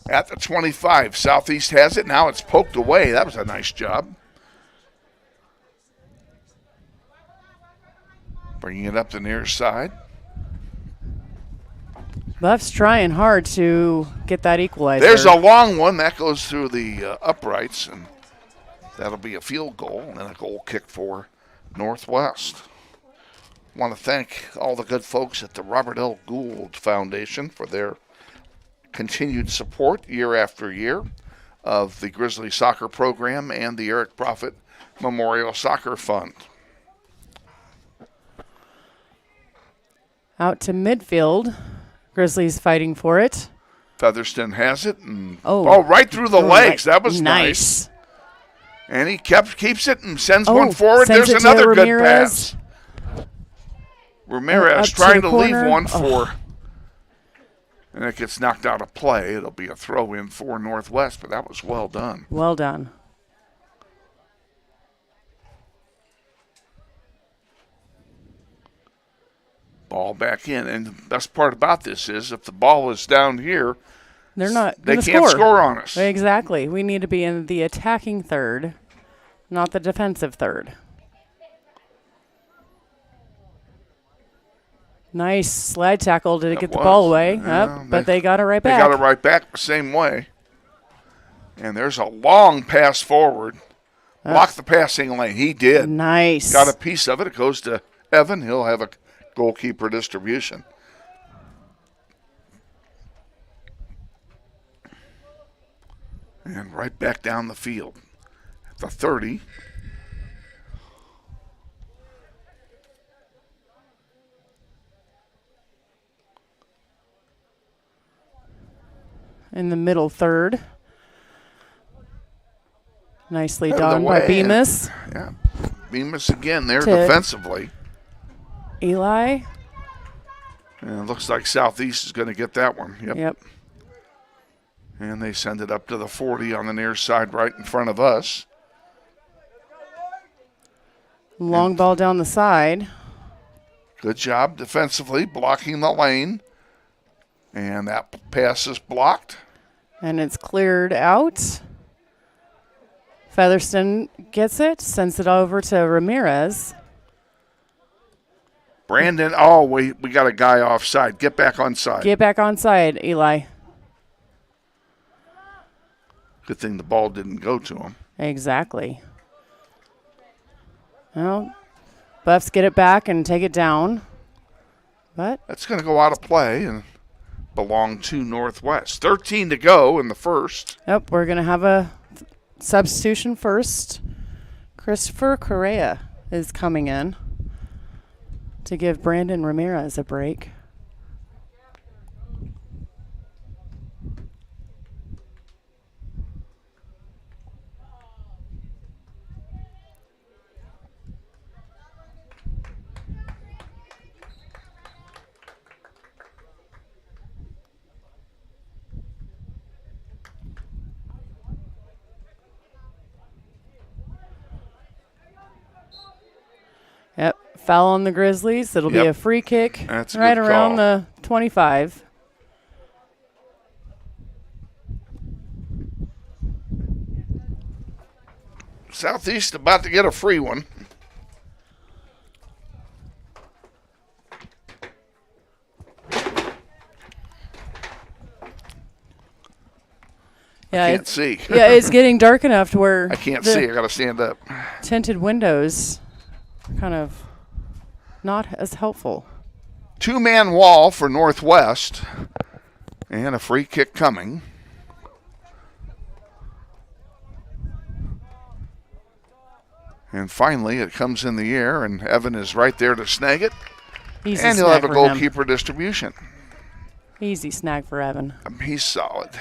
at the 25. Southeast has it. Now it's poked away. That was a nice job. Bringing it up the near side. Buff's trying hard to get that equalizer. There's a long one. That goes through the uprights, and that'll be a field goal and a goal kick for Northwest. I want to thank all the good folks at the Robert L. Gould Foundation for their continued support year after year of the Grizzly Soccer Program and the Eric Profit Memorial Soccer Fund. Out to midfield. Grizzlies fighting for it. Featherston has it. And oh, right through the legs. That was nice. And he keeps it and sends one forward. There's another good pass. Ramirez trying to leave one for, and it gets knocked out of play. It'll be a throw in for Northwest, but that was well done. Well done. Ball back in, and the best part about this is if the ball is down here, they can't score on us. Exactly. We need to be in the attacking third, not the defensive third. Nice slide tackle to get the ball away, but they got it right back. They got it right back the same way. And there's a long pass forward. Block the passing lane. He did. Nice. Got a piece of it. It goes to Evan. He'll have a goalkeeper distribution. And right back down the field at the 30. In the middle third. Nicely done by Bemis. Yeah, Bemis again there defensively. Eli. And it looks like Southeast is going to get that one. Yep. And they send it up to the 40 on the near side right in front of us. Long ball down the side. Good job defensively, blocking the lane. And that pass is blocked. And it's cleared out. Featherston gets it, sends it over to Ramirez. Brandon, we got a guy offside. Get back on side. Get back on side, Eli. Good thing the ball didn't go to him. Exactly. Well, Buffs get it back and take it down. But that's going to go out of play and belong to Northwest. 13 to go in the first. Yep, we're going to have a substitution first. Christopher Correa is coming in to give Brandon Ramirez a break. Yep, foul on the Grizzlies. It'll be a free kick. That's a right good around call. the 25. Southeast about to get a free one. Yeah, I can't see. Yeah, it's getting dark enough to where I can't see. I got to stand up. Tinted windows are kind of not as helpful. Two-man wall for Northwest, and a free kick coming. And finally, it comes in the air, and Evan is right there to snag it. Easy and he'll snag have a for him. goalkeeper distribution. Easy snag for Evan. He's solid.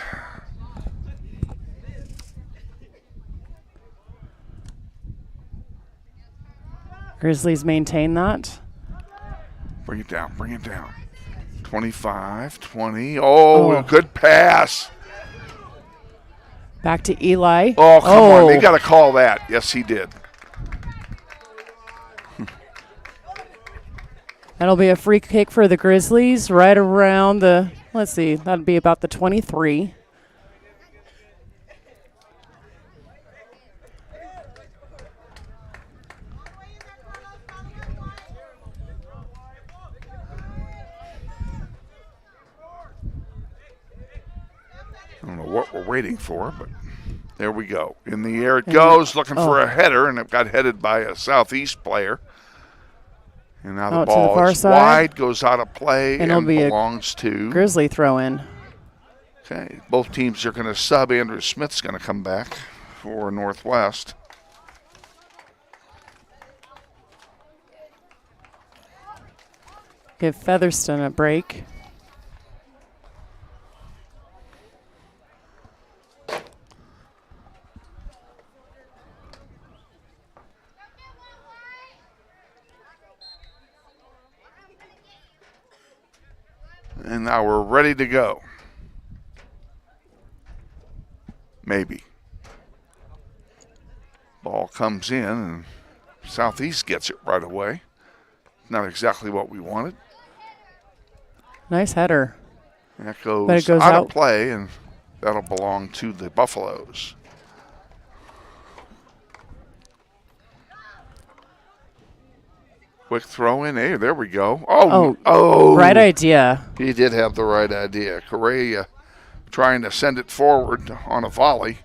Grizzlies maintain that. Bring it down, bring it down. 25, 20. Oh, good pass. Back to Eli. Oh, come on. They got to call that. Yes, he did. That'll be a free kick for the Grizzlies right around the, let's see, that'd be about the 23. I don't know what we're waiting for, but there we go. In the air it goes, looking for a header, and it got headed by a Southeast player. And now the ball is wide, goes out of play, and belongs to Grizzly throw-in. Okay, both teams are going to sub. Andrew Smith's going to come back for Northwest. Give Featherston a break. And now we're ready to go. Maybe. Ball comes in, and Southeast gets it right away. Not exactly what we wanted. Nice header. That goes out of play, and that'll belong to the Buffaloes. Quick throw in. Hey, there we go. Oh! Right idea. He did have the right idea. Correa trying to send it forward on a volley.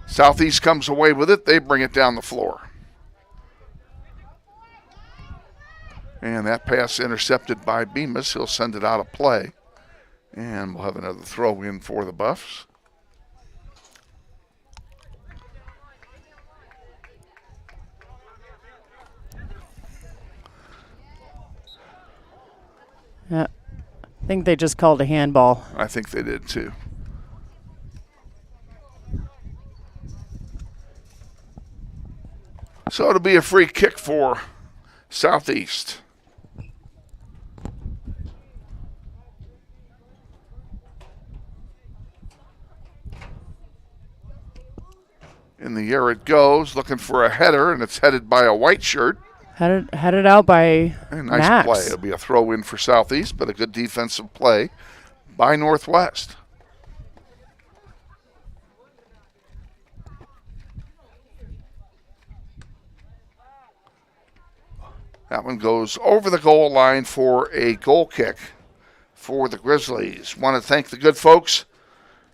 Southeast comes away with it. They bring it down the floor. And that pass intercepted by Bemis. He'll send it out of play. And we'll have another throw in for the Buffs. Yeah, I think they just called a handball. I think they did too. So it'll be a free kick for Southeast. In the air it goes, looking for a header, and it's headed by a white shirt. Headed out by nice Max. play. It'll be a throw in for Southeast, but a good defensive play by Northwest. That one goes over the goal line for a goal kick for the Grizzlies. Want to thank the good folks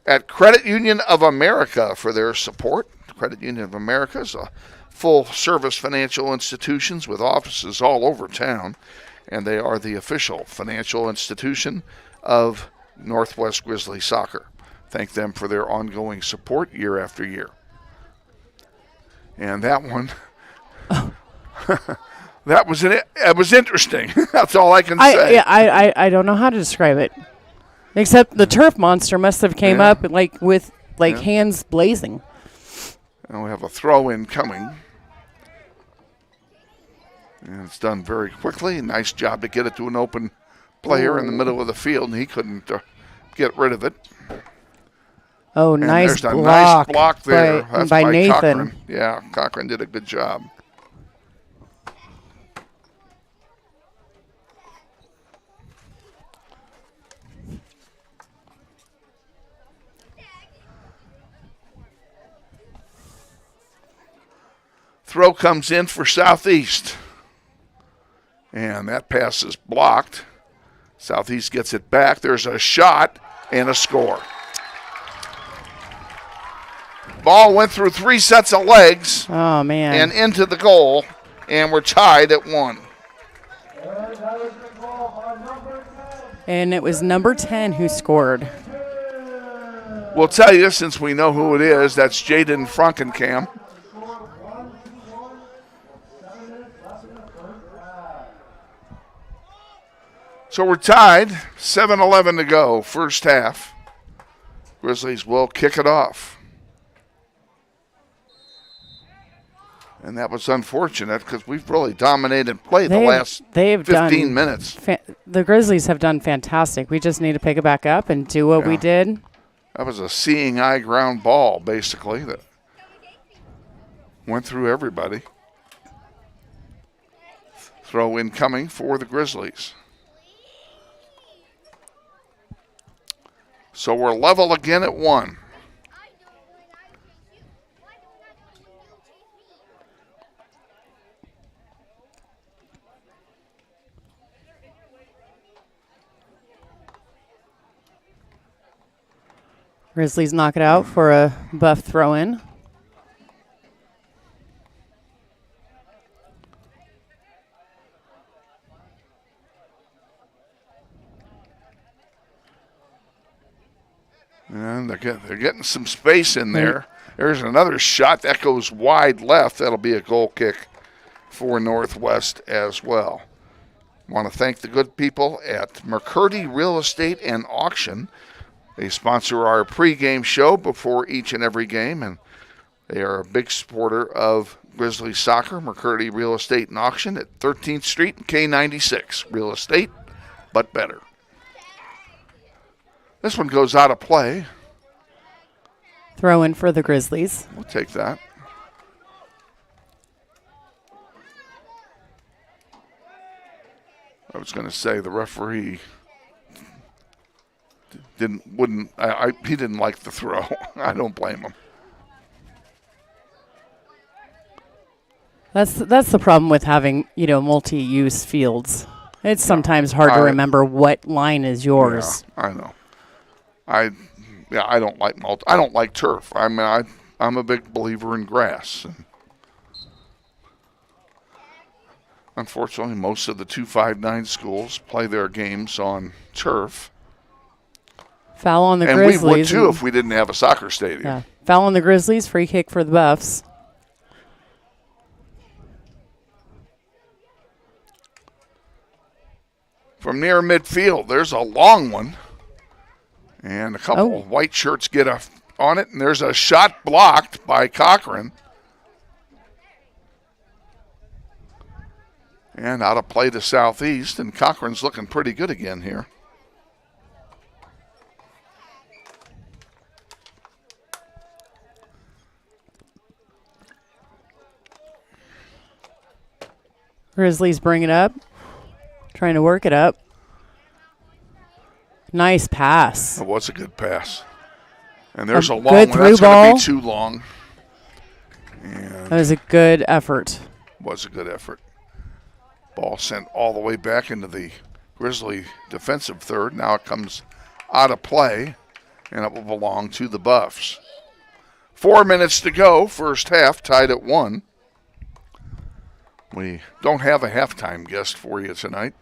at Credit Union of America for their support. Credit Union of America is a full-service financial institutions with offices all over town, and they are the official financial institution of Northwest Grizzly Soccer. Thank them for their ongoing support year after year. And that one, it was interesting. That's all I can say. I don't know how to describe it, except the turf monster must have came up with hands blazing. And we have a throw-in coming. And it's done very quickly. Nice job to get it to an open player in the middle of the field, and he couldn't get rid of it. Oh, and nice there's a block, nice block there. That's by Nathan. Cochran. Yeah, Cochran did a good job. Throw comes in for Southeast. And that pass is blocked. Southeast gets it back. There's a shot and a score. Ball went through 3 sets of legs. Oh, man. And into the goal. And we're tied at 1. And it was number 10 who scored. We'll tell you, since we know who it is, that's Jaden Frankenkamp. So we're tied, 7-11 to go, first half. Grizzlies will kick it off. And that was unfortunate because we've really dominated play the last 15 minutes. The Grizzlies have done fantastic. We just need to pick it back up and do what we did. That was a seeing eye ground ball, basically, that went through everybody. Throw in coming for the Grizzlies. So we're level again at 1. Grizzlies knock it out for a Buff throw-in. And they're getting some space in there. There's another shot that goes wide left. That'll be a goal kick for Northwest as well. Want to thank the good people at McCurdy Real Estate and Auction. They sponsor our pregame show before each and every game, and they are a big supporter of Grizzlies soccer. McCurdy Real Estate and Auction at 13th Street and K96. Real estate, but better. This one goes out of play. Throw in for the Grizzlies. We'll take that. I was going to say the referee he didn't like the throw. I don't blame him. That's the problem with having, multi-use fields. It's sometimes hard to remember what line is yours. Yeah, I know. I don't like turf. I mean, I'm a big believer in grass. And unfortunately, most of the 259 schools play their games on turf. Foul on the Grizzlies. And we would too if we didn't have a soccer stadium. Yeah. Foul on the Grizzlies, free kick for the Buffs. From near midfield, there's a long one. And a couple of white shirts get on it, and there's a shot blocked by Cochran. And out of play to Southeast, and Cochran's looking pretty good again here. Grizzlies bring it up, trying to work it up. Nice pass. It was a good pass. And there's a long good one. Through That's ball. going to be too long. And that was a good effort. Was a good effort. Ball sent all the way back into the Grizzly defensive third. Now it comes out of play, and it will belong to the Buffs. 4 minutes to go. First half, tied at 1. We don't have a halftime guest for you tonight.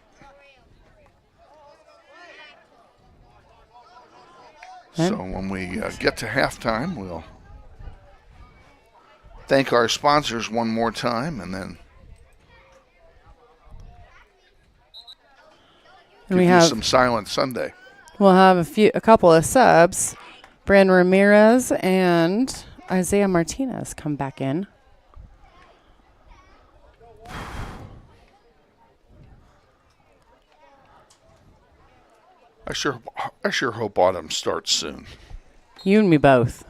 So when we get to halftime, we'll thank our sponsors one more time, and then give you some Silent Sunday. We'll have a couple of subs. Brandon Ramirez and Isaiah Martinez come back in. I sure hope autumn starts soon. You and me both.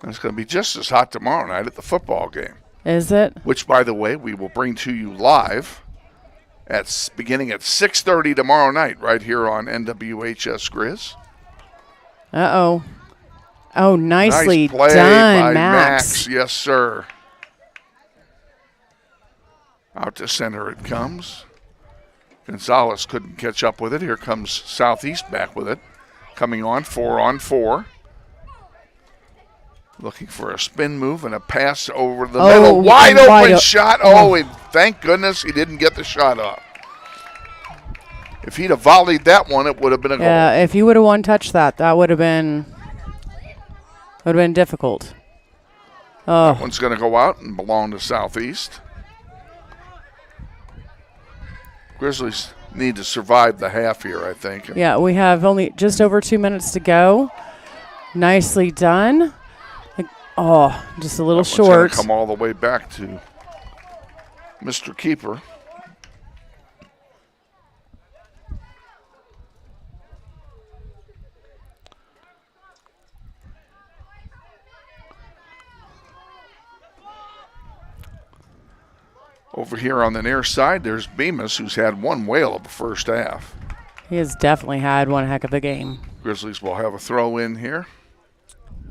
And it's going to be just as hot tomorrow night at the football game. Is it? Which, by the way, we will bring to you live beginning at 6:30 tomorrow night right here on NWHS Grizz. Uh-oh. Oh, nicely nice play done, by Max. Yes, sir. Out to center it comes. Gonzalez couldn't catch up with it. Here comes Southeast back with it. Coming on 4-on-4. Looking for a spin move and a pass over the middle. Wide open shot. And thank goodness he didn't get the shot off. If he'd have volleyed that one, it would have been a goal. Yeah, if you would have one-touched that would have been difficult. Oh. That one's going to go out and belong to Southeast. Grizzlies need to survive the half here, I think. Yeah, we have only just over 2 minutes to go. Nicely done. Oh, just a little short. Come all the way back to Mr. Keeper. Over here on the near side, there's Bemis, who's had one whale of the first half. He has definitely had one heck of a game. Grizzlies will have a throw in here.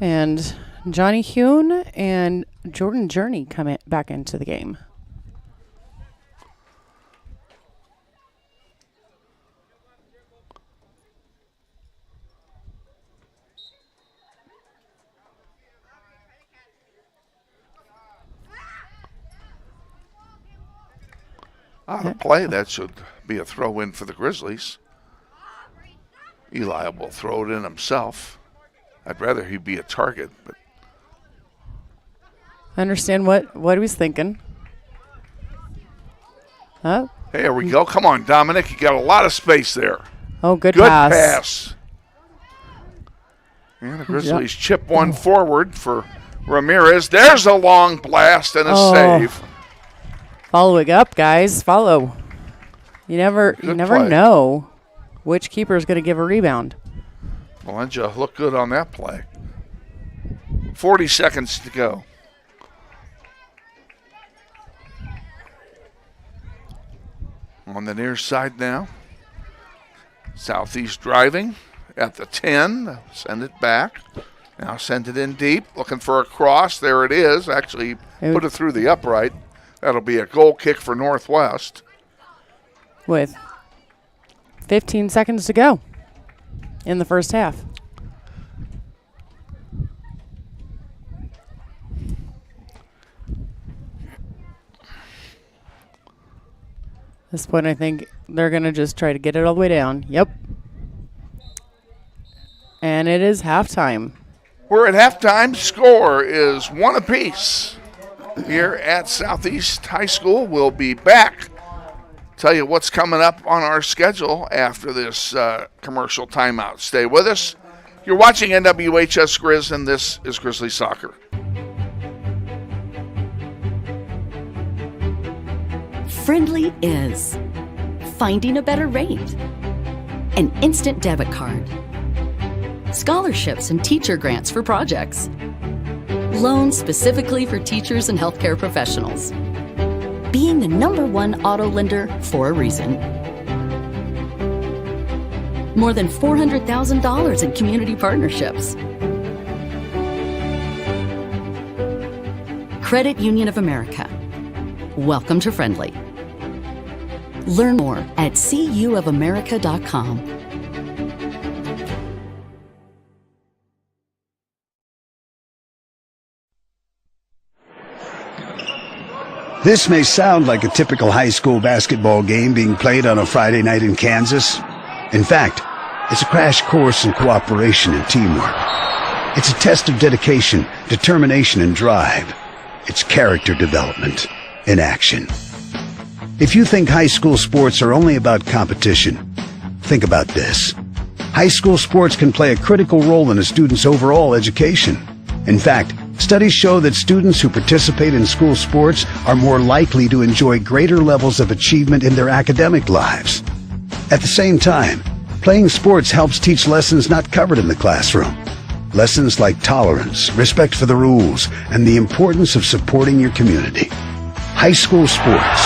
And Johnny Hune and Jordan Journey come back into the game. Out of play, that should be a throw in for the Grizzlies. Eli will throw it in himself. I'd rather he be a target, but I understand what he was thinking. Oh. There we go. Come on, Dominic. You got a lot of space there. Oh, good pass. pass. And the Grizzlies chip one forward for Ramirez. There's a long blast and a save. Follow it up, guys. Follow. You never play. know which keeper is going to give a rebound. Melenja looked good on that play. 40 seconds to go. On the near side now. Southeast driving at the 10. Send it back. Now send it in deep. Looking for a cross. There it is. Actually put it through the upright. That'll be a goal kick for Northwest. With 15 seconds to go in the first half. At this point, I think they're going to just try to get it all the way down. Yep. And it is halftime. We're at halftime. Score is 1 apiece here at Southeast High School. We'll be back. Tell you what's coming up on our schedule after this commercial timeout. Stay with us. You're watching NWHS Grizz, and this is Grizzly Soccer. Friendly is finding a better rate, an instant debit card, scholarships and teacher grants for projects, loans specifically for teachers and healthcare professionals, being the #1 auto lender for a reason. More than $400,000 in community partnerships. Credit Union of America. Welcome to Friendly. Learn more at cuofamerica.com. This may sound like a typical high school basketball game being played on a Friday night in Kansas. In fact, it's a crash course in cooperation and teamwork. It's a test of dedication, determination, and drive. It's character development in action. If you think high school sports are only about competition, think about this. High school sports can play a critical role in a student's overall education. In fact, studies show that students who participate in school sports are more likely to enjoy greater levels of achievement in their academic lives. At the same time, playing sports helps teach lessons not covered in the classroom. Lessons like tolerance, respect for the rules, and the importance of supporting your community. High school sports,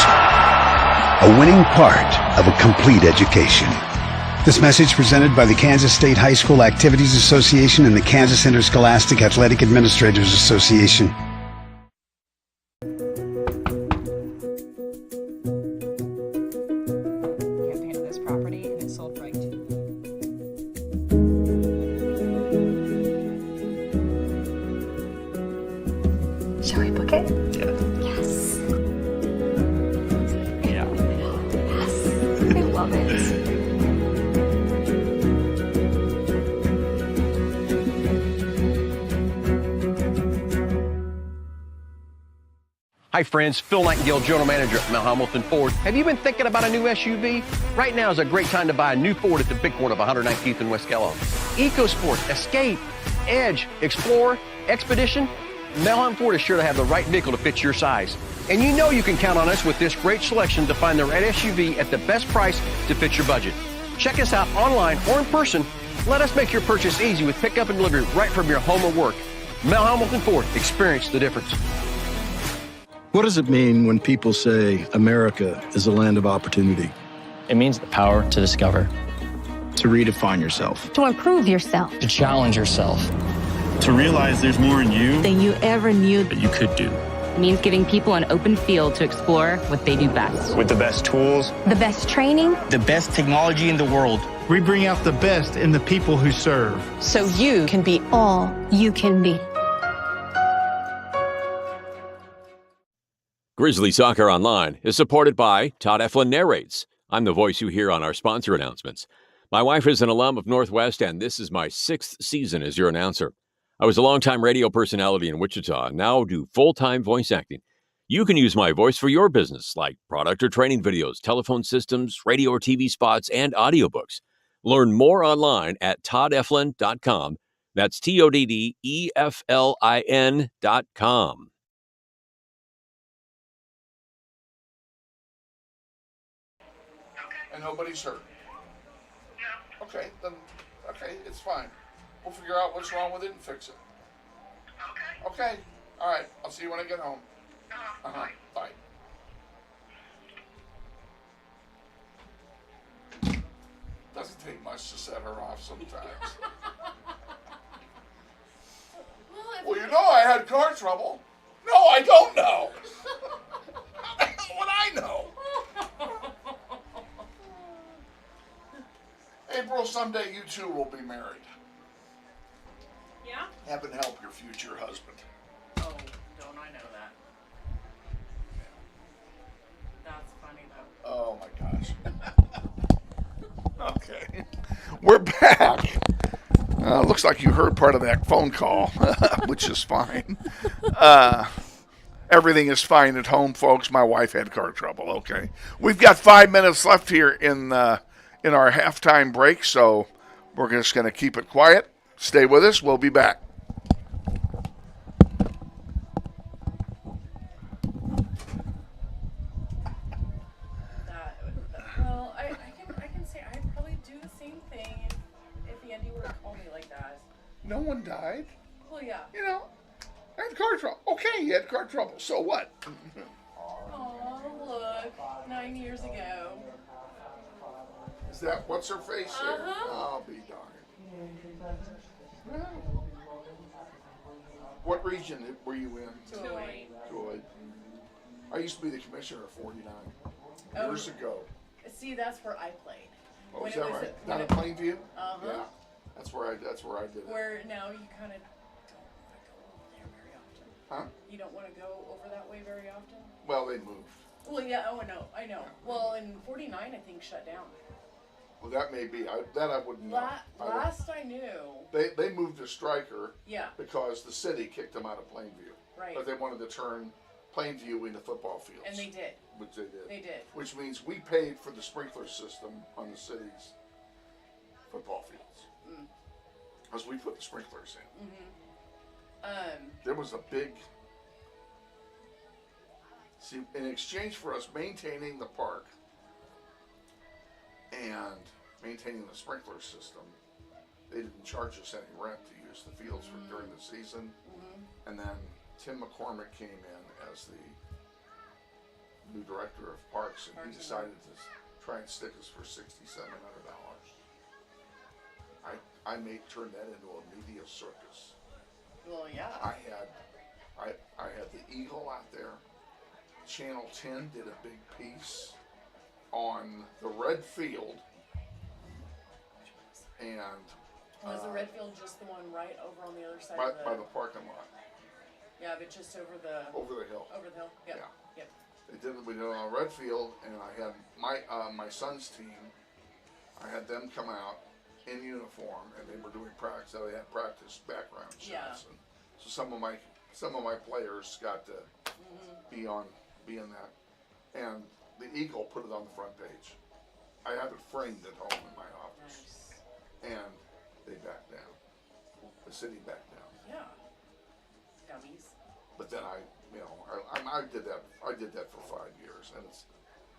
a winning part of a complete education. This message presented by the Kansas State High School Activities Association and the Kansas Interscholastic Athletic Administrators Association. Campaign of this property and it's sold right to Shall we book it? Yeah. Yes. Yeah. Yes. I love it. Hi friends, Phil Nightingale, General Manager at Mount Hamilton Ford. Have you been thinking about a new SUV? Right now is a great time to buy a new Ford at the big one of 119th and West Kellogg. EcoSport, Escape, Edge, Explorer, Expedition. Mount Hamilton Ford is sure to have the right vehicle to fit your size. And you know you can count on us with this great selection to find the right SUV at the best price to fit your budget. Check us out online or in person. Let us make your purchase easy with pickup and delivery right from your home or work. Mount Hamilton Ford, experience the difference. What does it mean when people say America is a land of opportunity? It means the power to discover, To redefine yourself. To improve yourself. to challenge yourself. To realize there's more in you Than you ever knew. that you could do. It means giving people an open field to explore what they do best. With the best tools, The best training. the best technology in the world. We bring out the best in the people who serve. so you can be All you can be. Grizzly Soccer Online is supported by Todd Eflin Narrates. I'm the voice you hear on our sponsor announcements. My wife is an alum of Northwest, and this is my 6th season as your announcer. I was a longtime radio personality in Wichita and now do full-time voice acting. You can use my voice for your business, like product or training videos, telephone systems, radio or TV spots, and audiobooks. Learn more online at toddeflin.com. That's TODDEFLIN.com. And nobody's hurt? No. Okay, then, it's fine. We'll figure out what's wrong with it and fix it. Okay. Okay, all right. I'll see you when I get home. Bye. Bye. Doesn't take much to set her off sometimes. Well, you know I had car trouble. No, I don't know. What I know. April, someday you two will be married. Yeah? Heaven help your future husband. Oh, don't I know that? That's funny though. Oh my gosh. Okay. We're back. Looks like you heard part of that phone call, which is fine. Everything is fine at home, folks. My wife had car trouble. Okay. We've got 5 minutes left here in our halftime break, so we're just going to keep it quiet. Stay with us. We'll be back. Well, I can say I'd probably do the same thing if Andy were to call me like that. No one died. Well, yeah. You know, I had car trouble. Okay, you had car trouble. So what? Oh, look. 9 years ago. Is that what's her face here? Uh-huh. I'll be darned. What region were you in? 208. 208. I used to be the commissioner of 49 years ago. See, that's where I played. Oh, When is it that was right? when Down it- at Plainview? Uh-huh. Yeah. That's where I did it. Where now you kind of don't want to go over there very often. Huh? You don't want to go over that way very often? Well, they moved. Well, yeah, oh, no, I know. Well, in 49, I think, shut down. Well, that may be. That I wouldn't know. Last I knew. They moved to Stryker. Yeah. Because the city kicked them out of Plainview. Right. But they wanted to turn Plainview into football fields. And they did. Which they did. They did. Which means we paid for the sprinkler system on the city's football fields. Because we put the sprinklers in. Mm-hmm. There was a big... See, in exchange for us maintaining the park and maintaining the sprinkler system, they didn't charge us any rent to use the fields for during the season. And then Tim McCormick came in as the new director of parks, and he decided to try and stick us for $6,700. I turned that into a media circus. Well, yeah. I had the Eagle out there. Channel 10 did a big piece on the red field, and Was the red field just the one right over on the other side by the parking lot. Yeah, but just over the hill. Over the hill. Yep. Yeah. Yep. We did it on a red field, and I had my son's team. I had them come out in uniform, and they were doing practice. So they had practice background shots. Yeah. And so some of my players got to be in that, and the Eagle put it on the front page. I have it framed at home in my office, and they backed down. The city backed down. Yeah. Dummies. But then I did that. I did that for 5 years, and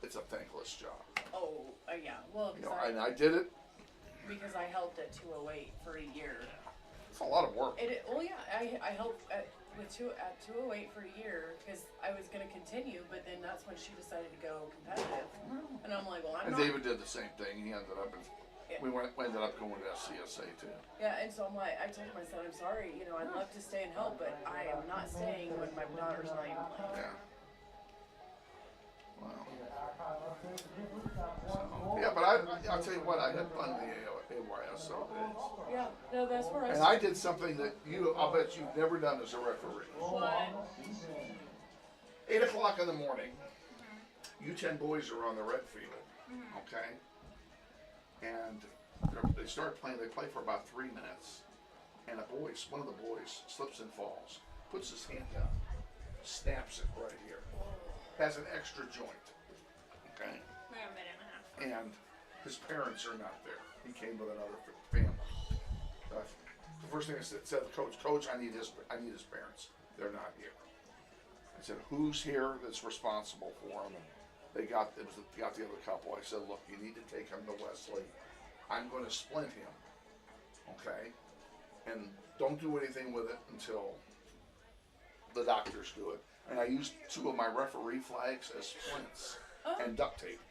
it's a thankless job. Oh, yeah. Well, And I did it. Because I helped at 208 for a year. It's a lot of work. Well, yeah, I helped at 208 for a year because I was going to continue, but then that's when she decided to go competitive, and I'm like, well, I'm not. And David did the same thing. He ended up we ended up going to FCSA too. Yeah, and so I told my son, I'm sorry, I'd love to stay and help, but I am not staying when my daughter's not even playing. Yeah. Wow. So, yeah, but I'll tell you what, I had fun in the AYSO days. Yeah, no, that's where And I did something that I'll bet you've never done as a referee. What? 8 o'clock in the morning. U10 boys are on the red field, okay? And they start playing. They play for about 3 minutes. And one of the boys slips and falls, puts his hand down, snaps it right here. Has an extra joint, okay? Like a minute and a half. And his parents are not there. He came with another family. The first thing I said to the coach, I need his parents. They're not here. I said, who's here that's responsible for him? And they got the other couple. I said, look, you need to take him to Wesley. I'm going to splint him, okay? And don't do anything with it until the doctors do it. And I used 2 of my referee flags as splints and duct tape.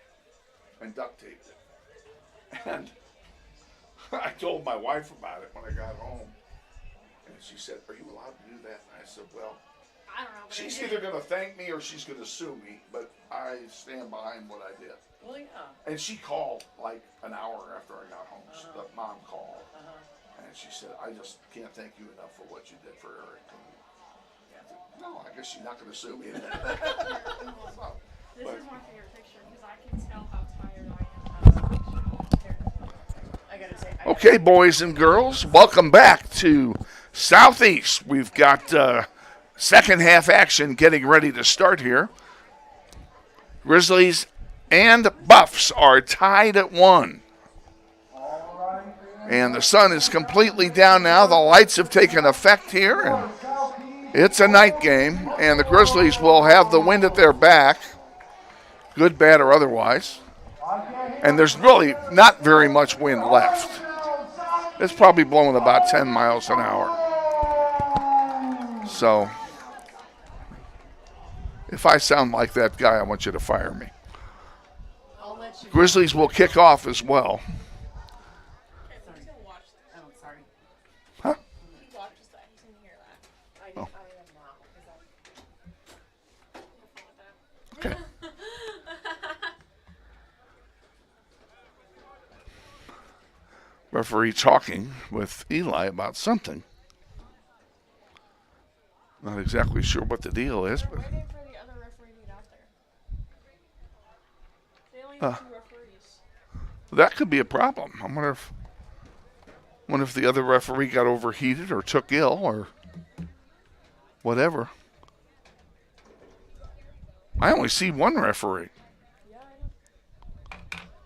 And I told my wife about it when I got home. And she said, are you allowed to do that? And I said, well, I don't know. she's either going to thank me or she's going to sue me, but I stand behind what I did. Well, yeah. And she called like an hour after I got home. The mom called. And she said, I just can't thank you enough for what you did for Eric. And I said, no, I guess she's not going to sue me. This is my favorite picture because I can tell how tired I am. Okay, boys and girls, welcome back to Southeast. We've got second half action getting ready to start here. Grizzlies and Buffs are tied at 1. And the sun is completely down now. The lights have taken effect here. And it's a night game. And the Grizzlies will have the wind at their back, good, bad, or otherwise. And there's really not very much wind left. It's probably blowing about 10 miles an hour. So if I sound like that guy, I want you to fire me. Grizzlies will kick off as well. Huh? Oh. Okay. Referee talking with Eli about something. Not exactly sure what the deal is, but Waiting for the other referee to get out there. They only have 2 referees. that could be a problem. I wonder if the other referee got overheated or took ill or whatever. I only see one referee.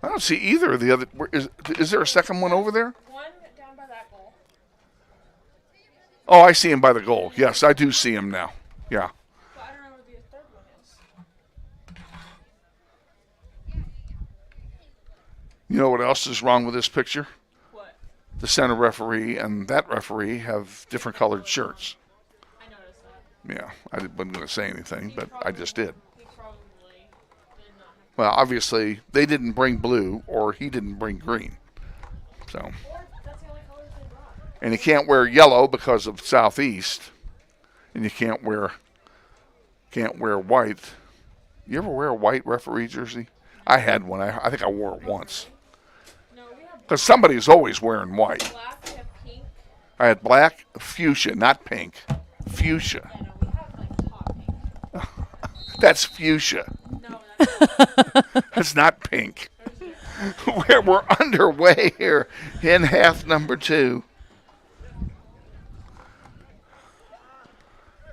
I don't see either of the other. Is there a second one over there? One down by that goal. Oh, I see him by the goal. Yes, I do see him now. Yeah. But I don't know where the third one is. You know what else is wrong with this picture? What? The center referee and that referee have different colored shirts. I noticed that. Yeah, I wasn't going to say anything, but I just did. He probably did not have Well, obviously, they didn't bring blue or he didn't bring green. So. Or that's the only colors they brought. And you can't wear yellow because of Southeast. And you can't wear white. You ever wear a white referee jersey? I had one. I think I wore it once. No, we have Because somebody's always wearing white. black, we have pink. I had black, fuchsia, not pink. Fuchsia. Yeah, no, we have like hot pink. That's fuchsia. No, that's That's not pink. We're underway here in half number 2.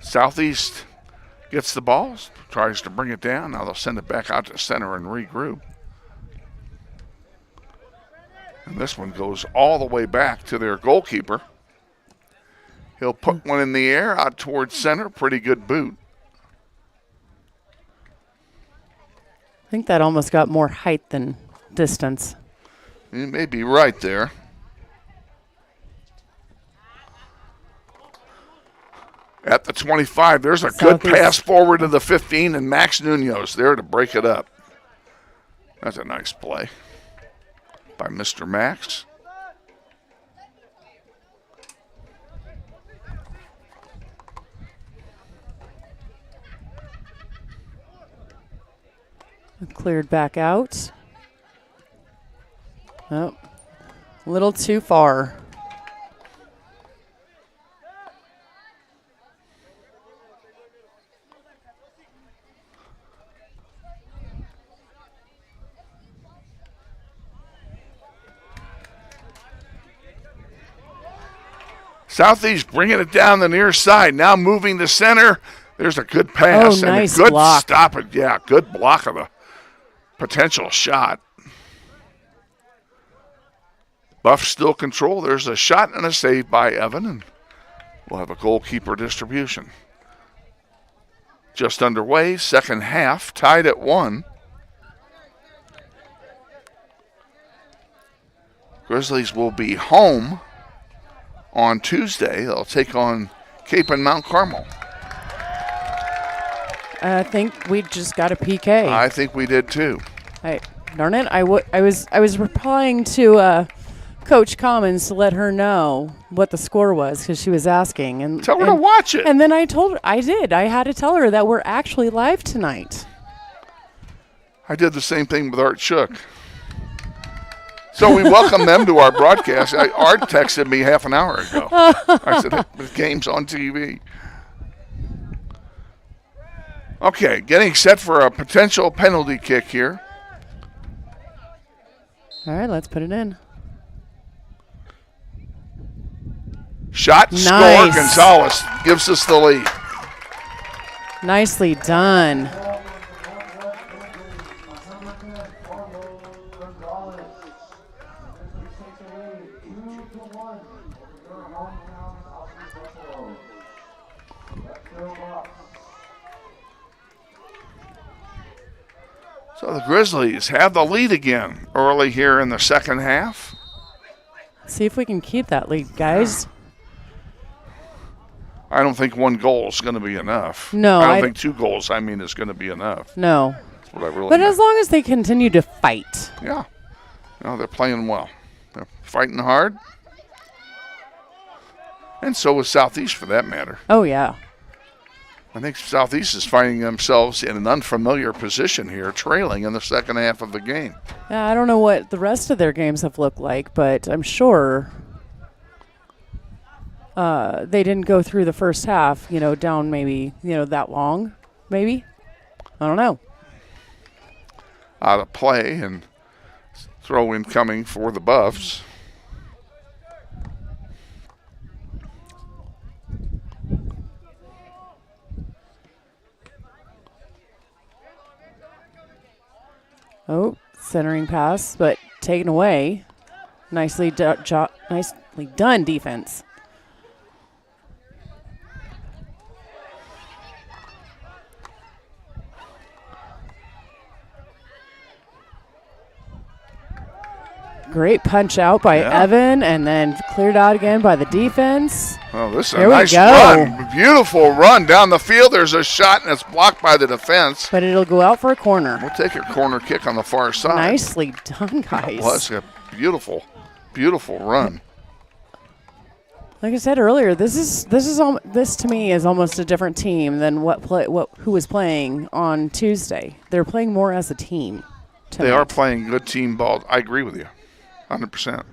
Southeast gets the ball, tries to bring it down. Now they'll send it back out to center and regroup. And this one goes all the way back to their goalkeeper. He'll put one in the air out towards center. Pretty good boot. I think that almost got more height than distance. You may be right there. At the 25, there's a good pass forward to the 15, and Max Nuno's there to break it up. That's a nice play by Mr. Max. Cleared back out. Oh, a little too far. Southeast bringing it down the near side. Now moving to center. There's a good pass and nice a good block. stop. Yeah, good block of the potential shot. Buffs still control. There's a shot and a save by Evan, and we'll have a goalkeeper distribution. Just underway, second half, tied at 1. Grizzlies will be home on Tuesday. They'll take on Cape and Mount Carmel. I think we just got a PK. I think we did too. Darn it! I was replying to Coach Commons to let her know what the score was because she was asking. And tell her to watch it. And then I told her I did. I had to tell her that we're actually live tonight. I did the same thing with Art Shook. So we welcome them to our broadcast. Art texted me half an hour ago. I said, the game's on TV. Okay, getting set for a potential penalty kick here. All right, let's put it in. Shot, nice. Score, Gonzalez gives us the lead. Nicely done. So the Grizzlies have the lead again early here in the second half. See if we can keep that lead, guys. I don't think 1 goal is going to be enough. No. I don't think 2 goals, is going to be enough. No. That's what I really But as long as they continue to fight. Yeah. No, they're playing well. They're fighting hard. And so is Southeast, for that matter. Oh, yeah. I think Southeast is finding themselves in an unfamiliar position here, trailing in the second half of the game. Yeah, I don't know what the rest of their games have looked like, but I'm sure they didn't go through the first half, down maybe, that long, maybe. I don't know. Out of play and throw in coming for the Buffs. Oh, centering pass, but taken away. Nicely done defense. Great punch out by Evan, and then cleared out again by the defense. Oh, this is a nice run. Beautiful run down the field. There's a shot, and it's blocked by the defense. But it'll go out for a corner. We'll take a corner kick on the far side. Nicely done, guys. It was a beautiful, beautiful run. Like I said earlier, this to me is almost a different team than who was playing on Tuesday. They're playing more as a team tonight. They are playing good team ball. I agree with you. 100%.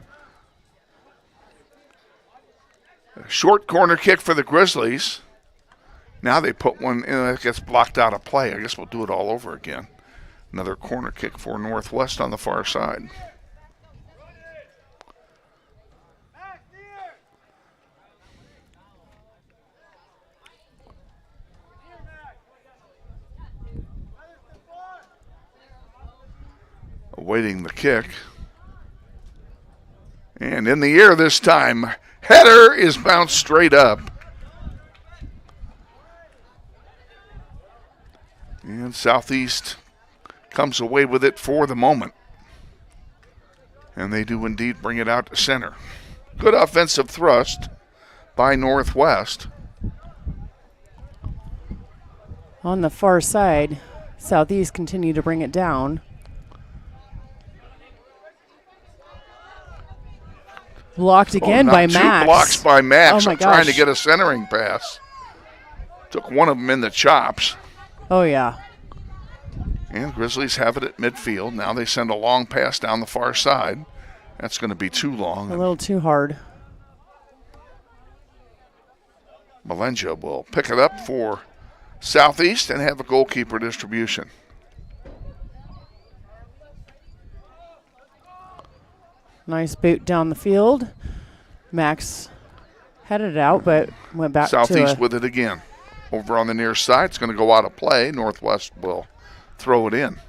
A short corner kick for the Grizzlies. Now they put one in that gets blocked out of play. I guess we'll do it all over again. Another corner kick for Northwest on the far side. Awaiting the kick. And in the air this time. Header is bounced straight up. And Southeast comes away with it for the moment. And they do indeed bring it out to center. Good offensive thrust by Northwest. On the far side, Southeast continue to bring it down. Blocked again by Max. 2 blocks by Max. Oh my gosh. Trying to get a centering pass. Took one of them in the chops. Oh, yeah. And Grizzlies have it at midfield. Now they send a long pass down the far side. That's going to be too long. A little too hard. Malenja will pick it up for Southeast and have a goalkeeper distribution. Nice boot down the field. Max headed out, but went back Southeast to with it again. Over on the near side, it's going to go out of play. Northwest will throw it in.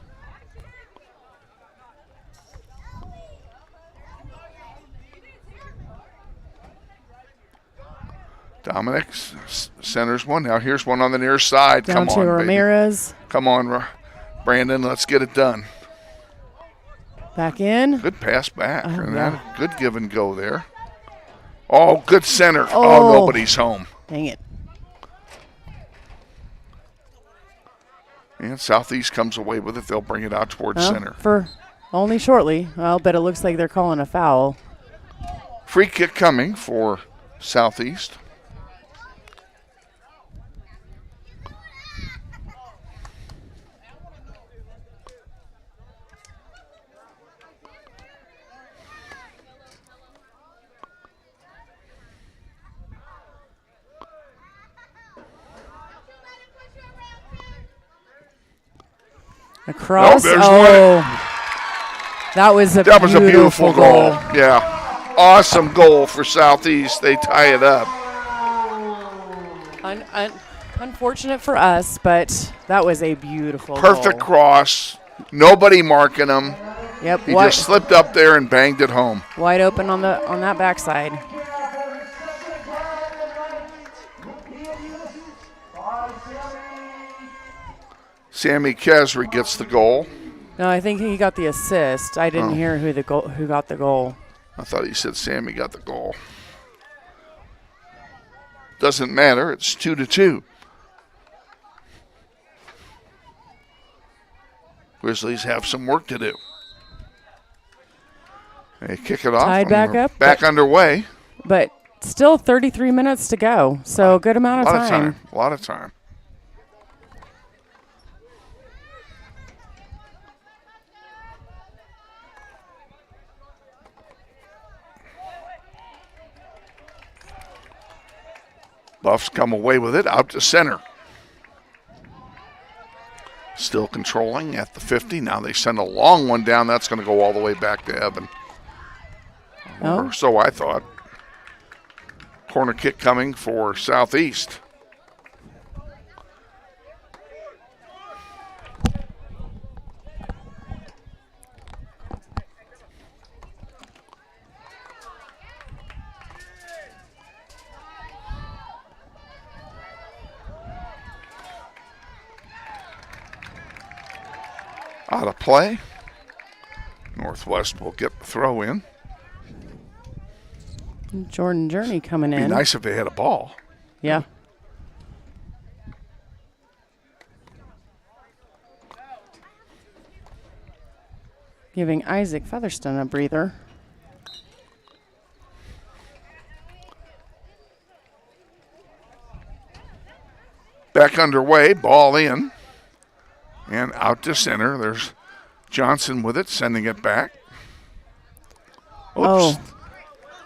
Dominic centers one. Now here's one on the near side. down Come to on, Ramirez. baby. Come on, Brandon. Let's get it done. Back in. Good pass back. Oh, and yeah. that good give and go there. Oh, good center. Oh, nobody's home. Dang it. And Southeast comes away with it. They'll bring it out towards center. For only shortly. Well, but it looks like they're calling a foul. Free kick coming for Southeast. Across. there's one. That was a beautiful goal. Yeah. Awesome goal for Southeast. They tie it up. Unfortunate for us, but that was a beautiful Perfect goal. cross. Nobody marking him. Yep. He just slipped up there and banged it home. Wide open on that backside. Sammy Kesri gets the goal. No, I think he got the assist. I didn't hear who got the goal. I thought he said Sammy got the goal. Doesn't matter. It's 2-2. Grizzlies have some work to do. They kick it off. Tied back up. Back underway. But still 33 minutes to go. So a good amount of time. A lot of time. Buffs come away with it out to center. Still controlling at the 50. Now they send a long one down. That's going to go all the way back to Evan. Or so I thought. Corner kick coming for Southeast. Out of play. Northwest will get the throw in. Jordan Journey coming in. Be nice if they had a ball. Yeah. Giving Isaac Featherston a breather. Back underway, ball in. And out to center. There's Johnson with it, sending it back. Oops.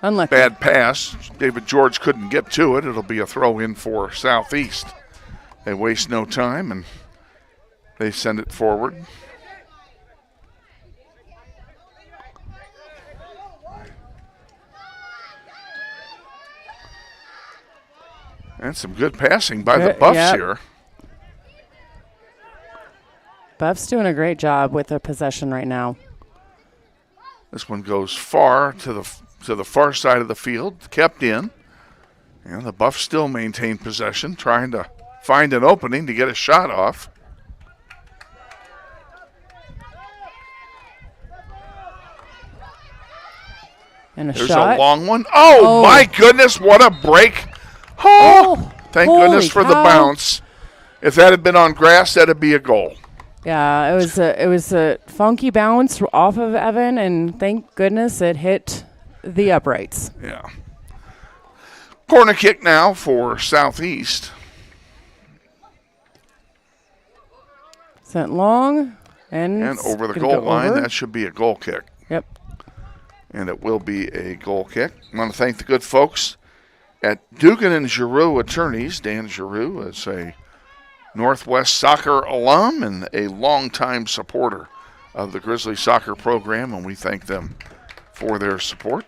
Unlucky. Bad pass. David George couldn't get to it. It'll be a throw in for Southeast. They waste no time and they send it forward. And some good passing by the Buffs here. Buff's doing a great job with the possession right now. This one goes far to the far side of the field, kept in. And the Buffs still maintain possession, trying to find an opening to get a shot off. And a There's shot. a long one. Oh, my goodness, what a break. Oh, thank goodness for the bounce. If that had been on grass, that'd be a goal. Yeah, it was a funky bounce off of Evan, and thank goodness it hit the uprights. Yeah. Corner kick now for Southeast. Sent long and over the goal line. Over. That should be a goal kick. Yep. And it will be a goal kick. I want to thank the good folks at Dugan and Giroux Attorneys. Dan Giroux is a Northwest soccer alum and a longtime supporter of the Grizzly soccer program, and we thank them for their support.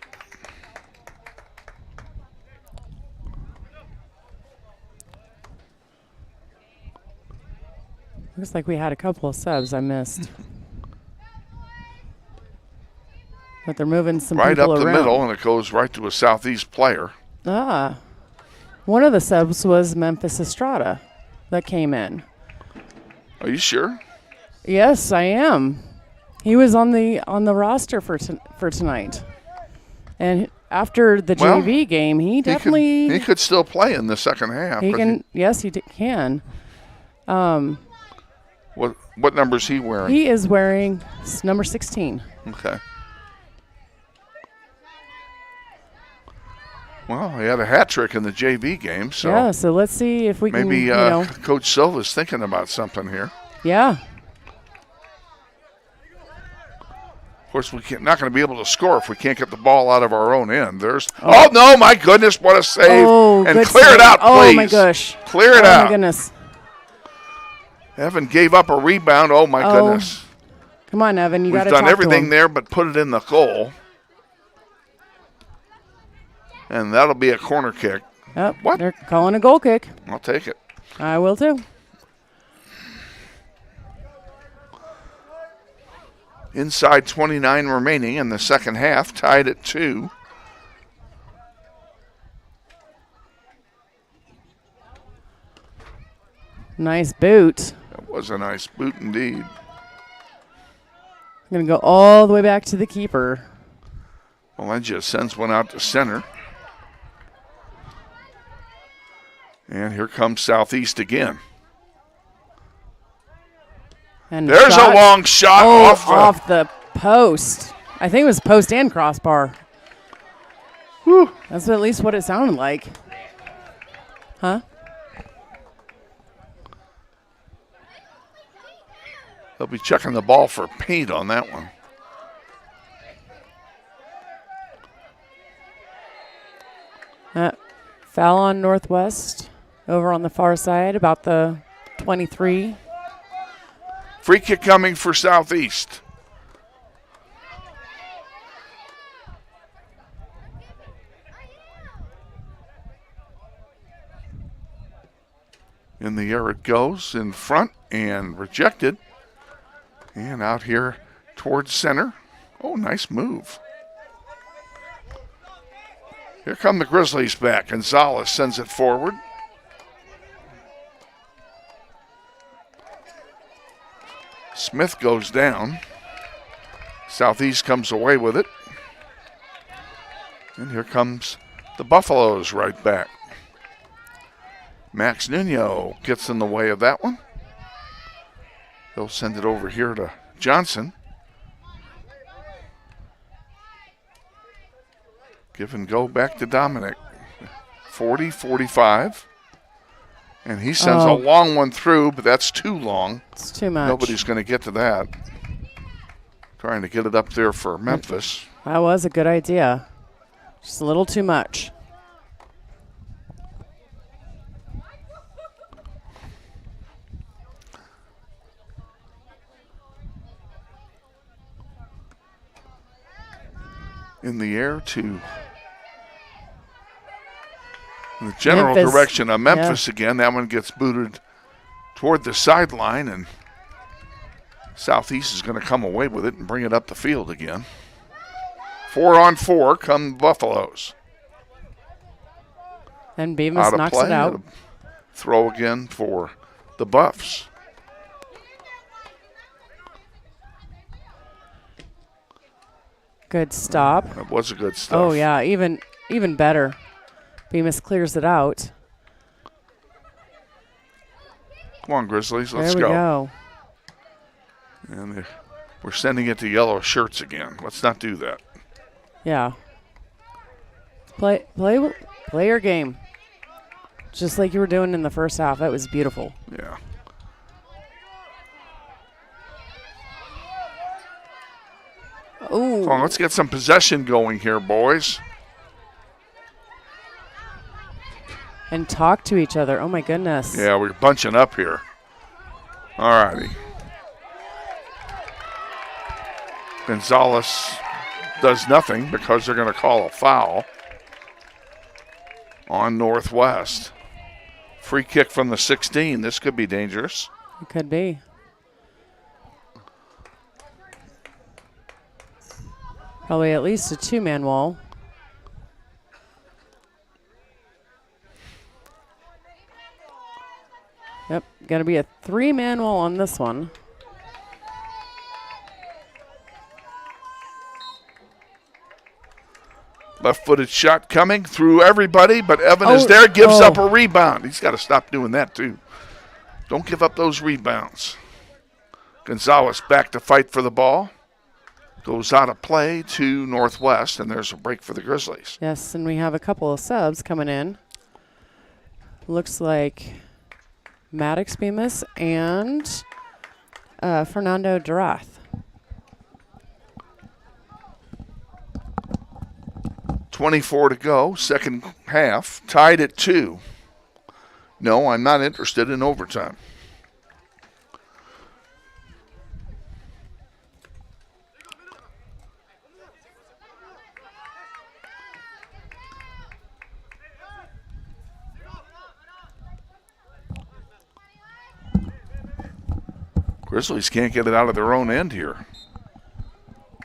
Looks like we had a couple of subs I missed. But they're moving some right people up the around. middle, and it goes right to a Southeast player. Ah. One of the subs was Memphis Estrada that came in. Are you sure? Yes, I am. He was on the roster for tonight. And after the JV game, he definitely he could still play in the second half. He can. Yes, he can. What number is he wearing? He is wearing number 16. Okay. Well, he had a hat trick in the JV game, so yeah. So let's see if we can. Maybe you Coach Silva's thinking about something here. Yeah. Of course, not going to be able to score if we can't get the ball out of our own end. Oh no, my goodness, what a save! And clear it out, please. Oh my gosh. Clear it out. Oh my goodness. Evan gave up a rebound. Oh my goodness. Come on, Evan, you got to We've done everything there but put it in the goal. And that'll be a corner kick. Yep, what? They're calling a goal kick. I'll take it. I will too. Inside 29 remaining in the second half, tied at 2. Nice boot. That was a nice boot indeed. I'm going to go all the way back to the keeper. Well, that just sends one out to center. And here comes Southeast again. And there's a long shot off the post. I think it was post and crossbar. Whew. That's at least what it sounded like. Huh? They'll be checking the ball for paint on that one. Foul on Northwest over on the far side, about the 23. Free kick coming for Southeast. In the air it goes, in front and rejected. And out here towards center. Oh, nice move. Here come the Grizzlies back. Gonzalez sends it forward. Smith goes down. Southeast comes away with it. And here comes the Buffaloes right back. Max Nuno gets in the way of that one. They'll send it over here to Johnson. Give and go back to Dominic. 40-45. And he sends a long one through, but that's too long. It's too much. Nobody's going to get to that. Trying to get it up there for Memphis. That was a good idea. Just a little too much. In the air to the general direction of Memphis again. That one gets booted toward the sideline, and Southeast is going to come away with it and bring it up the field again. 4-on-4 come Buffaloes. And Beavis knocks it out. Throw again for the Buffs. Good stop. That was a good stop. Oh, yeah, even better. Bemis clears it out. Come on, Grizzlies, let's there we go. And we're sending it to yellow shirts again. Let's not do that. Yeah. Play your game. Just like you were doing in the first half. That was beautiful. Yeah. Ooh. Come on, let's get some possession going here, boys. And talk to each other. Oh, my goodness. Yeah, we're bunching up here. All righty. Gonzalez does nothing because they're going to call a foul on Northwest. Free kick from the 16. This could be dangerous. It could be. Probably at least a 2-man wall. Yep, got to be a 3-man wall on this one. Left-footed shot coming through everybody, but Evan is there, gives up a rebound. He's got to stop doing that too. Don't give up those rebounds. Gonzalez back to fight for the ball. Goes out of play to Northwest, and there's a break for the Grizzlies. Yes, and we have a couple of subs coming in. Looks like Maddox Bemis and Fernando Durath. .24 to go, second half, tied at 2. No, I'm not interested in overtime. Grizzlies can't get it out of their own end here.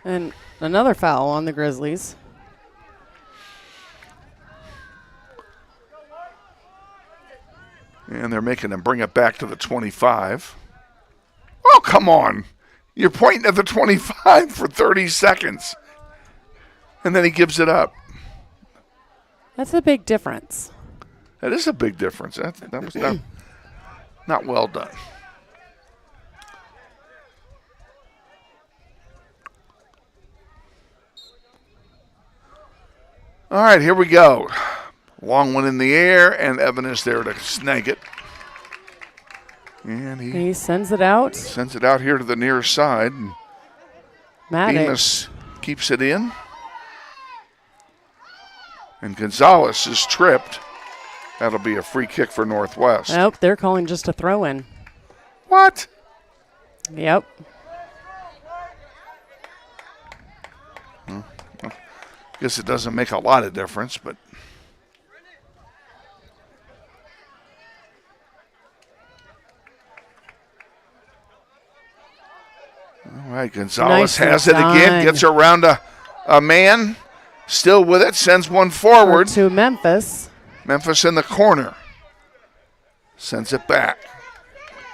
And another foul on the Grizzlies. And they're making them bring it back to the 25. Oh, come on. You're pointing at the 25 for 30 seconds. And then he gives it up. That's a big difference. That is a big difference. That was not well done. All right, here we go. Long one in the air, and Evan is there to snag it. And he sends it out. Sends it out here to the near side. Bemis keeps it in. And Gonzalez is tripped. That'll be a free kick for Northwest. Nope, they're calling just a throw-in. What? Yep. Guess it doesn't make a lot of difference, but all right, Gonzalez has it again, gets around a man, still with it, sends one forward. To Memphis. Memphis in the corner. Sends it back.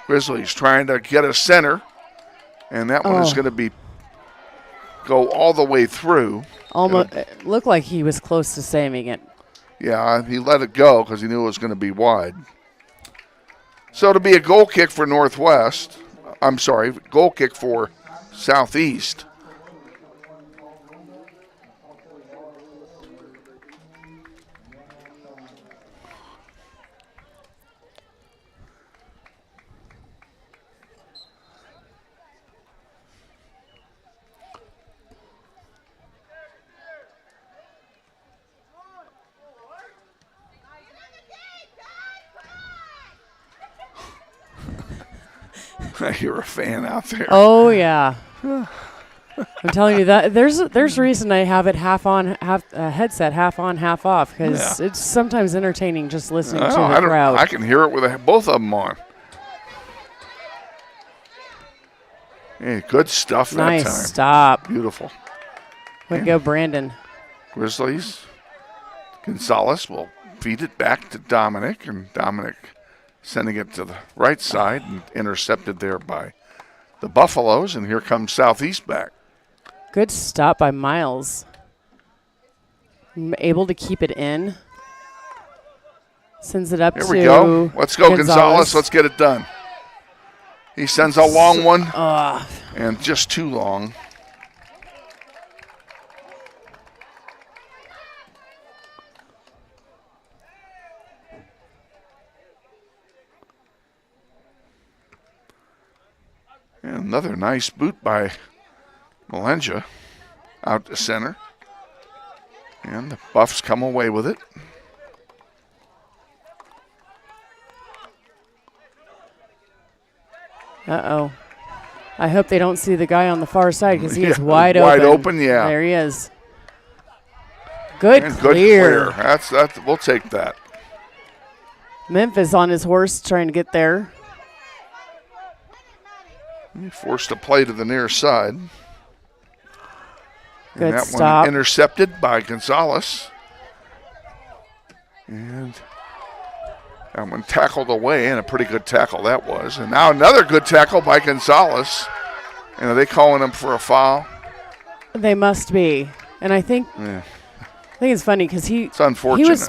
Grizzlies trying to get a center, and that one is going to go all the way through. Almost it looked like he was close to saving it. Yeah, he let it go because he knew it was going to be wide. So to be a goal kick for Northwest, I'm sorry, goal kick for Southeast. You're a fan out there. Oh yeah, I'm telling you that there's reason I have it half on, half headset, half on, half off, because it's sometimes entertaining just listening to the crowd. I can hear it with both of them on. Hey, good stuff that time. Nice stop. Beautiful. Way to go, Brandon. Grizzlies. Gonzalez will feed it back to Dominic, and Dominic sending it to the right side and intercepted there by the Buffaloes, and here comes Southeast back. Good stop by Miles. Able to keep it in. Sends it up to Here we go. Let's go, Gonzalez. Let's get it done. He sends a long one, and just too long. And another nice boot by Malenja out to center. And the Buffs come away with it. Uh-oh. I hope they don't see the guy on the far side because he is wide open. Wide open, yeah. There he is. Good and clear. Good clear. That's we'll take that. Memphis on his horse trying to get there. He forced a play to the near side. Good and that stop. one intercepted by Gonzalez. And that one tackled away, and a pretty good tackle that was. And now another good tackle by Gonzalez. And are they calling him for a foul? They must be. And I think it's funny because it's unfortunate. He was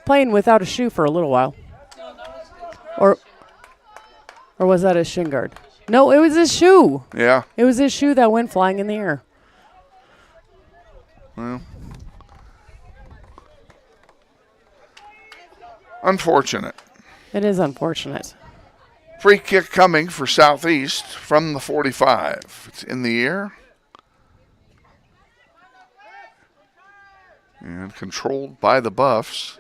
playing without a shoe for a little while. Or was that his shin guard? No, it was his shoe. Yeah. It was his shoe that went flying in the air. Well, unfortunate. It is unfortunate. Free kick coming for Southeast from the 45. It's in the air. And controlled by the Buffs.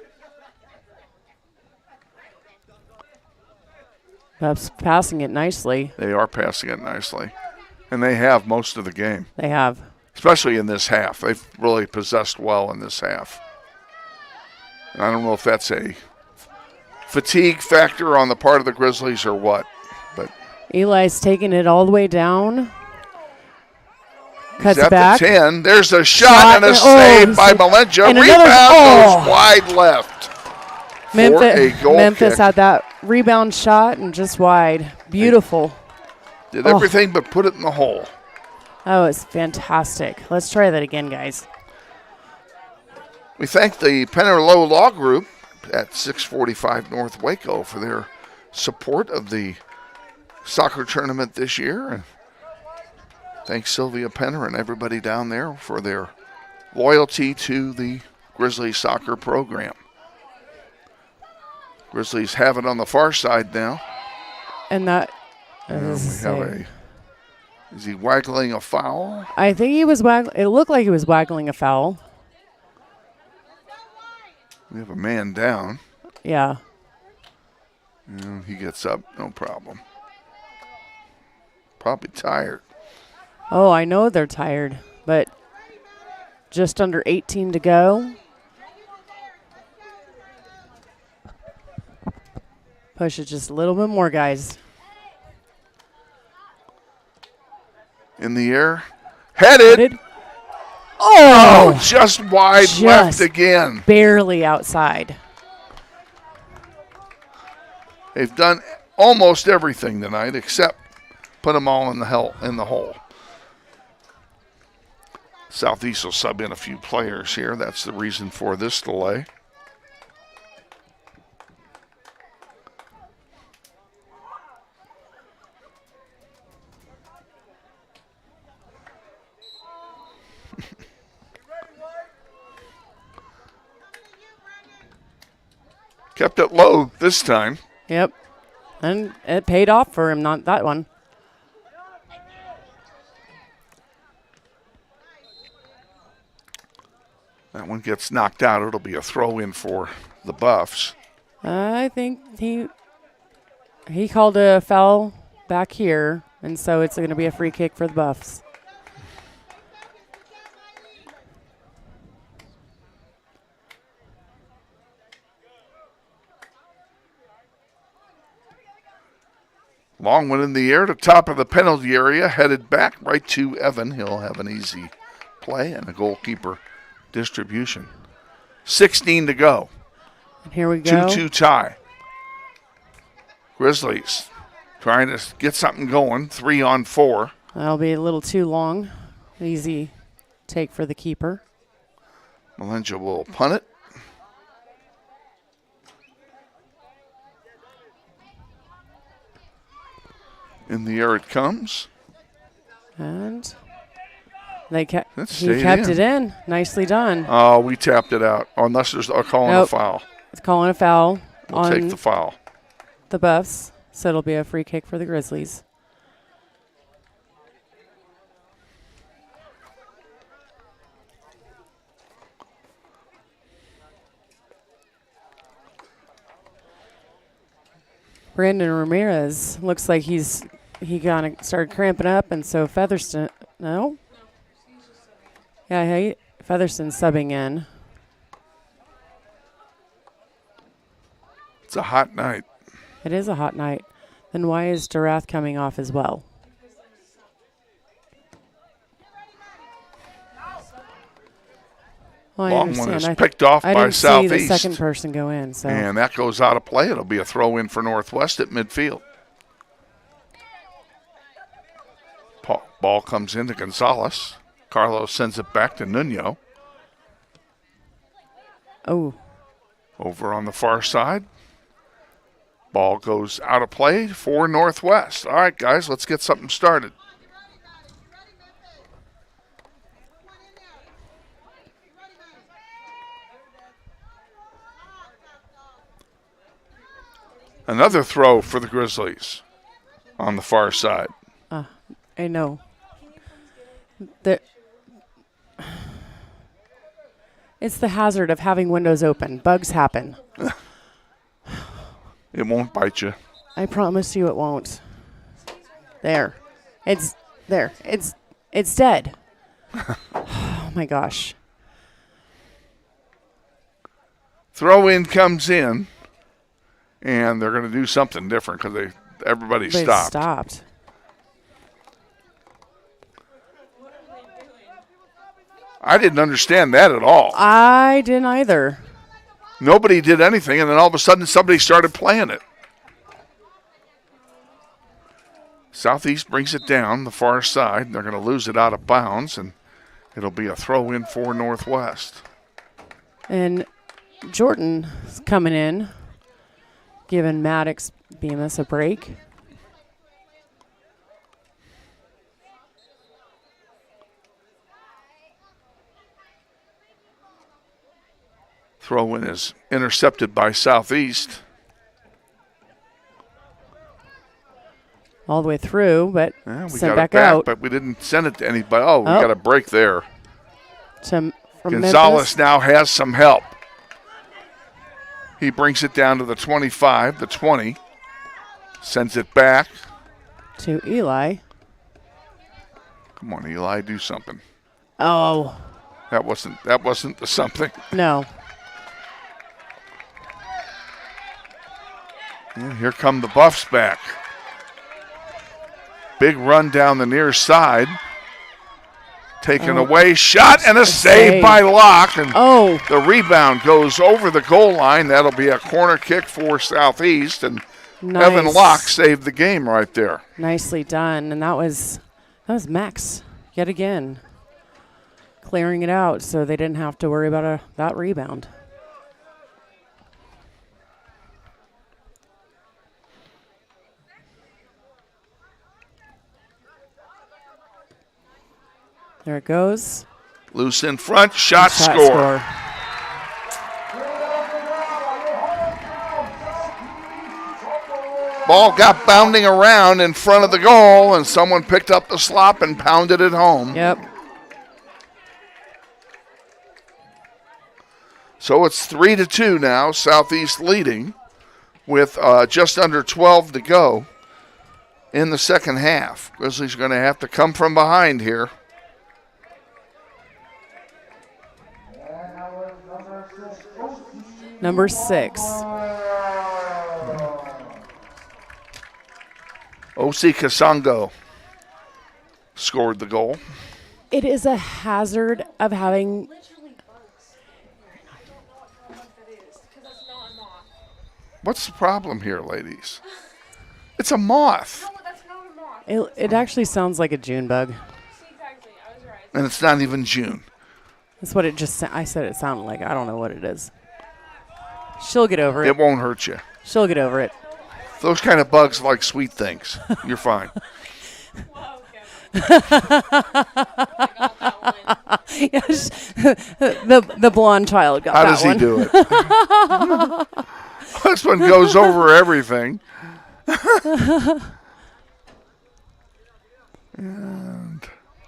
Buffs passing it nicely. They are passing it nicely. And they have most of the game. They have. Especially in this half. They've really possessed well in this half. And I don't know if that's a fatigue factor on the part of the Grizzlies or what. But Eli's taking it all the way down. Cuts at back. The 10. There's a shot and a save by Malenja. Rebound goes wide left. Memphis had that rebound shot and just wide. Beautiful. Did everything but put it in the hole. Oh, it's fantastic. Let's try that again, guys. We thank the Pennerlow Law Group at 645 North Waco for their support of the soccer tournament this year. Thanks Sylvia Penner and everybody down there for their loyalty to the Grizzlies soccer program. Grizzlies have it on the far side now. And that is is he waggling a foul? I think he was waggling. It looked like he was waggling a foul. We have a man down. Yeah. And he gets up, no problem. Probably tired. Oh, I know they're tired, but just under 18 to go. Push it just a little bit more, guys. In the air. Headed. Oh! Just wide left again. Barely outside. They've done almost everything tonight except put them all in the hole. Southeast will sub in a few players here. That's the reason for this delay. Kept it low this time. Yep. And it paid off for him, not that one. That one gets knocked out. It'll be a throw-in for the Buffs. I think he called a foul back here, and so it's going to be a free kick for the Buffs. Long one in the air to top of the penalty area, headed back right to Evan. He'll have an easy play and a goalkeeper distribution. 16 to go. And here we go. 2-2 tie. Grizzlies trying to get something going. 3-on-4. That'll be a little too long. Easy take for the keeper. Malenja will punt it. In the air it comes. And he kept it it in. Nicely done. Oh, we tapped it out. Unless there's calling a foul. It's calling a foul. We'll take the foul. The Buffs. So it'll be a free kick for the Grizzlies. Brandon Ramirez looks like he kind of started cramping up, and so Featherston, no? Yeah, Featherston's subbing in. It's a hot night. It is a hot night. Then why is Durath coming off as well? Well, I Long one understand. is picked off I by didn't Southeast. see the second person go in. So. And that goes out of play. It'll be a throw in for Northwest at midfield. Ball comes into Gonzalez. Carlos sends it back to Nuno. Oh. Over on the far side. Ball goes out of play for Northwest. All right, guys, let's get something started. Another throw for the Grizzlies on the far side. I know. It's the hazard of having windows open. Bugs happen. It won't bite you. I promise you it won't. There. It's there. It's dead. Oh my gosh. Throw in comes in, and they're going to do something different because everybody stopped. I didn't understand that at all. I didn't either. Nobody did anything, and then all of a sudden somebody started playing it. Southeast brings it down the far side. They're going to lose it out of bounds, and it'll be a throw in for Northwest. And Jordan's coming in, giving Maddox Bemis a break. Throw in is intercepted by Southeast. All the way through, but Yeah, we sent got back it back, out. but we didn't send it to anybody. Oh, we got a break there. From Gonzalez Memphis. now has some help. He brings it down to the 25, the 20. Sends it back. To Eli. Come on, Eli, do something. Oh. That wasn't the something. No. And here come the Buffs back. Big run down the near side. Taken away. Shot and a save by Locke. And the rebound goes over the goal line. That'll be a corner kick for Southeast. And Evan Locke saved the game right there. Nicely done. And that was Max yet again. Clearing it out so they didn't have to worry about that rebound. There it goes. Loose in front, shot score. Ball got bounding around in front of the goal, and someone picked up the slop and pounded it home. Yep. So it's 3-2 now, Southeast leading with just under 12 to go in the second half. Grizzlies are going to have to come from behind here. Number 6. O.C. Kasango scored the goal. It is a hazard of having... What's the problem here, ladies? It's a moth. No, that's not a moth. It actually sounds like a June bug. Exactly, I was right. And it's not even June. That's what I said it sounded like. I don't know what it is. She'll get over it. It won't hurt you. She'll get over it. Those kind of bugs like sweet things. You're fine. Yes, the blonde child got How that does one. he do it? This one goes over everything. And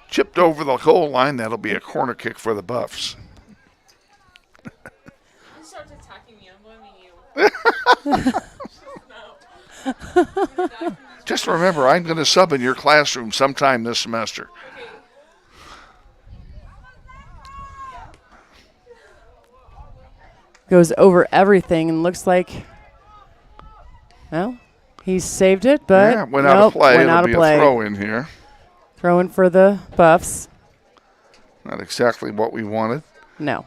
chipped over the goal line. That'll be a corner kick for the Buffs. He starts attacking me. I'm blaming you. Just remember, I'm going to sub in your classroom sometime this semester. Goes over everything and looks like, well, he saved it, but yeah, went out of play. Went out It'll of play. be a throw in here. Throw in for the Buffs. Not exactly what we wanted. No.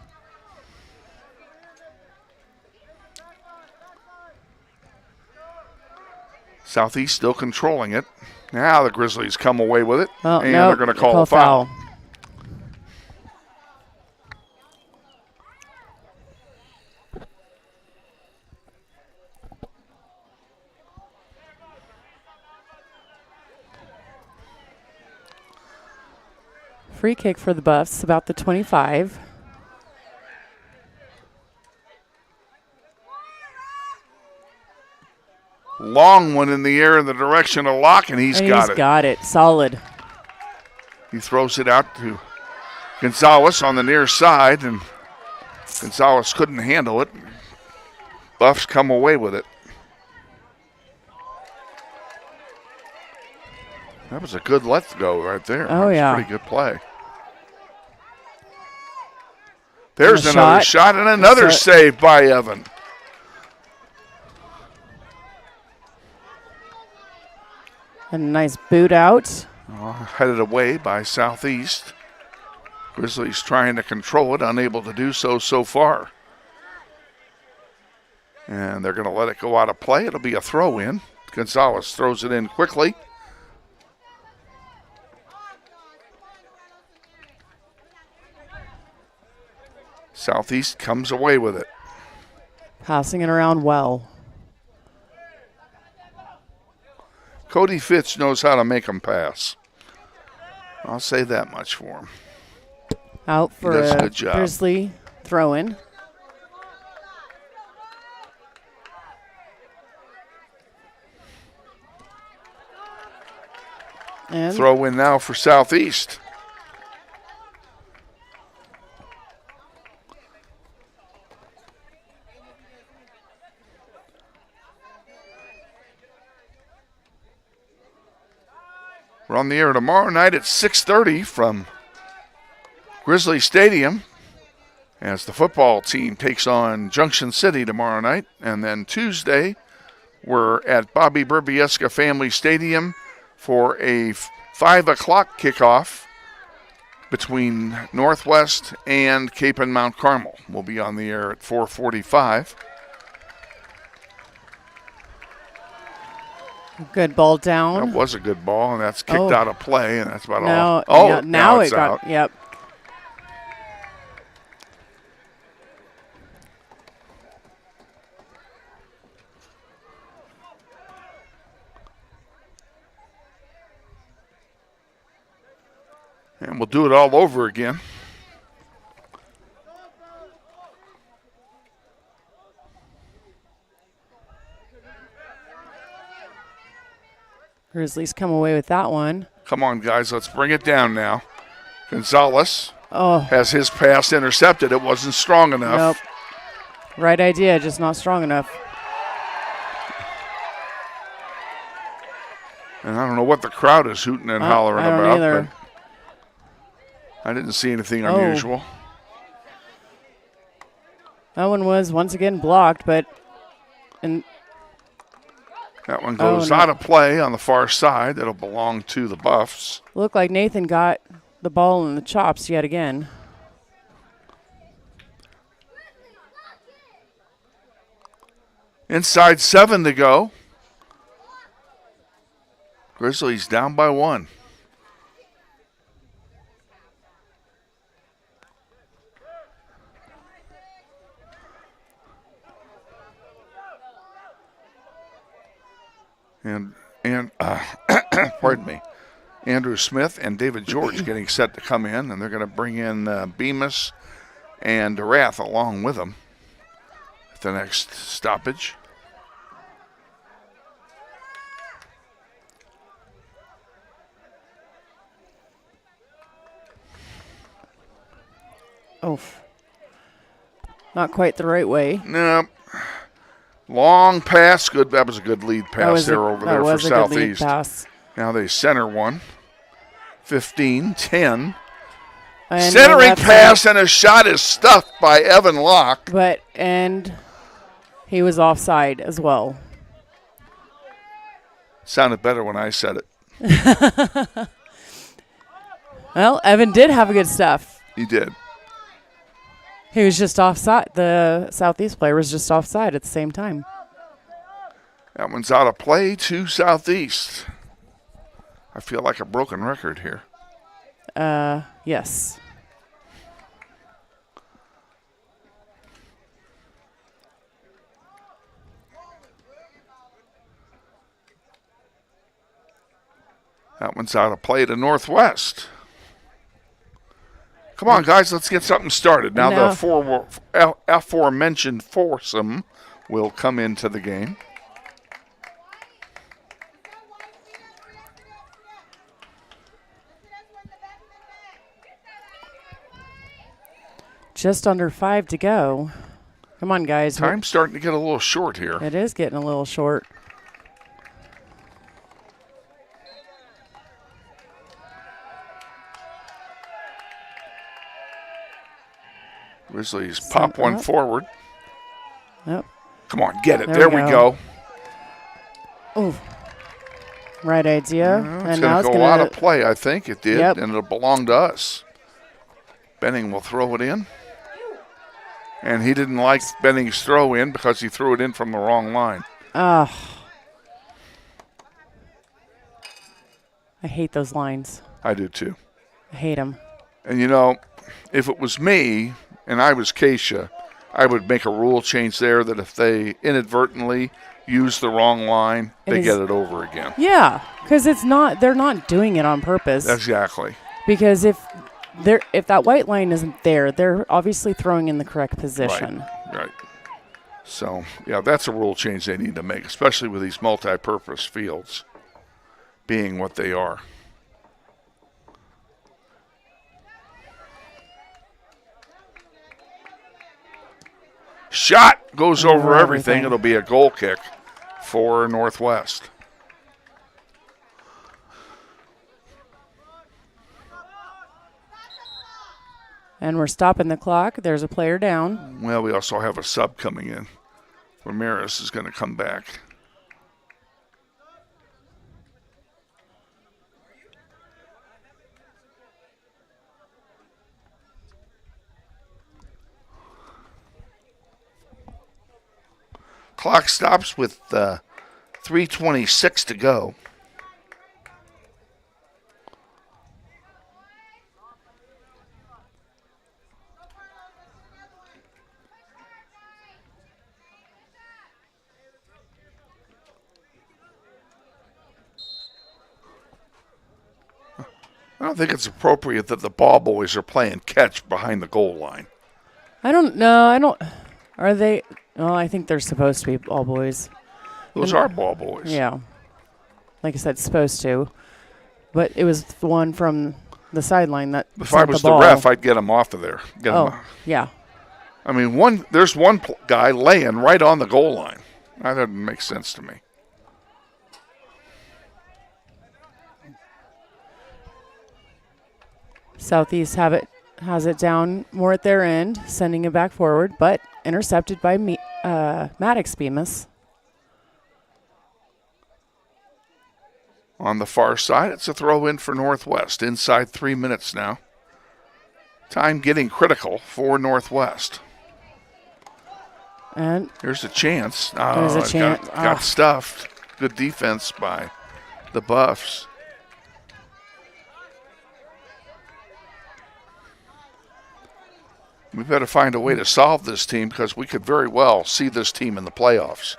Southeast still controlling it. Now the Grizzlies come away with it, Oh, and no, they're going to call a foul. Free kick for the Buffs, about the 25. Long one in the air in the direction of Locke, and he's got it. He's got it. Solid. He throws it out to Gonzalez on the near side, and Gonzalez couldn't handle it. Buffs come away with it. That was a good let go right there. Oh, yeah. Pretty good play. There's another shot and another save by Evan. And a nice boot out. Headed away by Southeast. Grizzlies trying to control it, unable to do so far. And they're going to let it go out of play. It'll be a throw in. Gonzalez throws it in quickly. Southeast comes away with it. Passing it around well. Cody Fitch knows how to make them pass. I'll say that much for him. Out for he does a a good job. Grizzly throw-in. And throw in now for Southeast. We're on the air tomorrow night at 6:30 from Grizzly Stadium as the football team takes on Junction City tomorrow night. And then Tuesday, we're at Bobby Berbieska Family Stadium for a 5 o'clock kickoff between Northwest and Cape and Mount Carmel. We'll be on the air at 4:45. good ball down. That was a good ball, and that's kicked out of play, and that's about now, all. Oh, yeah, now it's it got, out. yep. And we'll do it all over again. Grizzlies come away with that one. Come on, guys, let's bring it down now. Gonzalez Oh. has his pass intercepted. It wasn't strong enough. Nope. Right idea, just not strong enough. And I don't know what the crowd is hooting and hollering I don't about. either. But I didn't see anything Oh. unusual. That one was once again blocked, but That one goes out of play on the far side. That'll belong to the Buffs. looked like Nathan got the ball in the chops yet again. Inside 7 to go. Grizzlies down by 1. And pardon me, Andrew Smith and David George getting set to come in, and they're going to bring in Bemis and Durath along with them at the next stoppage. Oh, not quite the right way. Nope. Long pass. Good. That was a good lead pass over there for Southeast. Now they center one. 15-10. Centering pass and a shot is stuffed by Evan Locke. And he was offside as well. Sounded better when I said it. Well, Evan did have a good stuff. He did. He was just offside. The Southeast player was just offside at the same time. That one's out of play to Southeast. I feel like a broken record here. Yes. That one's out of play to Northwest. Come on, guys, let's get something started. Now the aforementioned foursome will come into the game. Just under 5 to go. Come on, guys. Time's starting to get a little short here. It is getting a little short. Grizzlies pop one forward. Yep. Come on, get it. There we go. Oh. Right idea. It's going to go out of play, I think. It did, and it'll belong to us. Benning will throw it in. And he didn't like Benning's throw in because he threw it in from the wrong line. I hate those lines. I do too. I hate them. And you know, if it was me and I was Keisha, I would make a rule change there that if they inadvertently use the wrong line, they get it over again. Yeah, because they're not doing it on purpose. Exactly. Because if that white line isn't there, they're obviously throwing in the correct position. Right. So, yeah, that's a rule change they need to make, especially with these multi-purpose fields being what they are. Shot goes over everything. It'll be a goal kick for Northwest. And we're stopping the clock. There's a player down. Well, we also have a sub coming in. Ramirez is going to come back. Clock stops with 3:26 to go. I don't think it's appropriate that the ball boys are playing catch behind the goal line. I don't know. Are they? Well, I think they're supposed to be ball boys. Those are ball boys. Yeah. Like I said, supposed to. But it was the one from the sideline that If I was the ref, I'd get him off of there. Yeah. I mean, there's one guy laying right on the goal line. That doesn't make sense to me. Southeast has it down more at their end, sending it back forward, but intercepted by Maddox Bemis. On the far side, it's a throw in for Northwest. Inside 3 minutes now. Time getting critical for Northwest. And here's a chance. There's a chance. Got stuffed. Good defense by the Buffs. We better find a way to solve this team because we could very well see this team in the playoffs.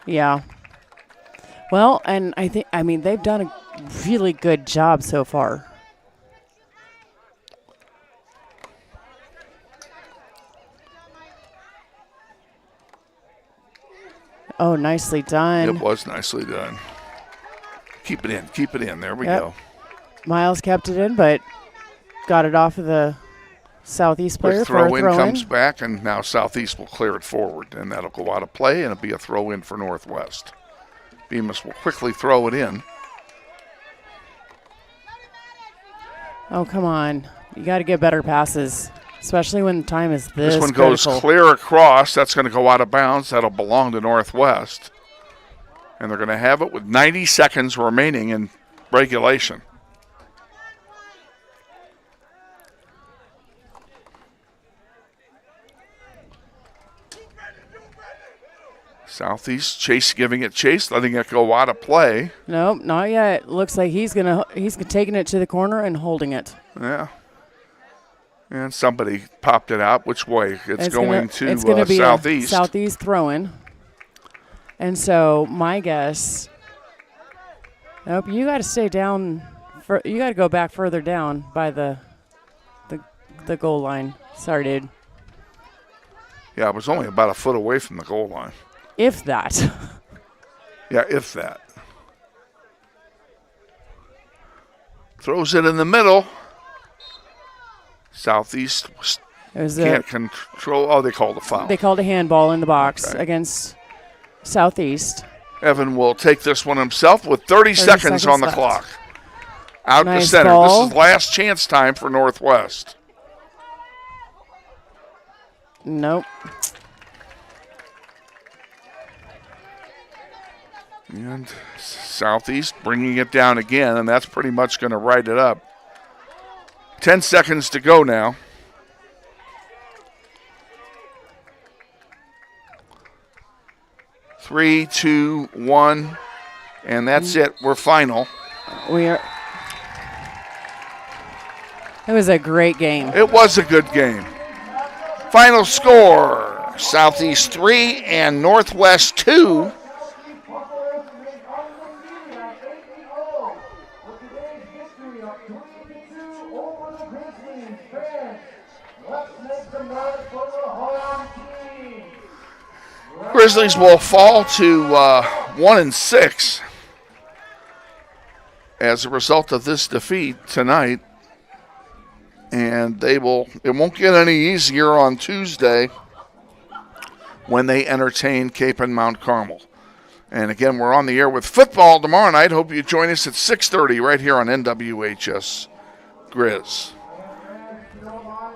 Yeah. Well, and I mean, they've done a really good job so far. Oh, nicely done. It was nicely done. Keep it in. There we go. Miles kept it in, but got it off of the Southeast player for a throw-in. Comes back, and now Southeast will clear it forward, and that'll go out of play, and it'll be a throw-in for Northwest. Bemis will quickly throw it in. Oh, come on. You got to get better passes, especially when time is this one critical. Goes clear across. That's going to go out of bounds. That'll belong to Northwest. And they're going to have it with 90 seconds remaining in regulation. Southeast, Chase giving it chase, letting it go out of play. Nope, not yet. Looks like he's taking it to the corner and holding it. Yeah. And somebody popped it out. Which way? It's going to be Southeast. Southeast throwing. And so my guess, nope, you got to stay down. You got to go back further down by the goal line. Sorry, dude. Yeah, it was only about a foot away from the goal line. If that. Yeah, if that. Throws it in the middle. Southeast can't control. Oh, they called a foul. They called a handball in the box against Southeast. Evan will take this one himself with 30 seconds on the clock. Out to center. Ball. This is last chance time for Northwest. Nope. And Southeast bringing it down again, and that's pretty much going to write it up. 10 seconds to go now. Three, two, one, and that's it. We're final. It was a great game. It was a good game. Final score, Southeast 3 and Northwest 2. Grizzlies will fall to 1-6 as a result of this defeat tonight, and it won't get any easier on Tuesday when they entertain Cape and Mount Carmel. And again, we're on the air with football tomorrow night. Hope you join us at 6:30 right here on NWHS Grizz.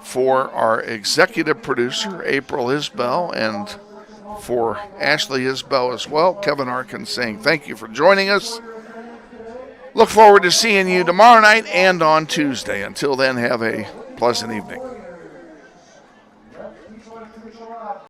For our executive producer, April Isbell, and for Ashley Isbell as well, Kevin Arkin saying thank you for joining us. Look forward to seeing you tomorrow night and on Tuesday. Until then, have a pleasant evening.